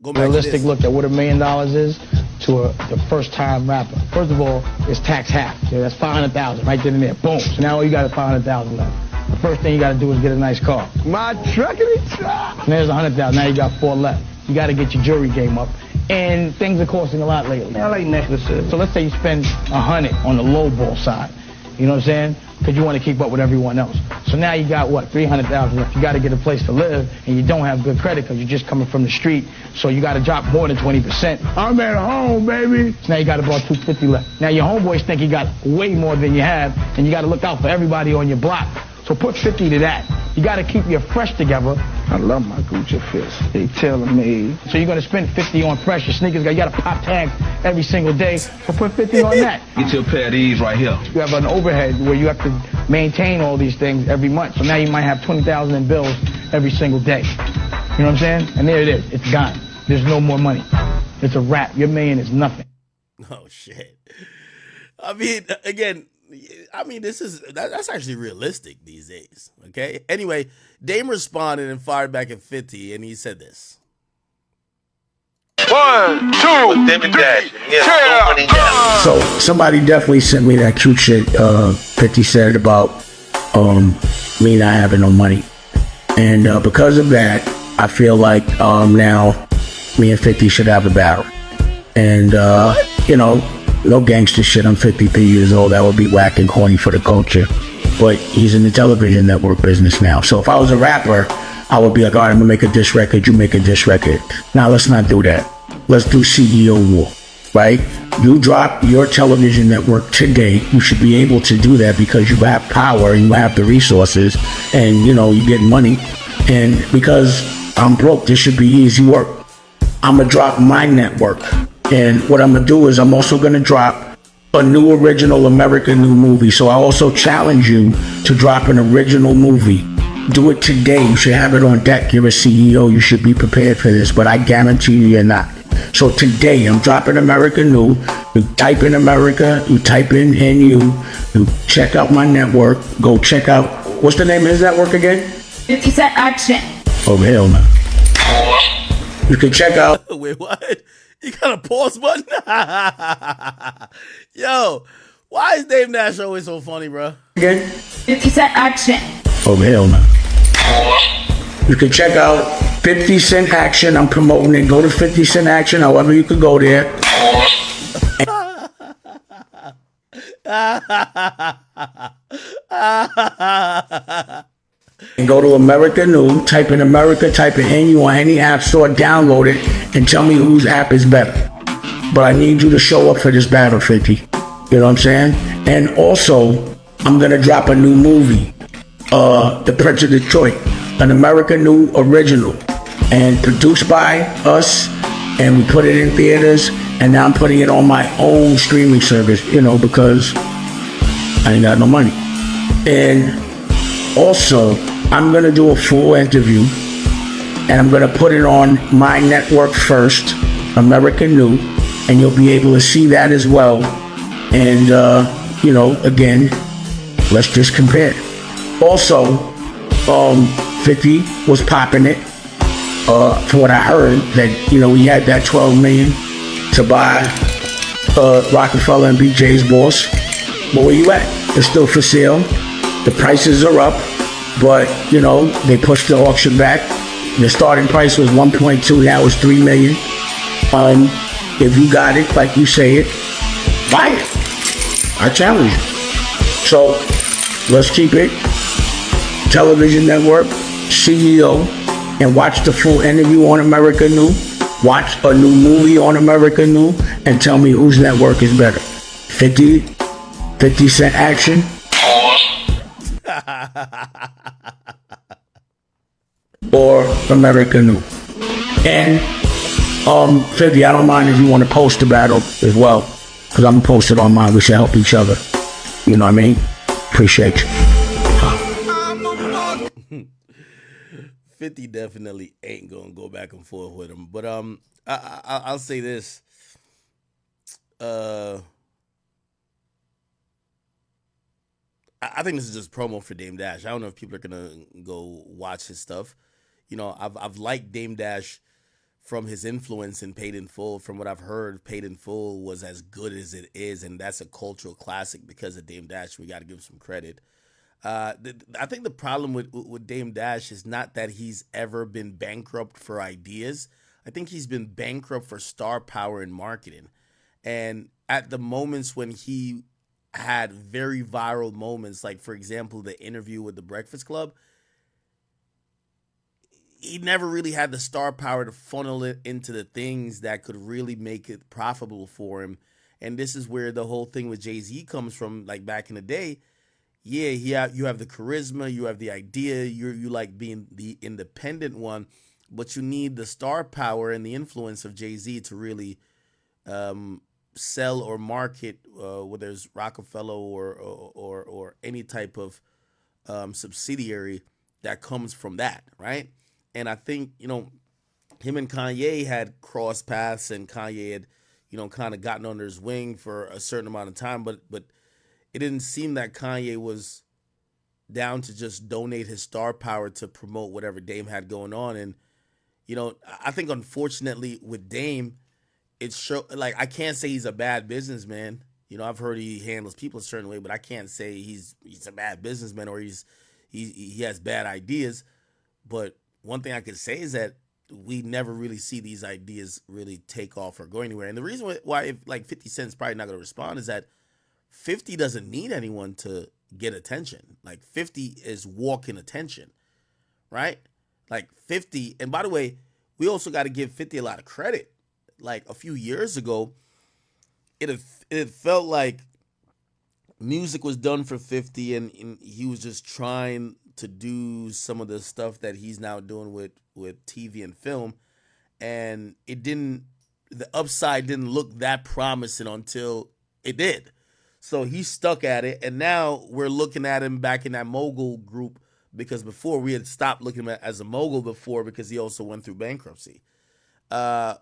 back realistic to this. look at what $1 million is to the first time rapper. First of all, it's tax half. So that's $500,000 right then and there. Boom. So now you got $500,000 left. The first thing you got to do is get a nice car. My truckity truck. And there's $100,000. Now you got 4 left. You got to get your jewelry game up. And things are costing a lot lately. I like necklaces. So let's say you spend $100 on the low ball side. You know what I'm saying? Because you want to keep up with everyone else. So now you got, what, $300,000 left. You got to get a place to live, and you don't have good credit because you're just coming from the street. So you got to drop more than 20%. I'm at home, baby. So now you got about $250 left. Now your homeboys think you got way more than you have, and you got to look out for everybody on your block. So put 50 to that. You got to keep your fresh together. I love my Gucci fits. They telling me. So you're going to spend 50 on fresh. Your sneakers, you got to pop tags every single day. So put 50 on that. Get your pair of these right here. You have an overhead where you have to maintain all these things every month. So now you might have 20,000 in bills every single day. You know what I'm saying? And there it is. It's gone. There's no more money. It's a wrap. Your $1 million is nothing. Oh, shit. I mean, again, that's actually realistic these days, okay? Anyway, Dame responded and fired back at 50, and he said this. 1, 2, 3, So somebody definitely sent me that cute shit 50 said about me not having no money. And because of that, I feel like now me and 50 should have a battle. And, no gangster shit. I'm 53 years old. That would be whack and corny for the culture. But he's in the television network business now. So if I was a rapper, I would be like, all right, I'm going to make a diss record. You make a diss record. Now, let's not do that. Let's do CEO war, right? You drop your television network today. You should be able to do that because you have power and you have the resources and, you get money. And because I'm broke, this should be easy work. I'm going to drop my network. And what I'm going to do is I'm also going to drop a new original American new movie. So I also challenge you to drop an original movie. Do it today. You should have it on deck. You're a CEO. You should be prepared for this. But I guarantee you're not. So today I'm dropping American New. You type in America. You type in NU. You check out my network. Go check out. What's the name of his network again? 50 Cent Action. Oh, hell no. You can check out. Wait, what? You got a pause button? Yo, why is Dave Nash always so funny, bro? Again? 50 Cent Action. Oh, hell no. You can check out 50 Cent Action. I'm promoting it. Go to 50 Cent Action, however you could go there. And go to America New, type in America, type it in you on any app store, download it, and tell me whose app is better. But I need you to show up for this battle, 50. You know what I'm saying? And also, I'm gonna drop a new movie, The Prince of Detroit, an America New original, and produced by us, and we put it in theaters, and now I'm putting it on my own streaming service, you know, because I ain't got no money. And also, I'm gonna do a full interview, and I'm gonna put it on my network first, American New, and you'll be able to see that as well. And you know, again, let's just compare. Also, 50 was popping it. For what I heard, that you know he had that 12 million to buy Rockefeller and BJ's boss. But where you at? It's still for sale. The prices are up. But, you know, they pushed the auction back. The starting price was 1.2, now it's 3 million. If you got it, like you say it, buy it. I challenge you. So, let's keep it. Television Network, CEO, and watch the full interview on America New. Watch a new movie on America New, and tell me whose network is better. 50 Cent Action. Or America New. And 50, I don't mind if you want to post the battle as well, because I'm posted on mine. We should help each other. You know what I mean? Appreciate you. 50 definitely ain't gonna go back and forth with him. But I'll say this. I think this is just promo for Dame Dash. I don't know if people are gonna go watch his stuff. You know, I've liked Dame Dash from his influence in Paid in Full. From what I've heard, Paid in Full was as good as it is, and that's a cultural classic because of Dame Dash. We got to give some credit. I think the problem with Dame Dash is not that he's ever been bankrupt for ideas. I think he's been bankrupt for star power and marketing. And at the moments when he had very viral moments, like, for example, the interview with the Breakfast Club, he never really had the star power to funnel it into the things that could really make it profitable for him. And this is where the whole thing with Jay-Z comes from. Like back in the day, yeah, you have the charisma, you have the idea, you like being the independent one, but you need the star power and the influence of Jay-Z to really sell or market, whether it's Rockefeller or any type of subsidiary that comes from that, right? And I think, you know, him and Kanye had crossed paths, and Kanye had, you know, kind of gotten under his wing for a certain amount of time, but it didn't seem that Kanye was down to just donate his star power to promote whatever Dame had going on. And, you know, I think unfortunately with Dame, like, I can't say he's a bad businessman. You know, I've heard he handles people a certain way, but I can't say he's a bad businessman or he has bad ideas. But one thing I could say is that we never really see these ideas really take off or go anywhere. And the reason why, if like 50 Cent's probably not going to respond, is that 50 doesn't need anyone to get attention. Like 50 is walking attention, right? Like 50, and by the way, we also got to give 50 a lot of credit. Like a few years ago, it felt like music was done for 50, and he was just trying to do some of the stuff that he's now doing with TV and film, and the upside didn't look that promising until it did. So he stuck at it, and now we're looking at him back in that mogul group, because before we had stopped looking at him as a mogul before, because he also went through bankruptcy.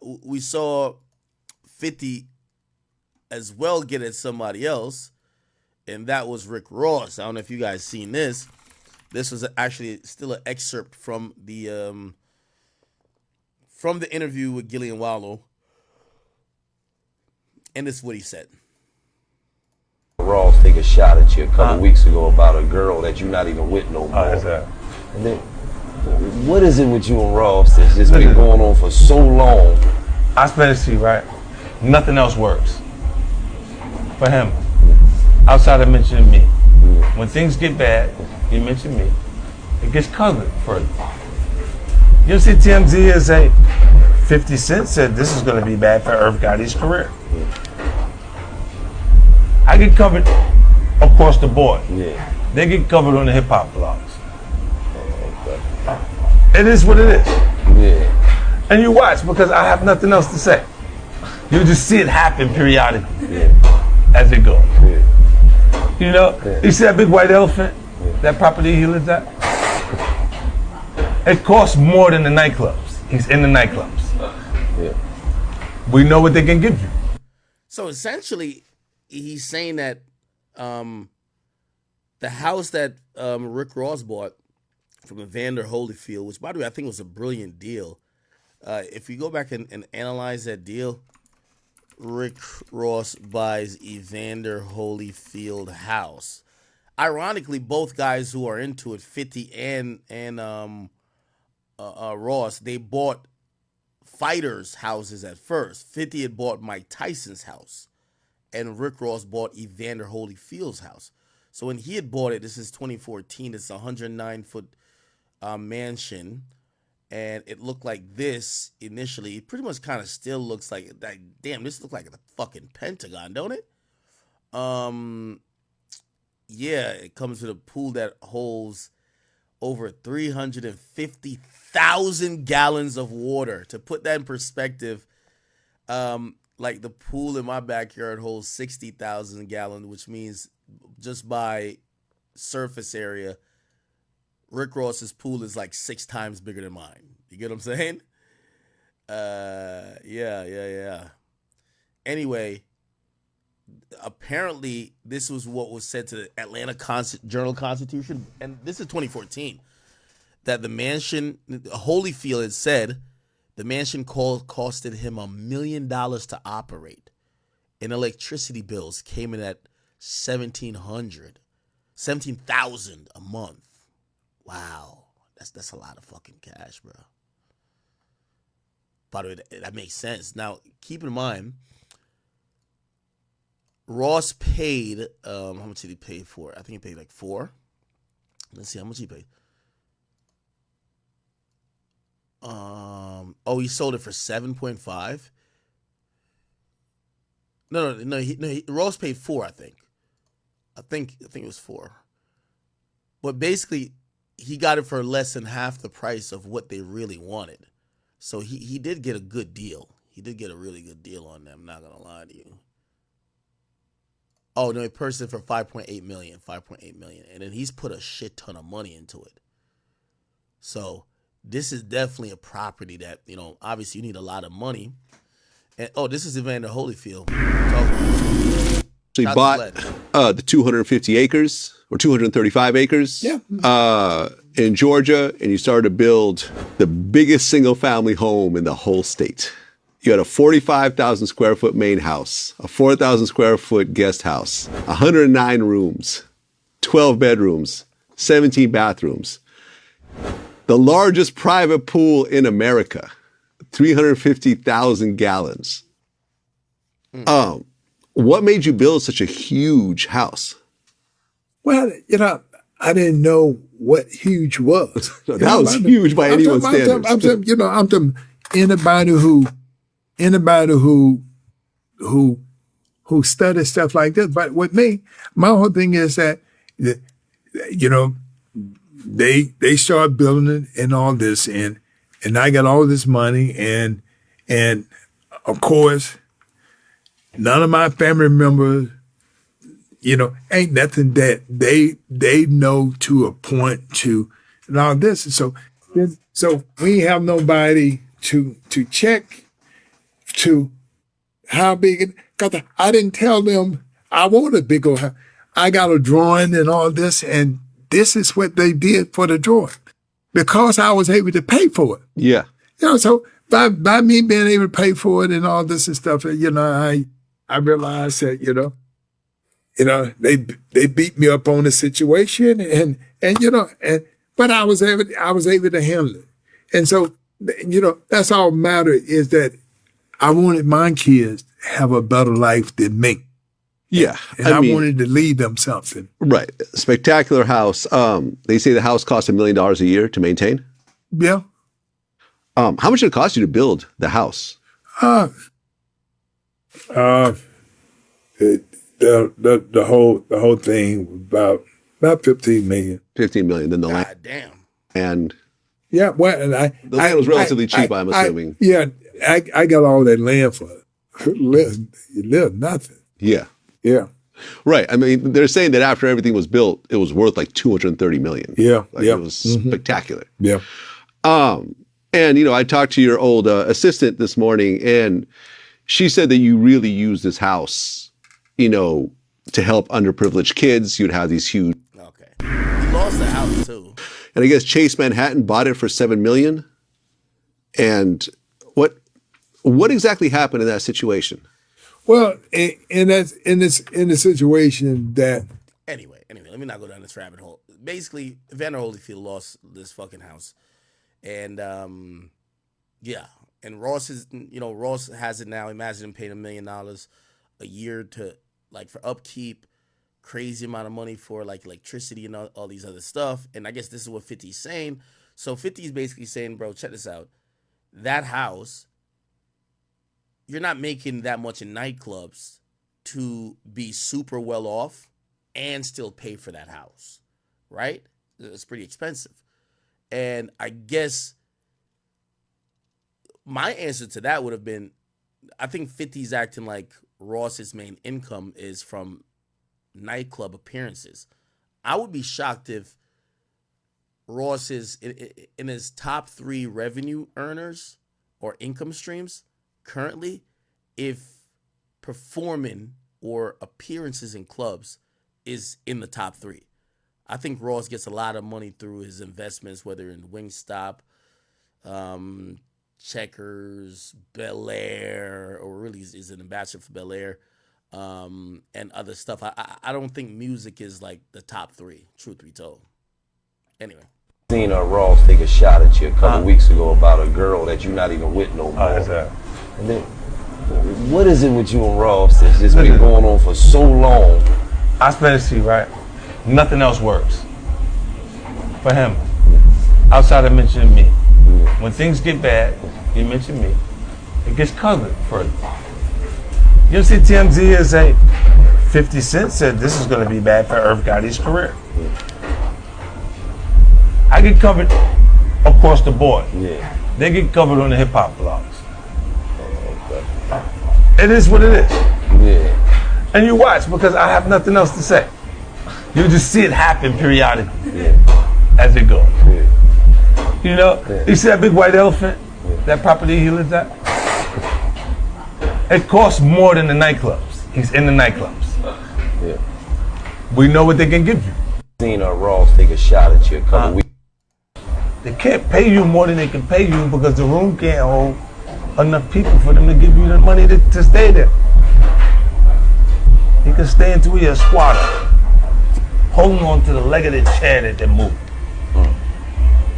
We saw 50 as well get at somebody else, and that was Rick Ross. I don't know if you guys seen this. This was actually still an excerpt from the interview with Gillian Wallow, and this is what he said. Ross take a shot at you a couple weeks ago about a girl that you're not even with no more. And then, what is it with you and Ross that's just been going on for so long? I explain this to you, right? Nothing else works for him. outside of mentioning me. When things get bad, you mention me, it gets covered further. You see TMZ and say, 50 Cent said this is going to be bad for Irv Gotti's career. I get covered across the board. Yeah. They get covered on the hip hop blogs. It is what it is. Yeah. And you watch because I have nothing else to say. You just see it happen periodically as it goes. You know, you see that big white elephant, that property he lives at? It costs more than the nightclubs. He's in the nightclubs. We know what they can give you. So essentially, he's saying that the house that Rick Ross bought from Evander Holyfield, which by the way I think was a brilliant deal. If you go back and analyze that deal, Rick Ross buys Evander Holyfield house. Ironically, both guys who are into it, 50 and Ross, they bought fighters' houses at first. 50 had bought Mike Tyson's house, and Rick Ross bought Evander Holyfield's house. So when he had bought it, this is 2014, it's a 109-foot mansion, and it looked like this initially. It pretty much kind of still looks like, damn, this looks like the fucking Pentagon, don't it? Yeah, it comes with a pool that holds over 350,000 gallons of water. To put that in perspective, like the pool in my backyard holds 60,000 gallons, which means just by surface area, Rick Ross's pool is like 6 times bigger than mine. You get what I'm saying? Yeah. Anyway, apparently this was what was said to the Atlanta Journal-Constitution, and this is 2014, that the mansion, Holyfield had said, the mansion costed him $1 million to operate, and electricity bills came in at $17,000 a month. Wow, that's a lot of fucking cash, bro. By the way, that makes sense. Now, keep in mind, Ross paid, how much did he pay for it? I think he paid like $4. Let's see how much he paid. He sold it for 7.5. No. Ross paid 4. I think it was 4. But basically, he got it for less than half the price of what they really wanted. So he did get a good deal. He did get a really good deal on them. I'm not gonna lie to you. Oh no, he purchased it for $5.8 million, and then he's put a shit ton of money into it. So this is definitely a property that, you know, obviously you need a lot of money. And this is Evander Holyfield. He bought the 250 acres or 235 acres in Georgia, and you started to build the biggest single family home in the whole state. You had a 45,000 square foot main house, a 4,000 square foot guest house, 109 rooms, 12 bedrooms, 17 bathrooms. The largest private pool in America, 350,000 gallons. What made you build such a huge house? Well, you know, I didn't know what huge was. That was huge by anyone's standards. I'm talking anybody who studies stuff like this. But with me, my whole thing is that, you know, they start building it and all this, and I got all this money, and of course, none of my family members, you know, ain't nothing that they know to a point to and all this. So we have nobody to check to how big it, because I didn't tell them I want a big old house. I got a drawing and all this, and this is what they did for the drawing because I was able to pay for it. Yeah. You know, so by me being able to pay for it and all this and stuff, you know, I realized that, you know, they beat me up on the situation and you know, but I was able to handle it. And so, you know, that's all matter is that I wanted my kids to have a better life than me. Yeah, And I wanted to leave them something. Right, spectacular house. They say the house costs $1 million a year to maintain. Yeah. How much did it cost you to build the house? The whole thing about 15 million. 15 million. Then the land. God damn. And yeah, well, and the land was relatively cheap. I'm assuming. I got all that land for little nothing. Yeah. Yeah. Right. I mean, they're saying that after everything was built, it was worth like 230 million. Yeah. Like, it was spectacular. Yeah. And you know, I talked to your old assistant this morning, and she said that you really use this house, you know, to help underprivileged kids. You'd have these huge. Okay. He lost the house too. And I guess Chase Manhattan bought it for $7 million. And what exactly happened in that situation? Well, in the situation that Anyway, let me not go down this rabbit hole. Basically, Vander Holyfield lost this fucking house, and and Ross has it now. Imagine him paying $1 million a year to for upkeep, crazy amount of money for electricity and all these other stuff. And I guess this is what 50's saying. So 50 is basically saying, bro, check this out. That house, you're not making that much in nightclubs to be super well off and still pay for that house, right? It's pretty expensive. And I guess my answer to that would have been, I think 50's acting like Ross's main income is from nightclub appearances. I would be shocked if Ross is in his top 3 revenue earners or income streams currently, if performing or appearances in clubs is in the top 3. I think Ross gets a lot of money through his investments, whether in Wingstop, Checkers, Bel Air, or really is an ambassador for Bel Air, and other stuff. I don't think music is the top 3, truth be told. Anyway. Seen Ross take a shot at you a couple weeks ago about a girl that you're not even with no more. And then, what is it with you and Ross that's just been going on for so long? I explain this to you, right? Nothing else works for him outside of mentioning me. When things get bad, you mention me, it gets covered further. You see TMZ is 50 Cent said this is going to be bad for Irv Gotti's career. I get covered across the board. Yeah. They get covered on the hip hop blogs. It is what it is. Yeah. And you watch because I have nothing else to say. You just see it happen periodically as it goes. Yeah. You know, you see that big white elephant, that property he lives at? It costs more than the nightclubs. He's in the nightclubs. Yeah. We know what they can give you. Seen Ross take a shot at you a couple weeks. They can't pay you more than they can pay you because the room can't hold enough people for them to give you the money to stay there. You can stay until you're a squatter, holding on to the leg of the chair that they move.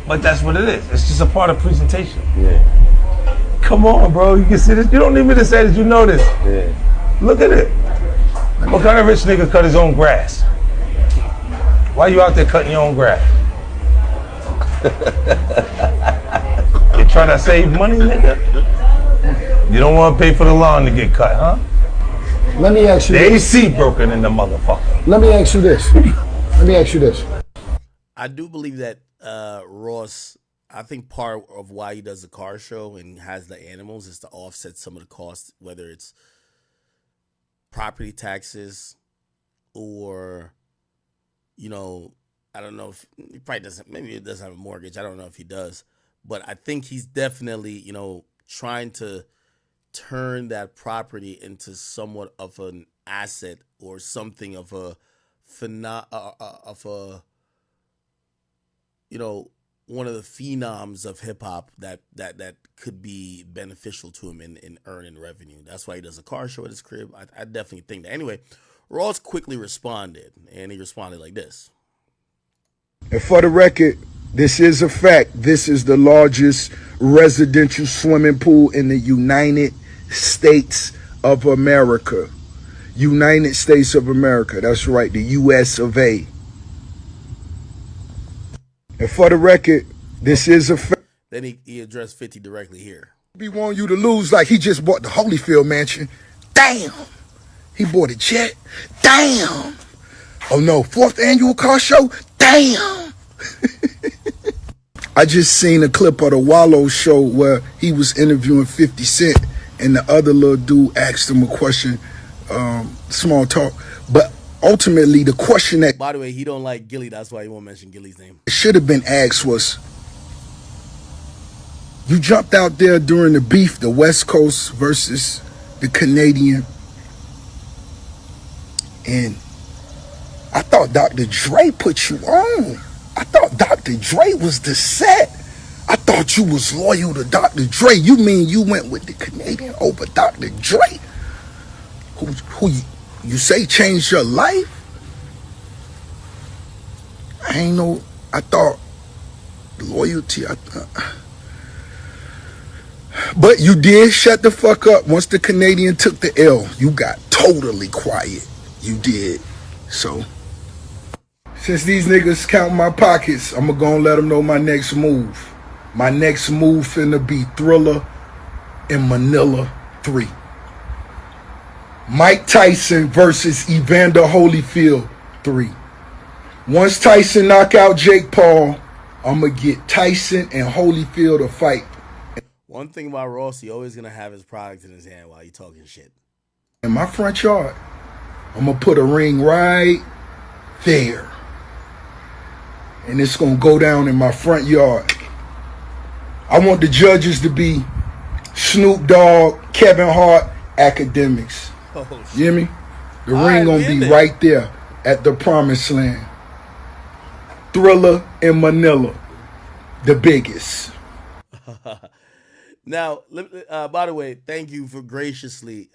But that's what it is. It's just a part of presentation. Yeah. Come on, bro. You can see this. You don't need me to say this. You know this. Yeah. Look at it. What kind of rich nigga cut his own grass? Why you out there cutting your own grass? You trying to save money, nigga? You don't want to pay for the lawn to get cut, huh? Let me ask you the this. AC broken in the motherfucker. Let me ask you this. I do believe that Ross, I think part of why he does the car show and has the animals is to offset some of the costs, whether it's property taxes or, I don't know if he probably doesn't, maybe he doesn't have a mortgage. I don't know if he does, but I think he's definitely, trying to turn that property into somewhat of an asset or something of a one of the phenoms of hip hop that could be beneficial to him in earning revenue. That's why he does a car show at his crib. I definitely think that. Anyway, Ross quickly responded, and he responded like this. And for the record, this is a fact. This is the largest residential swimming pool in the United States of America. United States of America. That's right, the US of A. And for the record, this is a fact. Then he addressed 50 directly here. Be wanting you to lose like he just bought the Holyfield mansion. Damn. He bought a jet. Damn. Oh no, 4th annual car show. Damn. I just seen a clip of the Wallow show where he was interviewing 50 Cent and the other little dude asked him a question, small talk. But ultimately the question that, by the way, he don't like Gilly, that's why he won't mention Gilly's name. should have been asked was, you jumped out there during the beef, the West Coast versus the Canadian, and I thought Dr. Dre put you on. I thought Dr. Dre was the set. I thought you was loyal to Dr. Dre. You mean you went with the Canadian over Dr. Dre? Who you say changed your life? I ain't know. I thought loyalty. But you did shut the fuck up once the Canadian took the L. You got totally quiet. You did. So, since these niggas count my pockets, I'm gonna let them know my next move. My next move finna be Thriller in Manila 3. Mike Tyson versus Evander Holyfield 3. Once Tyson knock out Jake Paul, I'm gonna get Tyson and Holyfield a fight. One thing about Ross, he always gonna have his product in his hand while he talking shit. In my front yard, I'm gonna put a ring right there. And it's gonna go down in my front yard. I want the judges to be Snoop Dogg, Kevin Hart, Akademiks. Oh, you hear me? The ring gonna be right there at the promised land. Thriller in Manila, the biggest. Now, by the way, thank you for graciously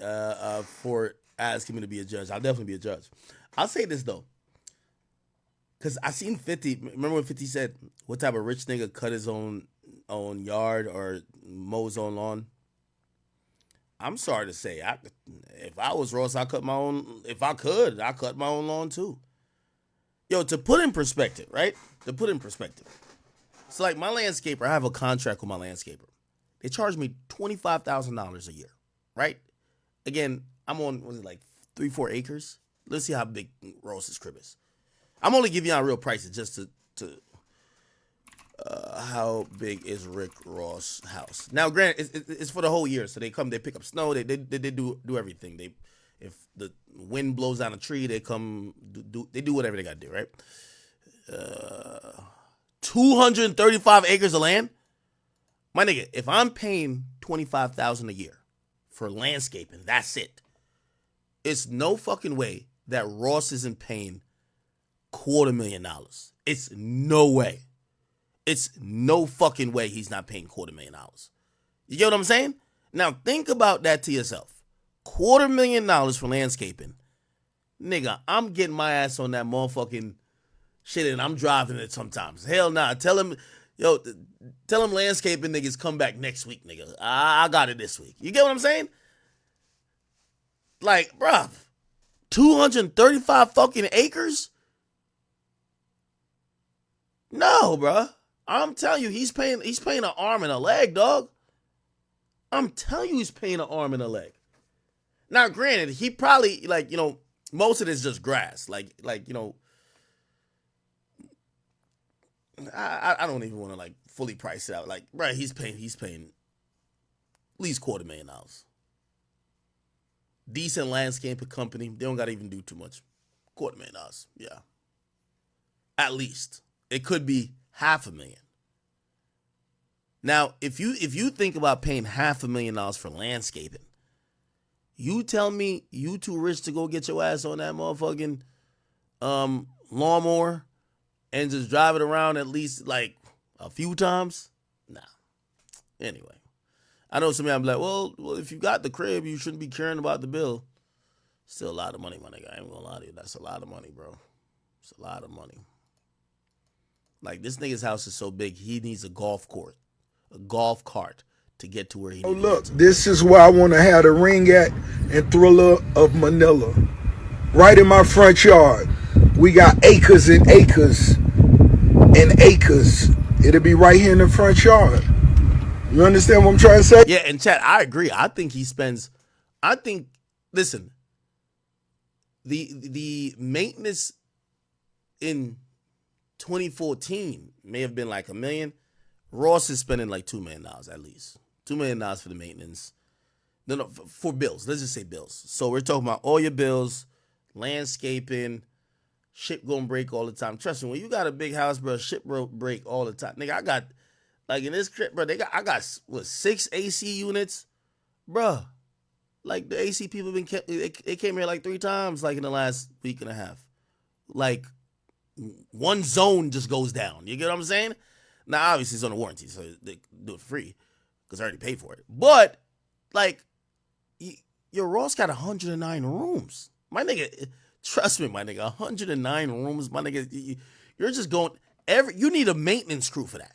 for asking me to be a judge. I'll definitely be a judge. I'll say this though, because I seen 50. Remember when 50 said, "What type of rich nigga cut his own yard or mow his own lawn?" I'm sorry to say, if I was Ross, I cut my own. If I could, I cut my own lawn too. Yo, to put in perspective, right? To put in perspective, so like my landscaper, I have a contract with my landscaper. They charge me $25,000 a year, right? Again, I'm on, was it like 3-4 acres? Let's see how big Ross's crib is. I'm only giving y'all real prices just to how big is Rick Ross' house. Now, granted, it's for the whole year, so they come, they pick up snow, they do everything. If the wind blows down a tree, they come they do whatever they gotta do, right? 235 acres of land. My nigga, if I'm paying $25,000 a year for landscaping, that's it. It's no fucking way that Ross isn't paying $250,000. It's no way. It's no fucking way he's not paying $250,000. You get what I'm saying? Now think about that to yourself. $250,000 for landscaping. Nigga, I'm getting my ass on that motherfucking shit and I'm driving it sometimes. Hell nah. Tell him landscaping niggas come back next week, nigga. I got it this week. You get what I'm saying? Like, bruh, 235 fucking acres? No, bruh. I'm telling you, he's paying an arm and a leg, dog. I'm telling you, he's paying an arm and a leg. Now, granted, he probably, like, you know, most of it is just grass. Like, you know, I don't even want to, like, fully price it out. Like, right, he's paying at least $250,000. Decent landscaping company. They don't got to even do too much. $250,000, yeah. At least. It could be $500,000. Now, if you think about paying $500,000 for landscaping, you tell me you too rich to go get your ass on that motherfucking lawnmower and just drive it around at least like a few times? Nah. Anyway, I know some of y'all be like, well, if you got the crib, you shouldn't be caring about the bill. Still a lot of money, my nigga. I ain't gonna lie to you. That's a lot of money, bro. It's a lot of money. Like, this nigga's house is so big, he needs a golf cart to get to where he needs to. Look, this is where I want to have the ring at in Thriller of Manila. right in my front yard. We got acres and acres and acres. It'll be right here in the front yard. You understand what I'm trying to say? Yeah, and chat, I agree. I think he spends. Listen, the maintenance in 2014 may have been like $1 million. Ross is spending like $2 million at least. $2 million for the maintenance. No, for bills. Let's just say bills. So we're talking about all your bills, landscaping, shit gonna break all the time. Trust me, when you got a big house, bro, shit break all the time. Nigga, I got, like in this crib, bro, I got 6 AC units, bro. Like the AC people they came here like 3 times, like in the last week and a half. Like one zone just goes down. You get what I'm saying? Now obviously it's on a warranty, so they do it free because I already paid for it. But like, your Ross got 109 rooms, my nigga. Trust me, my nigga, 109 rooms, my nigga. You're just going you need a maintenance crew for that,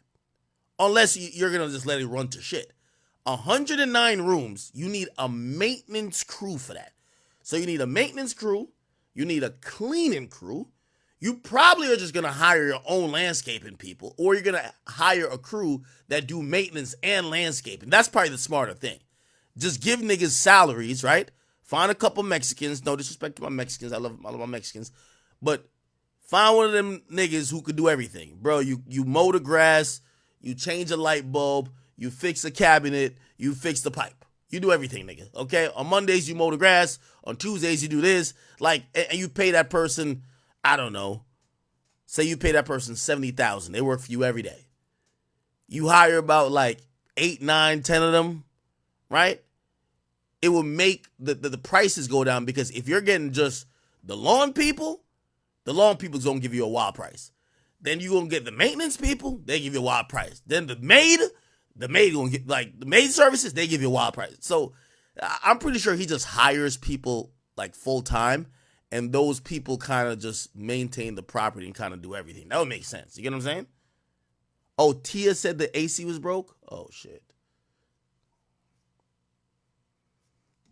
unless you're gonna just let it run to shit. 109 rooms, you need a maintenance crew for that. So you need a maintenance crew, you need a cleaning crew. You probably are just gonna hire your own landscaping people, or you're gonna hire a crew that do maintenance and landscaping. That's probably the smarter thing. Just give niggas salaries, right? Find a couple Mexicans. No disrespect to my Mexicans. I love my Mexicans. But find one of them niggas who could do everything. Bro, you mow the grass, you change a light bulb, you fix a cabinet, you fix the pipe. You do everything, nigga. Okay? On Mondays, you mow the grass. On Tuesdays, you do this. Like, and you pay that person, I don't know. Say you pay that person $70,000. They work for you every day. You hire about like 8, 9, 10 of them, right? It will make the prices go down, because if you're getting just the lawn people's gonna give you a wild price. Then you're gonna get the maintenance people, they give you a wild price. Then the maid gonna get, like, the maid services, they give you a wild price. So I'm pretty sure he just hires people like full time, and those people kind of just maintain the property and kind of do everything. That would make sense. You get what I'm saying? Oh, Tia said the AC was broke? Oh shit.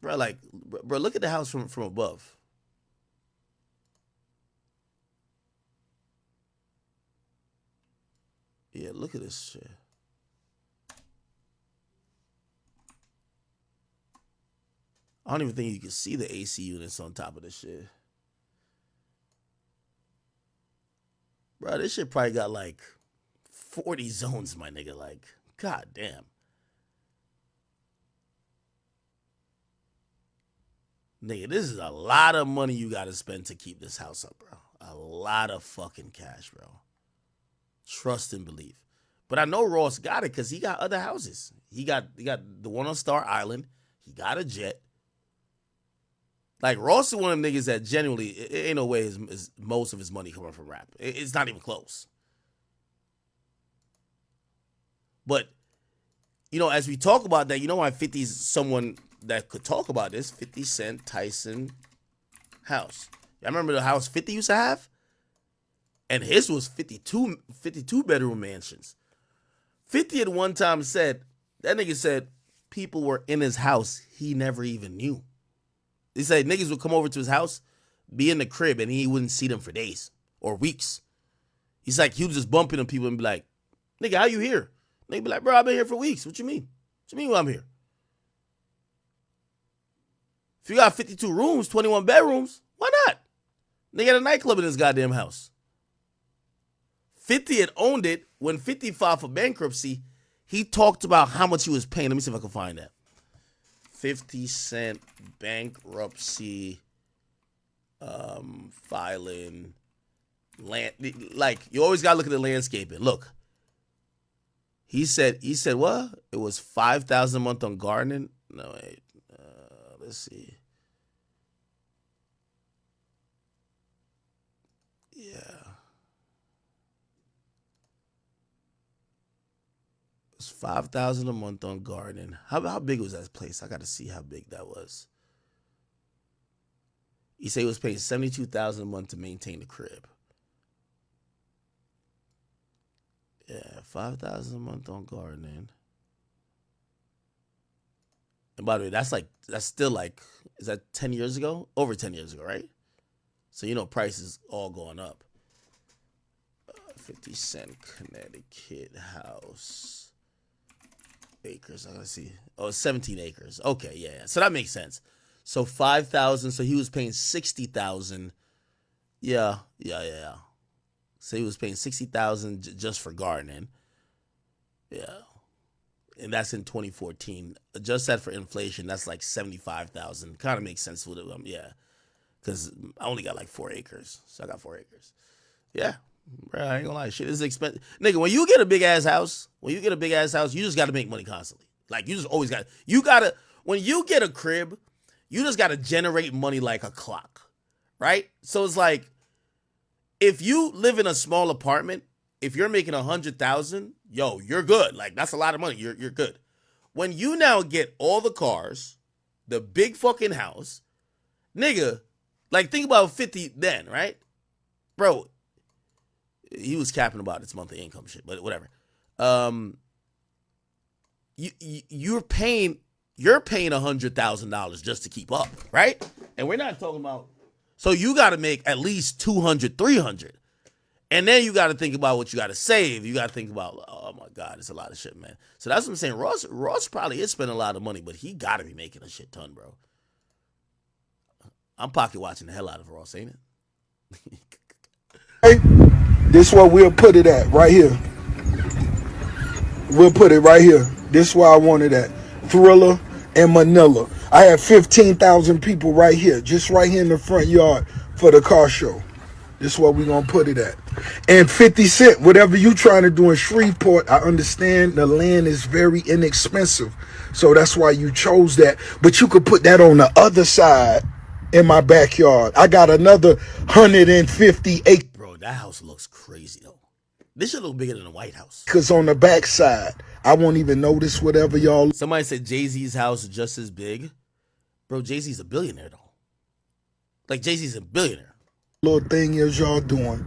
Bro, like, bro, look at the house from above. Yeah, look at this shit. I don't even think you can see the AC units on top of this shit. Bro, this shit probably got like 40 zones, my nigga. Like, god damn. Nigga, this is a lot of money you gotta spend to keep this house up, bro. A lot of fucking cash, bro. Trust and believe. But I know Ross got it because he got other houses. He got the one on Star Island. He got a jet. Like, Ross is one of them niggas that genuinely, it ain't no way his most of his money coming from rap. It's not even close. But, you know, as we talk about that, you know why 50's someone that could talk about this? 50 Cent, Tyson house. Y'all remember the house 50 used to have? And his was 52 bedroom mansions. 50 at one time said, that nigga said people were in his house he never even knew. He said niggas would come over to his house, be in the crib, and he wouldn't see them for days or weeks. He's like, he would just bump into people and be like, nigga, how you here? They be like, bro, I've been here for weeks. What you mean? What you mean I'm here? If you got 52 rooms, 21 bedrooms, why not? They got a nightclub in his goddamn house. 50 had owned it. When 50 filed for bankruptcy, he talked about how much he was paying. Let me see if I can find that. 50 Cent bankruptcy filing. Land, like, you always gotta look at the landscaping. Look. He said what? It was $5,000 a month on gardening. No, wait. Let's see. Yeah. It was $5,000 a month on gardening. How big was that place? I got to see how big that was. He said he was paying $72,000 a month to maintain the crib. Yeah, $5,000 a month on gardening. And by the way, that's still like, is that 10 years ago? Over 10 years ago, right? So you know prices all going up. 50 Cent Connecticut house acres. I gotta see. Oh, it's 17 acres. Okay, yeah. So that makes sense. So 5,000. So he was paying 60,000. Yeah. So he was paying 60,000 just for gardening. Yeah. And that's in 2014. Adjust that for inflation, that's like 75,000. Kind of makes sense with it. Yeah. Because I only got like 4 acres. So I got 4 acres. Yeah. Bro, I ain't gonna lie. Shit is expensive. Nigga, when you get a big ass house, you just gotta make money constantly. Like, you just always gotta, when you get a crib, you just gotta generate money like a clock. Right? So it's like, if you live in a small apartment, if you're making 100,000, yo, you're good. Like, that's a lot of money. You're good. When you now get all the cars, the big fucking house, nigga, like, think about 50 then, right? Bro, he was capping about his monthly income shit, but whatever. You're paying $100,000 just to keep up, right? And we're not talking about. So you got to make at least 200, 300, and then you got to think about what you got to save. You got to think about, oh my God, it's a lot of shit, man. So that's what I'm saying. Ross probably is spending a lot of money, but he got to be making a shit ton, bro. I'm pocket watching the hell out of Ross, ain't it? Hey, this is where we'll put it at, right here. We'll put it right here. This is where I wanted at. Thriller and Manila. I have 15,000 people right here, just right here in the front yard for the car show. This is where we're going to put it at. And 50 Cent, whatever you trying to do in Shreveport, I understand the land is very inexpensive. So that's why you chose that. But you could put that on the other side in my backyard. I got another 150 acres. Bro, that house looks crazy, though. This should look bigger than the White House. Because on the backside, I won't even notice whatever y'all. Somebody said Jay-Z's house is just as big. Bro, Jay-Z's a billionaire, though. Like, Jay-Z's a billionaire. Little thing is y'all doing.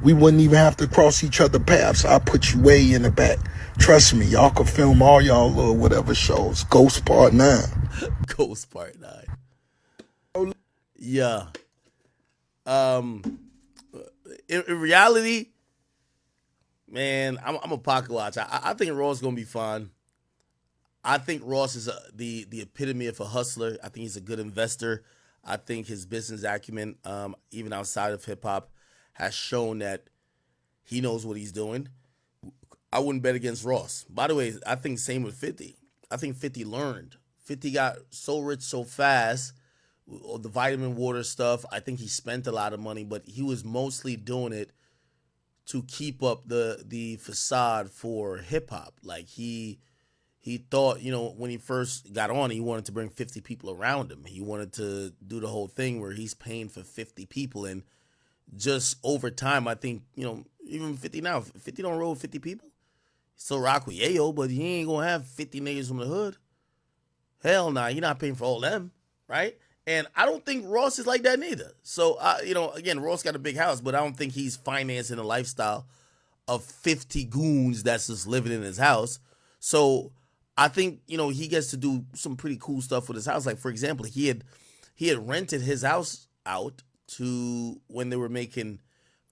We wouldn't even have to cross each other paths. I'll put you way in the back. Trust me, y'all can film all y'all little whatever shows. Ghost Part 9. Ghost Part 9. Yeah. In reality, man, I'm a pocket watch. I think Ross is going to be fine. I think Ross is the epitome of a hustler. I think he's a good investor. I think his business acumen, even outside of hip-hop, has shown that he knows what he's doing. I wouldn't bet against Ross. By the way, I think same with 50. I think 50 learned. 50 got so rich so fast. The vitamin water stuff, I think he spent a lot of money, but he was mostly doing it to keep up the facade for hip-hop. Like, he thought, when he first got on, he wanted to bring 50 people around him. He wanted to do the whole thing where he's paying for 50 people. And just over time, I think, even 50 now, 50 don't roll with 50 people. He still rock with Yayo, but he ain't going to have 50 niggas from the hood. Hell nah, you're not paying for all them, right? And I don't think Ross is like that neither. So, again, Ross got a big house, but I don't think he's financing a lifestyle of 50 goons that's just living in his house. So I think, he gets to do some pretty cool stuff with his house. Like, for example, he had rented his house out to when they were making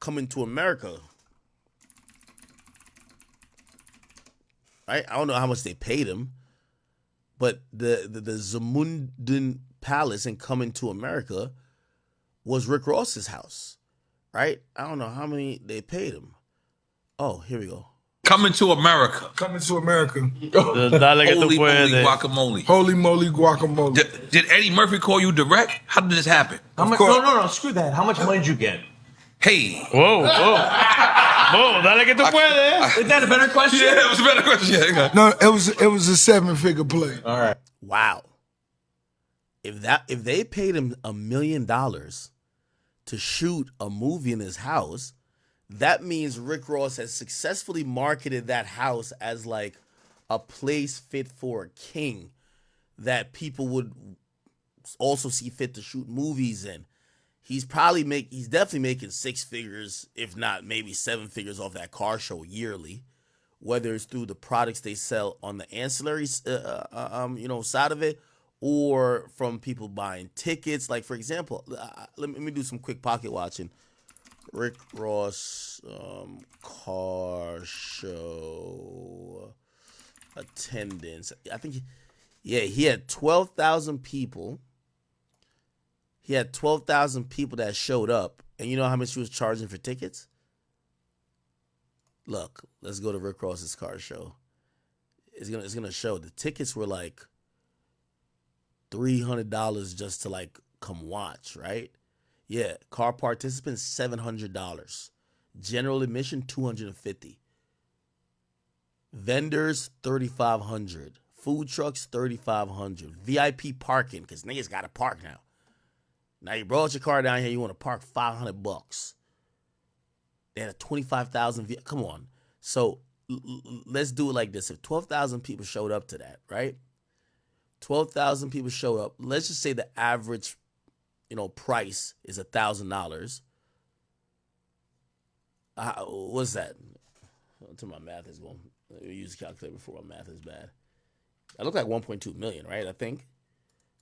Coming to America. Right? I don't know how much they paid him, but the Zamundin Palace in Coming to America was Rick Ross's house. Right? I don't know how many they paid him. Oh, here we go. Coming to America. Coming to America. Holy moly guacamole. Holy moly guacamole. Did Eddie Murphy call you direct? How did this happen? How much? No, screw that. How much money did you get? Hey. Whoa, dale que tú puedes. Is that a better question? Yeah, it was a better question. Yeah. No, it was a 7-figure play. All right. Wow. If they paid him $1 million to shoot a movie in his house, that means Rick Ross has successfully marketed that house as like a place fit for a king that people would also see fit to shoot movies in. He's definitely making 6 figures, if not maybe 7 figures off that car show yearly, whether it's through the products they sell on the ancillary, side of it, or from people buying tickets. Like, for example, let me do some quick pocket watching. Rick Ross car show attendance. I think, he had 12,000 people. He had 12,000 people that showed up. And you know how much he was charging for tickets? Look, let's go to Rick Ross's car show. It's gonna show the tickets were like $300 just to like come watch, right? Yeah, car participants $700. General admission $250. Vendors $3,500. Food trucks $3,500. VIP parking, because niggas gotta park now. Now you brought your car down here, you want to park $500. They had a 25,000. Come on. So let's do it like this. If 12,000 people showed up to that, right? 12,000 people showed up. Let's just say the average, price is $1,000. What's that? Until my math is going. Let me use a calculator before my math is bad. That looked like 1.2 million, right? I think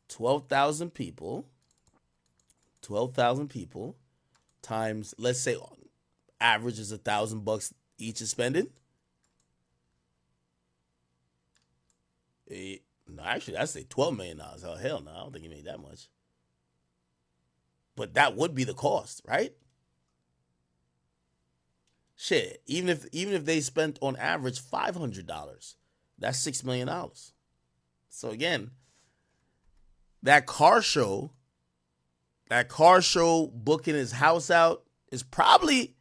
12,000 people. 12,000 people times, let's say, average is $1,000 each is spending. No, actually, I'd say $12 million. Oh, hell no, I don't think he made that much. But that would be the cost, right? Shit, even if they spent on average $500, that's $6 million. So again, that car show booking his house out is probably,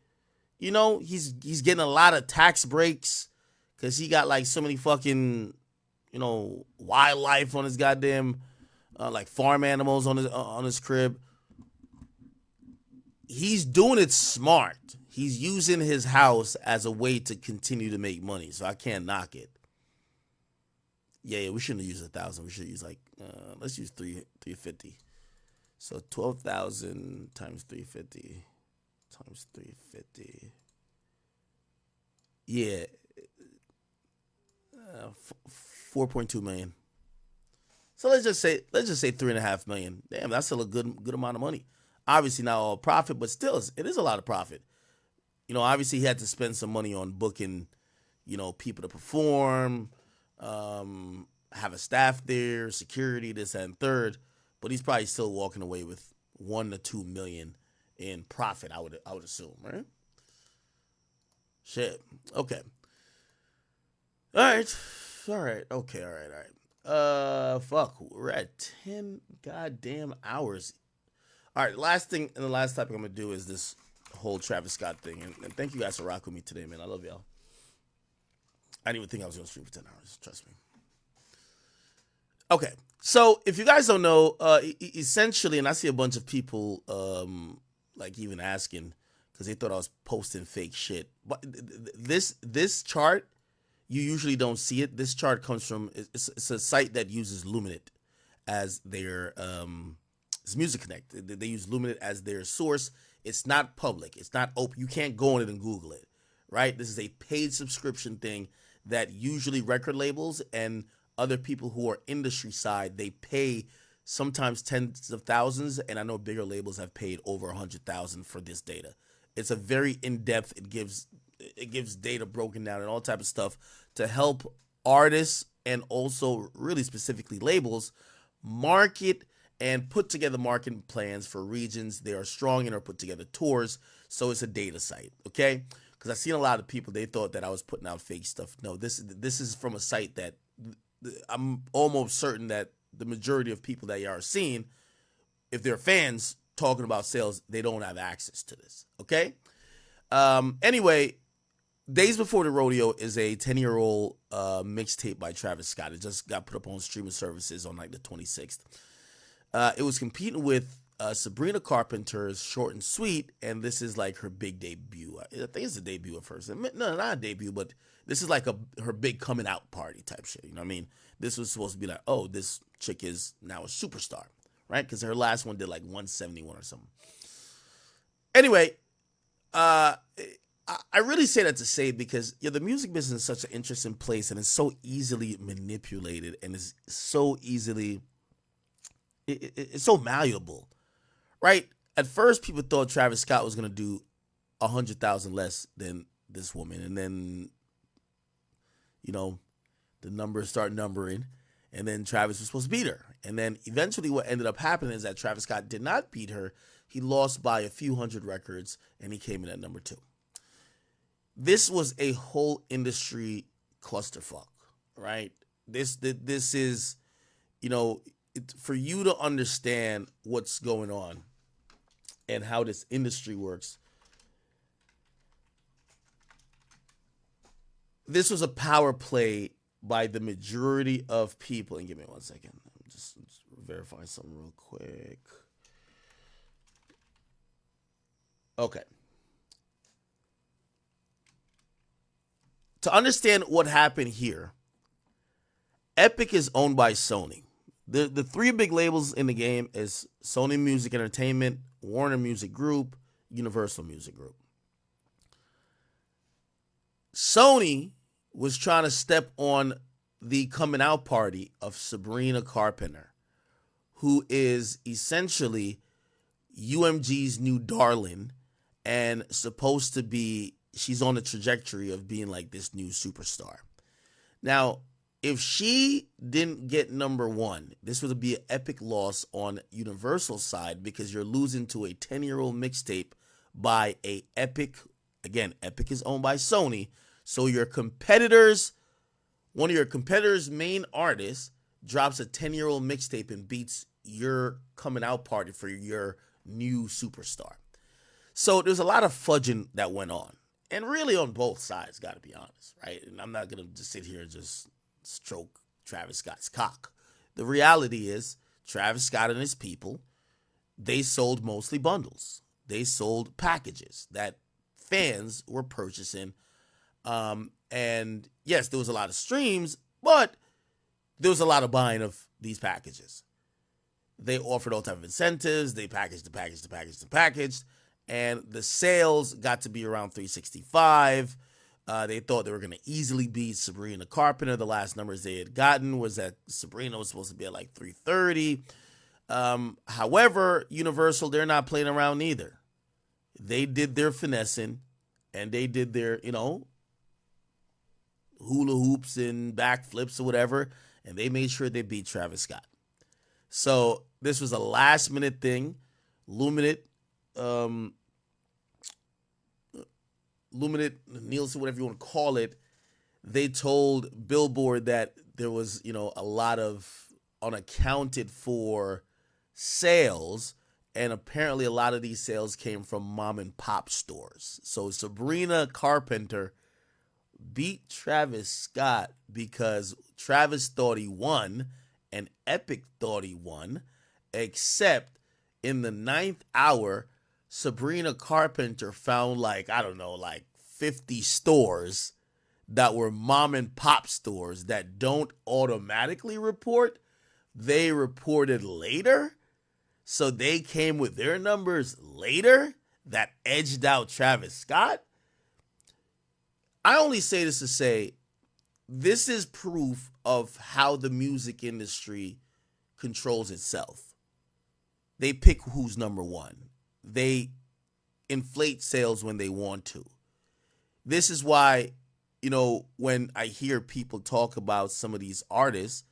he's getting a lot of tax breaks because he got like so many fucking, wildlife on his goddamn, like farm animals on his crib. He's doing it smart. He's using his house as a way to continue to make money, so I can't knock it. Yeah, we shouldn't have used 1,000. We should use let's use 350. So 12,000 times 350 times 350. Yeah, 4.2 million. So let's just say 3.5 million. Damn, that's still a good amount of money. Obviously not all profit, but still, it is a lot of profit. Obviously he had to spend some money on booking, people to perform, have a staff there, security, this and third. But he's probably still walking away with 1 to 2 million in profit. I would assume, right? Shit. Okay. All right. Okay. All right. Fuck. We're at 10 goddamn hours. All right. Last thing and the last topic I'm gonna do is this whole Travis Scott thing. And thank you guys for rocking with me today, man. I love y'all. I didn't even think I was gonna stream for 10 hours. Trust me. Okay, so if you guys don't know, essentially, and I see a bunch of people like even asking because they thought I was posting fake shit. But this chart, you usually don't see it. This chart comes from it's a site that uses Luminate as their it's Music Connect. They use Luminate as their source. It's not public. It's not open. You can't go on it and Google it, right? This is a paid subscription thing that usually record labels and other people who are industry side, they pay sometimes tens of thousands, and I know bigger labels have paid over 100,000 for this data. It's a very in-depth. It gives data broken down and all type of stuff to help artists and also really specifically labels market and put together marketing plans for regions they are strong in or put together tours. So it's a data site, okay? Because I've seen a lot of people, they thought that I was putting out fake stuff. No, this is from a site that I'm almost certain that the majority of people that you are seeing, if they're fans talking about sales, they don't have access to this, okay? Anyway, Days Before the Rodeo is a 10-year-old mixtape by Travis Scott. It just got put up on streaming services on like the 26th. It was competing with Sabrina Carpenter's Short and Sweet, and this is like her big debut. I think it's a debut at first. No, not a debut, but this is like her big coming out party type shit. You know what I mean? This was supposed to be like, oh, this chick is now a superstar, right? Because her last one did like 171 or something. Anyway, I really say that to say because the music business is such an interesting place and it's so easily manipulated and it's so easily it's so malleable, right? At first, people thought Travis Scott was gonna do 100,000 less than this woman, and then the numbers start numbering, and then Travis was supposed to beat her, and then eventually, what ended up happening is that Travis Scott did not beat her. He lost by a few hundred records, and he came in at number 2. This was a whole industry clusterfuck, right? This is, for you to understand what's going on and how this industry works. This was a power play by the majority of people. And give me 1 second. I'm just verifying something real quick. Okay. To understand what happened here, Epic is owned by Sony. The 3 big labels in the game is Sony Music Entertainment, Warner Music Group, Universal Music Group. Sony was trying to step on the coming out party of Sabrina Carpenter, who is essentially UMG's new darling and supposed to be, she's on the trajectory of being like this new superstar. Now, if she didn't get number 1, this would be an epic loss on Universal's side, because you're losing to a 10-year-old mixtape by a Epic. Again, Epic is owned by Sony. So one of your competitors' main artists drops a 10-year-old mixtape and beats your coming out party for your new superstar. So there's a lot of fudging that went on. And really on both sides, got to be honest, right? And I'm not going to just sit here and just stroke Travis Scott's cock. The reality is Travis Scott and his people, they sold mostly bundles. They sold packages that fans were purchasing. And yes, there was a lot of streams, but there was a lot of buying of these packages. They offered all type of incentives. They packaged, and the sales got to be around 365. They thought they were going to easily beat Sabrina Carpenter. The last numbers they had gotten was that Sabrina was supposed to be at like 330. However, Universal, they're not playing around either. They did their finessing, and they did their, hula hoops and backflips or whatever, and they made sure they beat Travis Scott. So this was a last minute thing. Luminate, Nielsen, whatever you want to call it, they told Billboard that there was, a lot of unaccounted for sales, and apparently a lot of these sales came from mom and pop stores. So Sabrina Carpenter beat Travis Scott because Travis thought he won and Epic thought he won, except in the 9th hour, Sabrina Carpenter found 50 stores that were mom and pop stores that don't automatically report. They reported later. So they came with their numbers later that edged out Travis Scott. I only say this to say this is proof of how the music industry controls itself. They pick who's number 1. They inflate sales when they want to. This is why, when I hear people talk about some of these artists,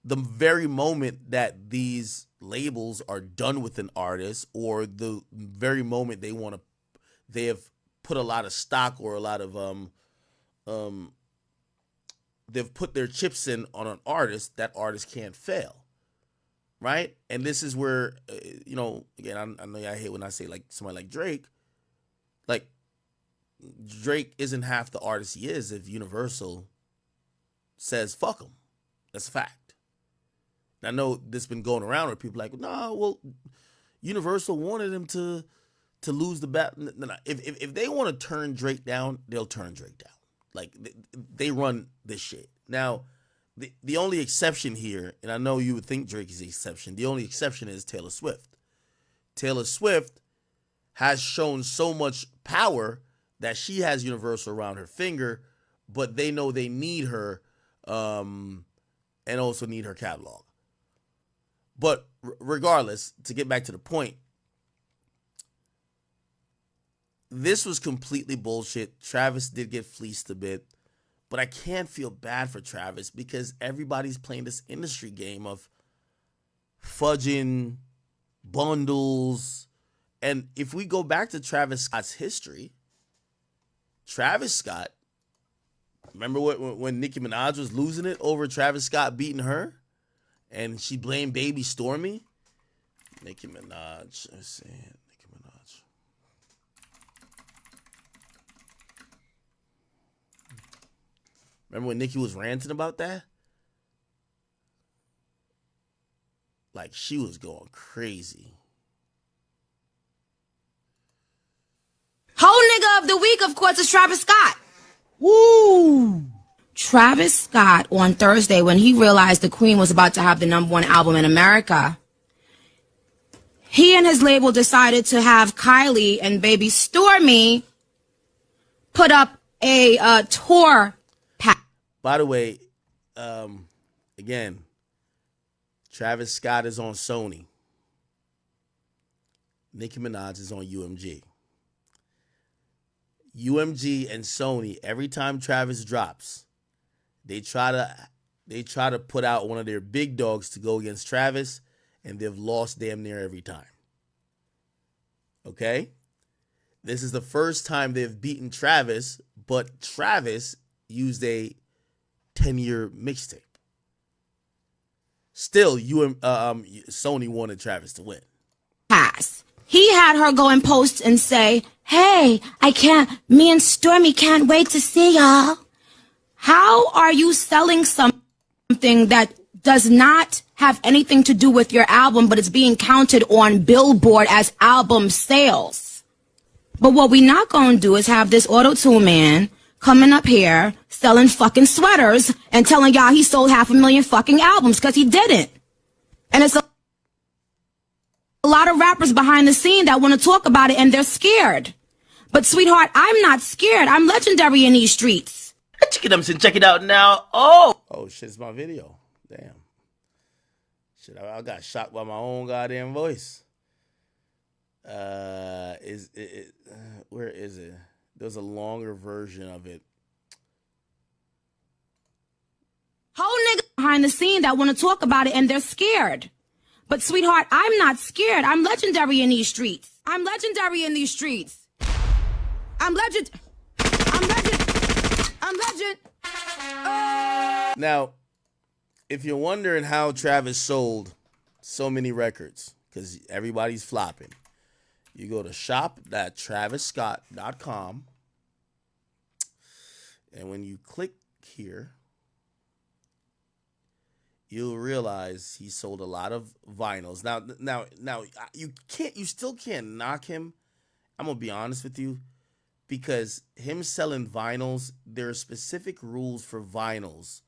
the very moment that these labels are done with an artist, or the very moment they have put a lot of stock or a lot of they've put their chips in on an artist, that artist can't fail, right? And this is where again, I know I hate when I say like somebody like Drake. Like, Drake isn't half the artist he is if Universal says fuck him. That's a fact. And I know this been going around where people are like, no, well, Universal wanted him to lose the battle. No. If they want to turn Drake down, they'll turn Drake down. Like, they run this shit. Now, the only exception here, and I know you would think Drake is the exception, the only exception is Taylor Swift. Taylor Swift has shown so much power that she has Universal around her finger, but they know they need her and also need her catalog. But regardless, to get back to the point, this was completely bullshit. Travis did get fleeced a bit, but I can't feel bad for Travis because everybody's playing this industry game of fudging bundles. And if we go back to Travis Scott's history, Travis Scott, remember when Nicki Minaj was losing it over Travis Scott beating her? And she blamed baby Stormy? Nicki Minaj. Let's see. Nicki Minaj. Remember when Nicki was ranting about that? Like, she was going crazy. Whole nigga of the week, of course, is Travis Scott. Woo! Travis Scott on Thursday, when he realized the Queen was about to have the #1 album in America, he and his label decided to have Kylie and baby Stormy put up a tour pack. By the way, again, Travis Scott is on Sony. Nicki Minaj is on UMG. UMG and Sony, every time Travis drops, they try to put out one of their big dogs to go against Travis, and they've lost damn near every time. Okay? This is the first time they've beaten Travis, but Travis used a 10-year mixtape. Still, Sony wanted Travis to win. Pass. He had her go and post and say, hey, me and Stormy can't wait to see y'all. How are you selling something that does not have anything to do with your album, but it's being counted on Billboard as album sales? But what we not gonna do is have this auto-tune man coming up here selling fucking sweaters and telling y'all he sold 500,000 fucking albums, because he didn't. And it's a lot of rappers behind the scene that want to talk about it and they're scared. But sweetheart, I'm not scared. I'm legendary in these streets. Check it out now. Oh shit, it's my video. Damn. Shit, I got shot by my own goddamn voice. Where is it? There's a longer version of it. Whole niggas behind the scene that want to talk about it and they're scared. But sweetheart, I'm not scared. I'm legendary in these streets. I'm legendary in these streets. I'm legend. Now, if you're wondering how Travis sold so many records, because everybody's flopping, you go to shop.travisscott.com, and when you click here, you'll realize he sold a lot of vinyls. Now, you still can't knock him. I'm gonna be honest with you, because him selling vinyls, there are specific rules for vinyls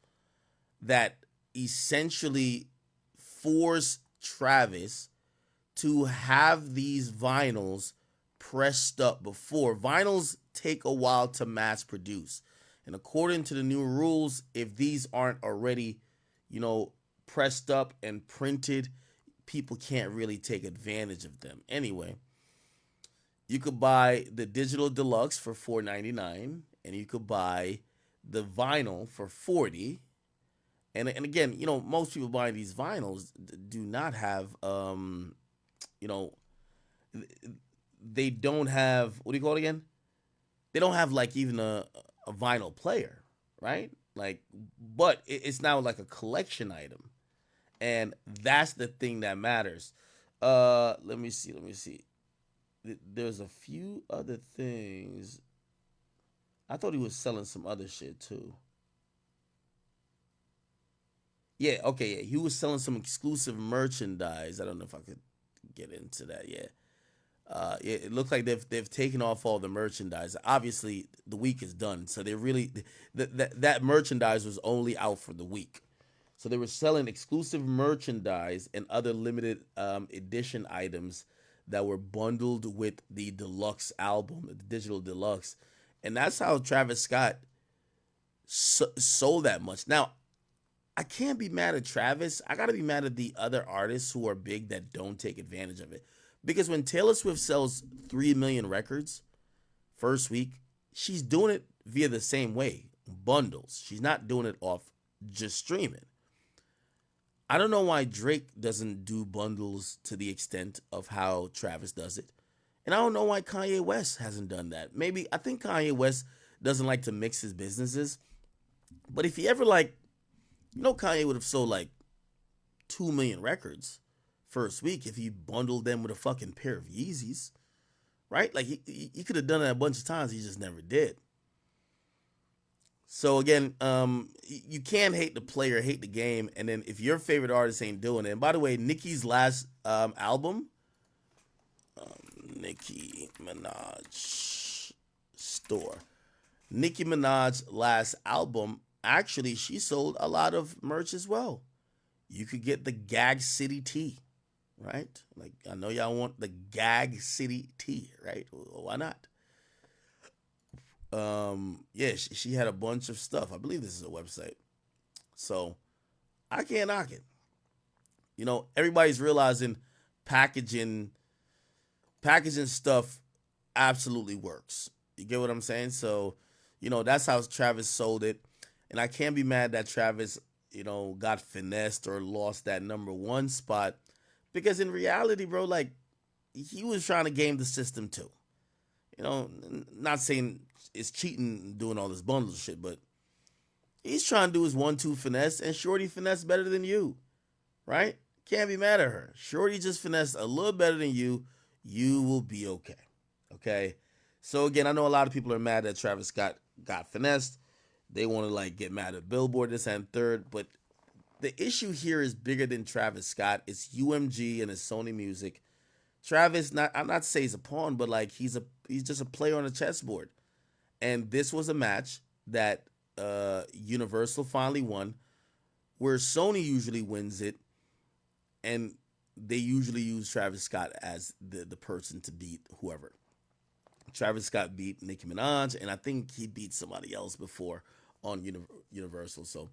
that essentially force Travis to have these vinyls pressed up before. Vinyls take a while to mass produce. And according to the new rules, if these aren't already, pressed up and printed, people can't really take advantage of them. Anyway, you could buy the digital deluxe for $4.99, and you could buy the vinyl for $40. And again, most people buying these vinyls do not have, they don't have, what do you call it again? They don't have like even a vinyl player, right? Like, but it's now like a collection item. And that's the thing that matters. Let me see. There's a few other things. I thought he was selling some other shit too. Yeah, okay, yeah. He was selling some exclusive merchandise. I don't know if I could get into that yet. It looks like they've taken off all the merchandise. Obviously, the week is done, so they really that merchandise was only out for the week. So they were selling exclusive merchandise and other limited edition items that were bundled with the deluxe album, the digital deluxe, and that's how Travis Scott sold that much. Now, I can't be mad at Travis. I gotta be mad at the other artists who are big that don't take advantage of it. Because when Taylor Swift sells 3 million records first week, she's doing it via the same way, bundles. She's not doing it off just streaming. I don't know why Drake doesn't do bundles to the extent of how Travis does it. And I don't know why Kanye West hasn't done that. Maybe, I think Kanye West doesn't like to mix his businesses. But if he ever Kanye would have sold like 2 million records first week if he bundled them with a fucking pair of Yeezys. Right? Like he could have done it a bunch of times. He just never did. So again, you can't hate the player, hate the game, and then if your favorite artist ain't doing it. And by the way, Nicki's last album, Nicki Minaj store. Nicki Minaj's last album, actually, she sold a lot of merch as well. You could get the Gag City tee, right? Like, I know y'all want the Gag City tee, right? Well, why not? Yeah, she had a bunch of stuff. I believe this is a website. So I can't knock it. You know, everybody's realizing packaging stuff absolutely works. You get what I'm saying? So, you know, that's how Travis sold it. And I can't be mad that Travis, you know, got finessed or lost that #1 spot. Because in reality, bro, like, he was trying to game the system too. You know, not saying it's cheating doing all this bundle shit, but he's trying to do his 1-2 finesse, and Shorty finessed better than you, right? Can't be mad at her. Shorty just finessed a little better than you. You will be okay. Okay? So again, I know a lot of people are mad that Travis Scott got finessed. They want to like get mad at Billboard, this and third, but the issue here is bigger than Travis Scott. It's UMG and it's Sony Music. Travis, I'm not to say he's a pawn, but like he's just a player on a chessboard. And this was a match that Universal finally won, where Sony usually wins it, and they usually use Travis Scott as the person to beat whoever. Travis Scott beat Nicki Minaj, and I think he beat somebody else before on Universal. So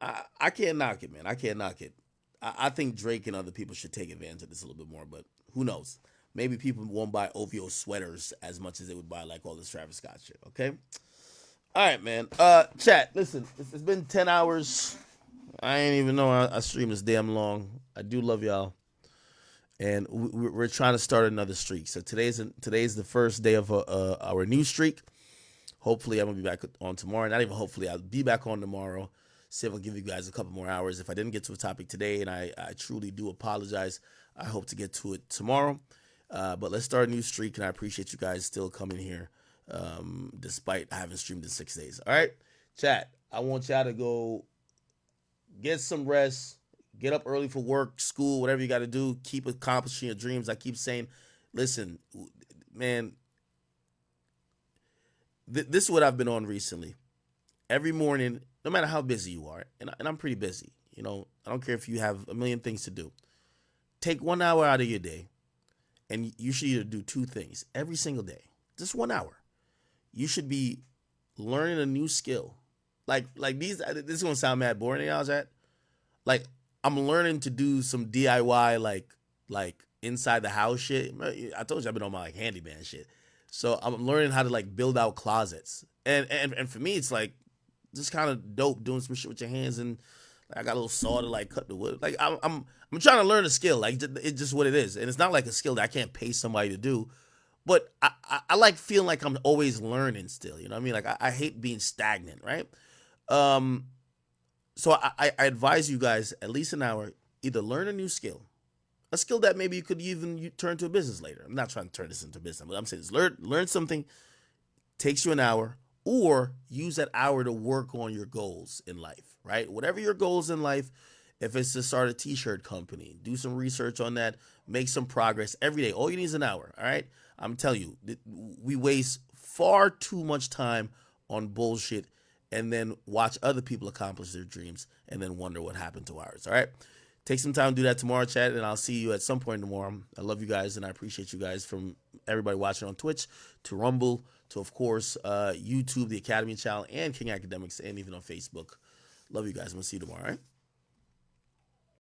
I can't knock it, man. I can't knock it. I think Drake and other people should take advantage of this a little bit more, but who knows? Maybe people won't buy OVO sweaters as much as they would buy like all this Travis Scott shit, okay? All right, man. Chat, listen, it's been 10 hours. I ain't even know I streamed this damn long. I do love y'all. And we're trying to start another streak. So today's the first day of our new streak. Hopefully, I'm going to be back on tomorrow. Not even hopefully, I'll be back on tomorrow. See if I'll give you guys a couple more hours. If I didn't get to a topic today, and I truly do apologize, I hope to get to it tomorrow. But let's start a new streak, and I appreciate you guys still coming here, despite I haven't streamed in 6 days. All right? Chat, I want y'all to go get some rest, get up early for work, school, whatever you got to do. Keep accomplishing your dreams. I keep saying, listen, man, this is what I've been on recently. Every morning, no matter how busy you are, and I'm pretty busy, you know, I don't care if you have a million things to do. Take 1 hour out of your day, and you should either do 2 things every single day. Just 1 hour. You should be learning a new skill. Like this is gonna sound mad boring to y'all, chat. Like, I'm learning to do some DIY like inside the house shit. I told you I've been on my like handyman shit. So I'm learning how to like build out closets. And for me, it's like just kind of dope doing some shit with your hands, and I got a little saw to like cut the wood. Like I'm trying to learn a skill. Like it's just what it is, and it's not like a skill that I can't pay somebody to do. But I like feeling like I'm always learning still. You know what I mean? Like I hate being stagnant, right? So I advise you guys at least an hour, either learn a new skill, a skill that maybe you could even turn to a business later. I'm not trying to turn this into a business, but I'm saying is learn something, takes you an hour, or use that hour to work on your goals in life, right? Whatever your goals in life, if it's to start a t-shirt company, do some research on that, make some progress every day. All you need is an hour, all right? I'm telling you, we waste far too much time on bullshit and then watch other people accomplish their dreams and then wonder what happened to ours, all right? Take some time to do that tomorrow, chat, and I'll see you at some point tomorrow. I love you guys, and I appreciate you guys, from everybody watching on Twitch to Rumble to, of course, YouTube, the Academy channel, and King Academics, and even on Facebook. Love you guys. I'm gonna see you tomorrow. All right.